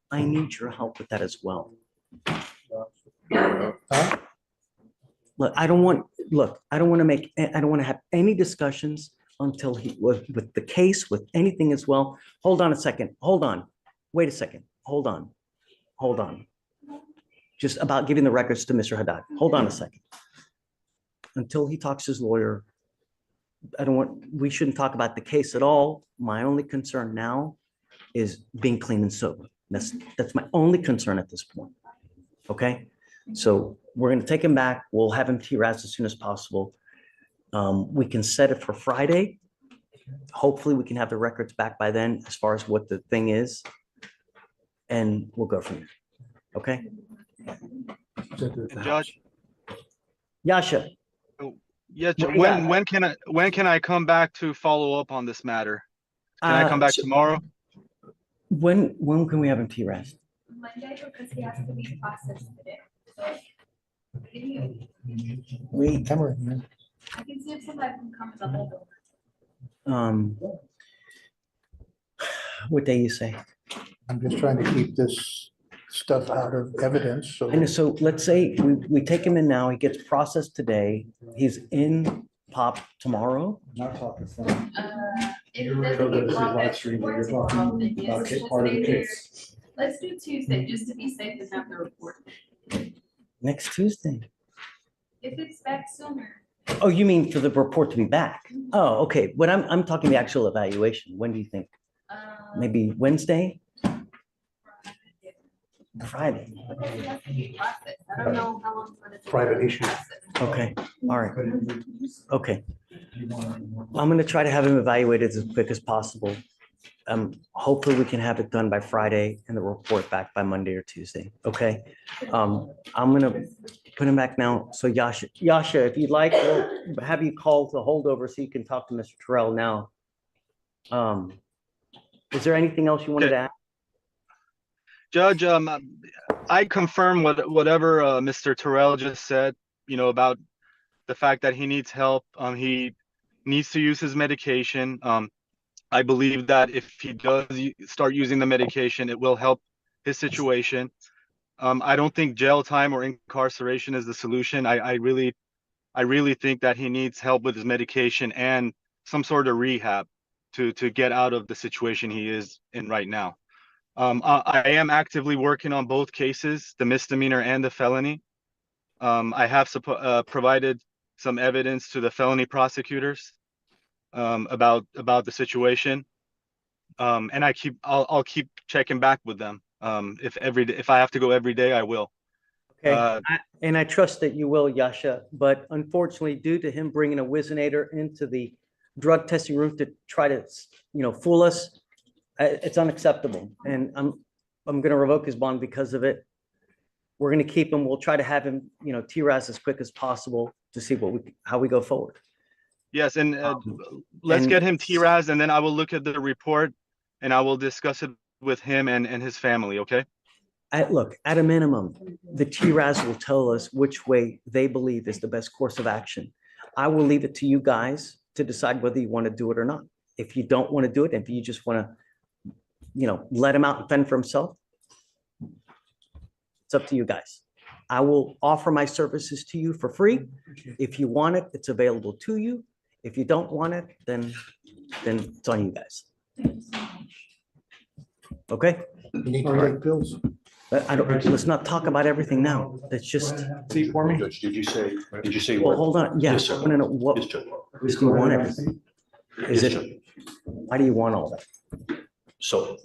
I need your help with that as well. Look, I don't want to have any discussions until with the case, with anything as well. Hold on a second. Hold on. Wait a second. Hold on. Just about giving the records to Mr. Haddad. Hold on a second. Until he talks to his lawyer, we shouldn't talk about the case at all. My only concern now is being clean and sober. That's my only concern at this point. Okay? So we're going to take him back. We'll have him TRAS as soon as possible. We can set it for Friday. Hopefully we can have the records back by then as far as what the thing is. And we'll go from there. Okay? Judge? Yasha. Yes, What when can I come back to follow up on this matter? Can I come back tomorrow? When can we have him TRAS? Monday, because he has to be processed today. So, Wait, camera, man. I can see if somebody can come to the holdover. What day you say? I'm just trying to keep this stuff out of evidence, so. And so let's say we take him in now, he gets processed today, he's in POP tomorrow. Not talking from. If You're it doesn't recording get this brought live back stream, to but you're court talking tomorrow, then yes, about it's just part of the later. case. Let's do Tuesday, just to be safe and have the report. Next Tuesday. If it's back sooner, Oh, you mean for the report to be back? Oh, okay. But I'm talking the actual evaluation. When do you think? Maybe Wednesday? Friday. because it has to be processed. I don't know how long it's gonna take. Private issue. Okay, all right. Okay. I'm gonna try to have him evaluated as quick as possible. Hopefully we can have it done by Friday and the report back by Monday or Tuesday, okay? I'm gonna put him back now. So Yasha, if you'd like, we'll have you call the holdover so you can talk to Mr. Terrell now. Is there anything else you wanted to add? Judge, I confirm whatever Mr. Terrell just said, about the fact that he needs help. He needs to use his medication. I believe that if he does start using the medication, it will help his situation. I don't think jail time or incarceration is the solution. I really think that he needs help with his medication and some sort of rehab to get out of the situation he is in right now. I am actively working on both cases, the misdemeanor and the felony. I have provided some evidence to the felony prosecutors about the situation, and I'll keep checking back with them. If I have to go every day, I will. Okay, and I trust that you will, Yasha, but unfortunately, due to him bringing a whizzinator into the drug testing room to try to, fool us, it's unacceptable. And I'm going to revoke his bond because of it. We're going to keep him. We'll try to have him, TRAS as quick as possible to see how we go forward. Yes, and let's get him TRAS, and then I will look at the report and I will discuss it with him and his family, okay? Look, at a minimum, the TRAS will tell us which way they believe is the best course of action. I will leave it to you guys to decide whether you want to do it or not. If you don't want to do it, if you just want to, let him out and fend for himself, it's up to you guys. I will offer my services to you for free. If you want it, it's available to you. If you don't want it, then it's on you guys. Okay? You need to take pills. But let's not talk about everything now. Let's just. See for me? Judge, did you say? Well, hold on. Yeah, Yes, I sir. want to know what, Yes, Judge. do you want everything? Is Yes, it, Judge. why do you want all that? So,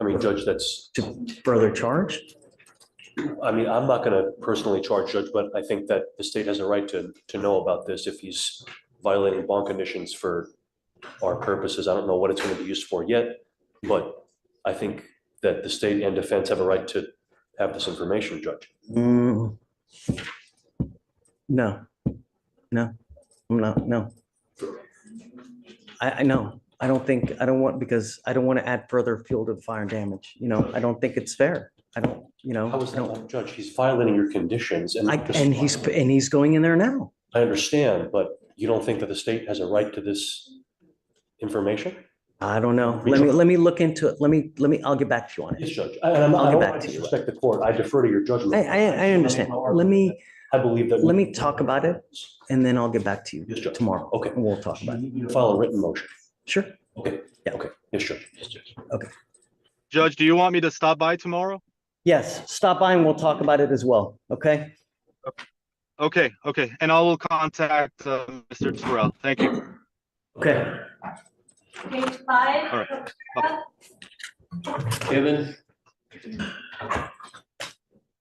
I mean, Judge, that's, To further charge? I mean, I'm not gonna personally charge Judge, but I think that the state has a right to know about this if he's violating bond conditions for our purposes. I don't know what it's gonna be used for yet, but I think that the state and defense have a right to have this information, Judge. No. I'm not, no. I know, I don't want, because I don't want to add further fuel to the fire and damage, I don't think it's fair. I don't, How is that not, Judge? He's violating your conditions and. and he's going in there now. I understand, but you don't think that the state has a right to this information? I don't know. Let me look into it. I'll get back to you on it. Yes, Judge. And I'm not, I I'll get don't back want to to you. disrespect the court. I defer to your judgment. I understand. I believe that. Let me talk about it and then I'll get back to you Yes, Judge. tomorrow. Okay. And we'll talk about it. You file a written motion. Sure. Okay. Yeah. Okay. Yes, Judge. Yes, Judge. Okay. Judge, do you want me to stop by tomorrow? Yes, stop by and we'll talk about it as well. Okay? Okay, and I will contact Mr. Terrell. Thank you. Okay. Page 5. All right. Kevin?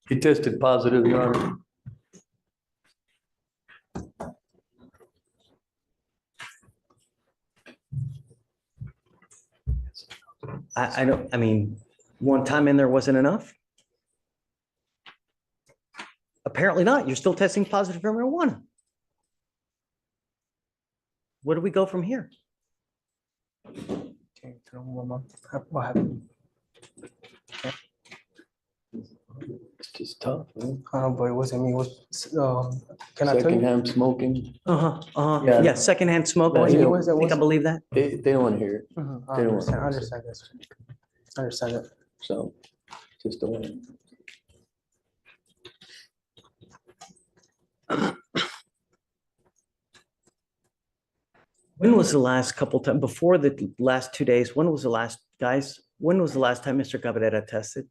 He tested positive, Your Honor. I mean, one time in there wasn't enough? Apparently not. You're still testing positive for marijuana. Where do we go from here? What happened? It's just tough, man. But it wasn't me, it was, can I tell you? Secondhand smoking. Yeah, Yeah. secondhand smoke. Yeah, You was- think I believe that? They don't want to hear it, I They don't want understand this. I understand it. so just don't. want it. When was the last couple times, before the last 2 days, when was the last, guys, when was the last time Mr. Cabrera tested?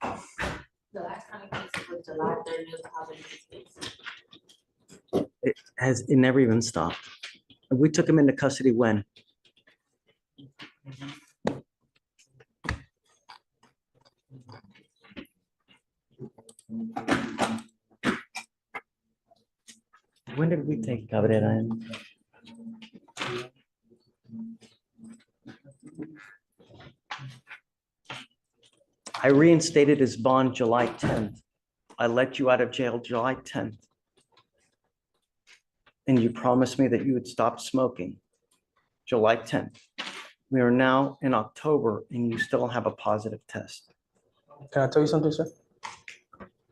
The last time I tested was July 30th, 2006. It never even stopped. We took him into custody when? When did we take Cabrera in? I reinstated his bond July 10th. I let you out of jail July 10th. And you promised me that you would stop smoking July 10th. We are now in October and you still have a positive test. Can I tell you something, sir?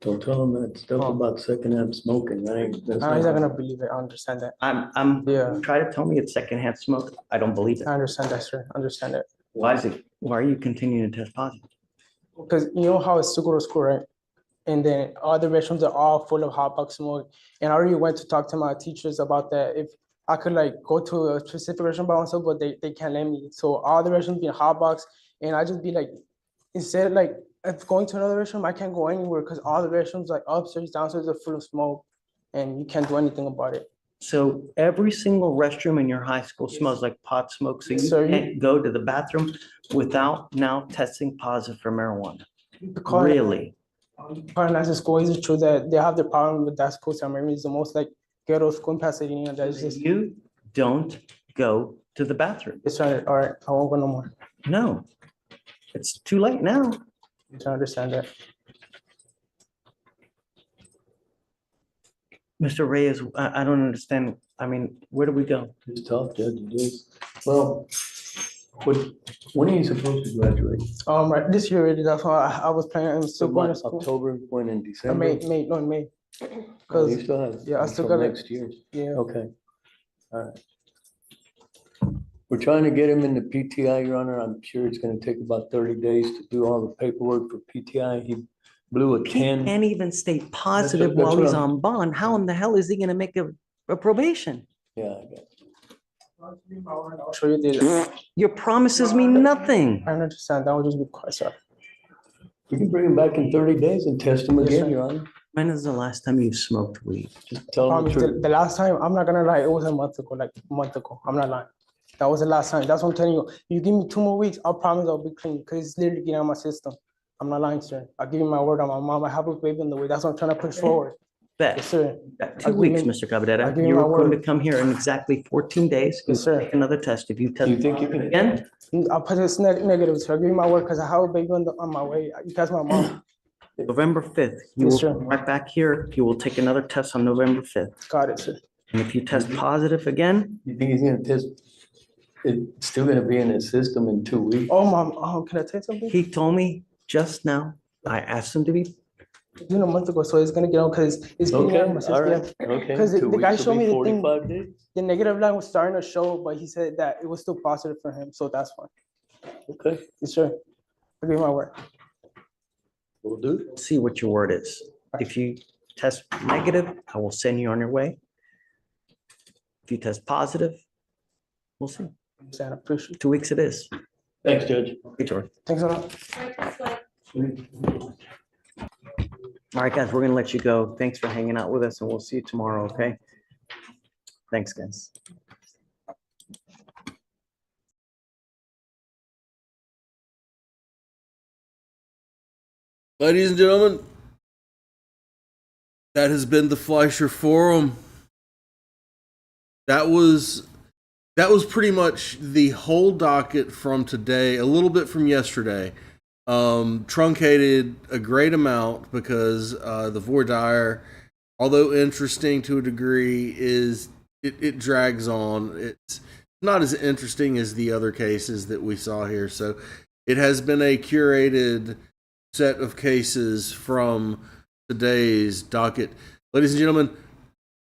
Don't tell them that stuff about secondhand smoking. That ain't. that's No, he's not gonna believe it, I understand that. I'm try to tell me it's secondhand smoke. I don't believe it. I understand that, sir, I understand it. Why are you continuing to test positive? Because you know how it's to go to school, right? And then all the restrooms are all full of hot box smoke. And I already went to talk to my teachers about that. If I could like go to a specific restroom by myself, but they can't let me. So all the restrooms being hot box, and I just be like, instead like if going to another restroom, I can't go anywhere because all the restrooms like upstairs, downstairs are full of smoke, and you can't do anything about it. So every single restroom in your high school smells like pot smoke, so you Sir, can't go to the bathroom without now testing positive for marijuana? Because- Really? Paranasse school, is it true that they have the problem with that school? San Marino is the most like ghetto school in Pasadena. That's just You don't go to the bathroom. Yes, sir. All right, I won't go no more. No, it's too late now. I understand that. Mr. Reyes, I don't understand. I mean, where do we go? It's tough, Judge, it is. Well, when are you supposed to graduate? Right, this year already, that's why I was planning, I'm still going to school. October, when in December? May, no, in May. Oh, you Cause, still have. yeah, I still until got it. next year. Yeah. Okay. All right. We're trying to get him into PTI, Your Honor. I'm sure it's gonna take about 30 days to do all the paperwork for PTI. He blew a He 10. can't even stay positive that's while what he's I'm- on bond. How in the hell is he gonna make a probation? Yeah, I got it. I'll show you the. Your promises mean nothing. I understand, that would just be quite, sir. We can bring him back in 30 days and test him Yes, again, sir. Your Honor. When is the last time you smoked weed? Just tell him the Promise, truth. the last time, I'm not gonna lie, it was a month ago, like a month ago. I'm not lying. That was the last time. That's what I'm telling you. You give me 2 more weeks, I'll promise I'll be clean, because it's literally getting out of my system. I'm not lying, sir. I'll give you my word on my mom. I have a baby in the way. That's what I'm trying to push forward. Bet. Yes, sir. 2 weeks, Mr. I'll Caballero. give you You're my going to word. come here in exactly 14 days. Yes, sir. Take another test. If you test You think you can- again, I'll put this negative, sir. I'll give you my word, because I have a baby on my way. You guys, my mom. November 5th, you Yes, will sir. come right back here. You will take another test on November 5th. Got it, sir. And if you test positive again, You think he's gonna test, it's still gonna be in his system in 2 weeks? Oh, mom, can I tell you something? he told me just now, I asked him to be, You know, a month ago, so it's gonna get out, because it's getting Okay, out of my system. all right, okay. Because the 2 guy weeks showed will me be the thing. 45 days? The negative line was starting to show, but he said that it was still positive for him, so that's fine. Okay, Yes, sir. I'll give you my word. we'll do. see what your word is. If you test negative, I will send you on your way. If you test positive, we'll see. I appreciate it. 2 weeks it is. Thanks, Judge. Hey, George. Thanks a lot. All right, guys, we're gonna let you go. Thanks for hanging out with us, and we'll see you tomorrow, okay? Thanks, guys. Ladies and gentlemen, that has been the Fleischer Forum. That was pretty much the whole docket from today, a little bit from yesterday. Truncated a great amount because the voir dire, although interesting to a degree, it drags on. It's not as interesting as the other cases that we saw here. So it has been a curated set of cases from today's docket. Ladies and gentlemen,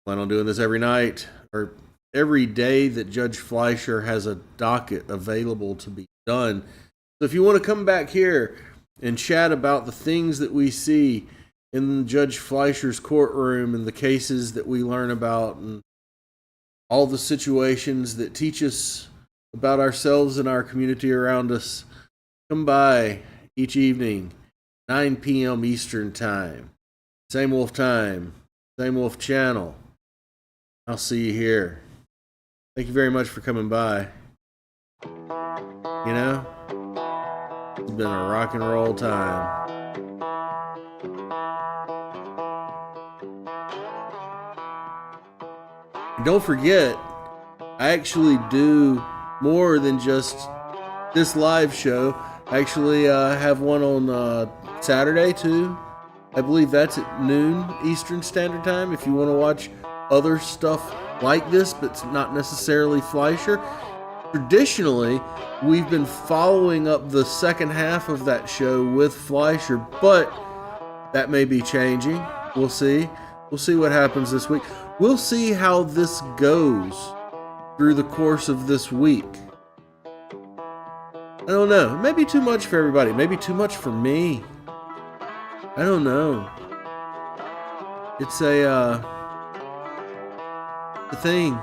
plan on doing this every night or every day that Judge Fleischer has a docket available to be done. So if you want to come back here and chat about the things that we see in Judge Fleischer's courtroom and the cases that we learn about and all the situations that teach us about ourselves and our community around us, come by each evening, 9 p.m. Eastern Time. Same Wolf Time, Same Wolf Channel. I'll see you here. Thank you very much for coming by. You know, it's been a rock and roll time. And don't forget, I actually do more than just this live show. I actually have one on Saturday too. I believe that's at noon Eastern Standard Time. If you want to watch other stuff like this, but it's not necessarily Fleischer. Traditionally, we've been following up the second half of that show with Fleischer, but that may be changing. We'll see. We'll see what happens this week. We'll see how this goes through the course of this week. I don't know. It may be too much for everybody. Maybe too much for me. I don't know. It's a thing.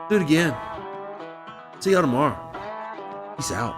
Do it again. See y'all tomorrow. Peace out.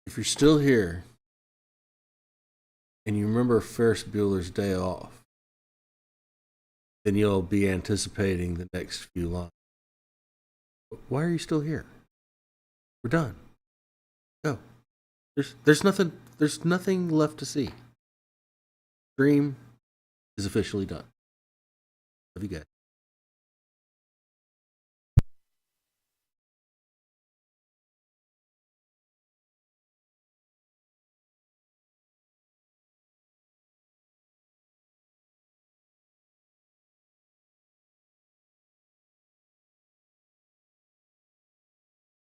If you're still here and you remember Ferris Bueller's Day Off, then you'll be anticipating the next few lines. But why are you still here? We're done. Go. There's nothing left to see. Stream is officially done. Love you guys.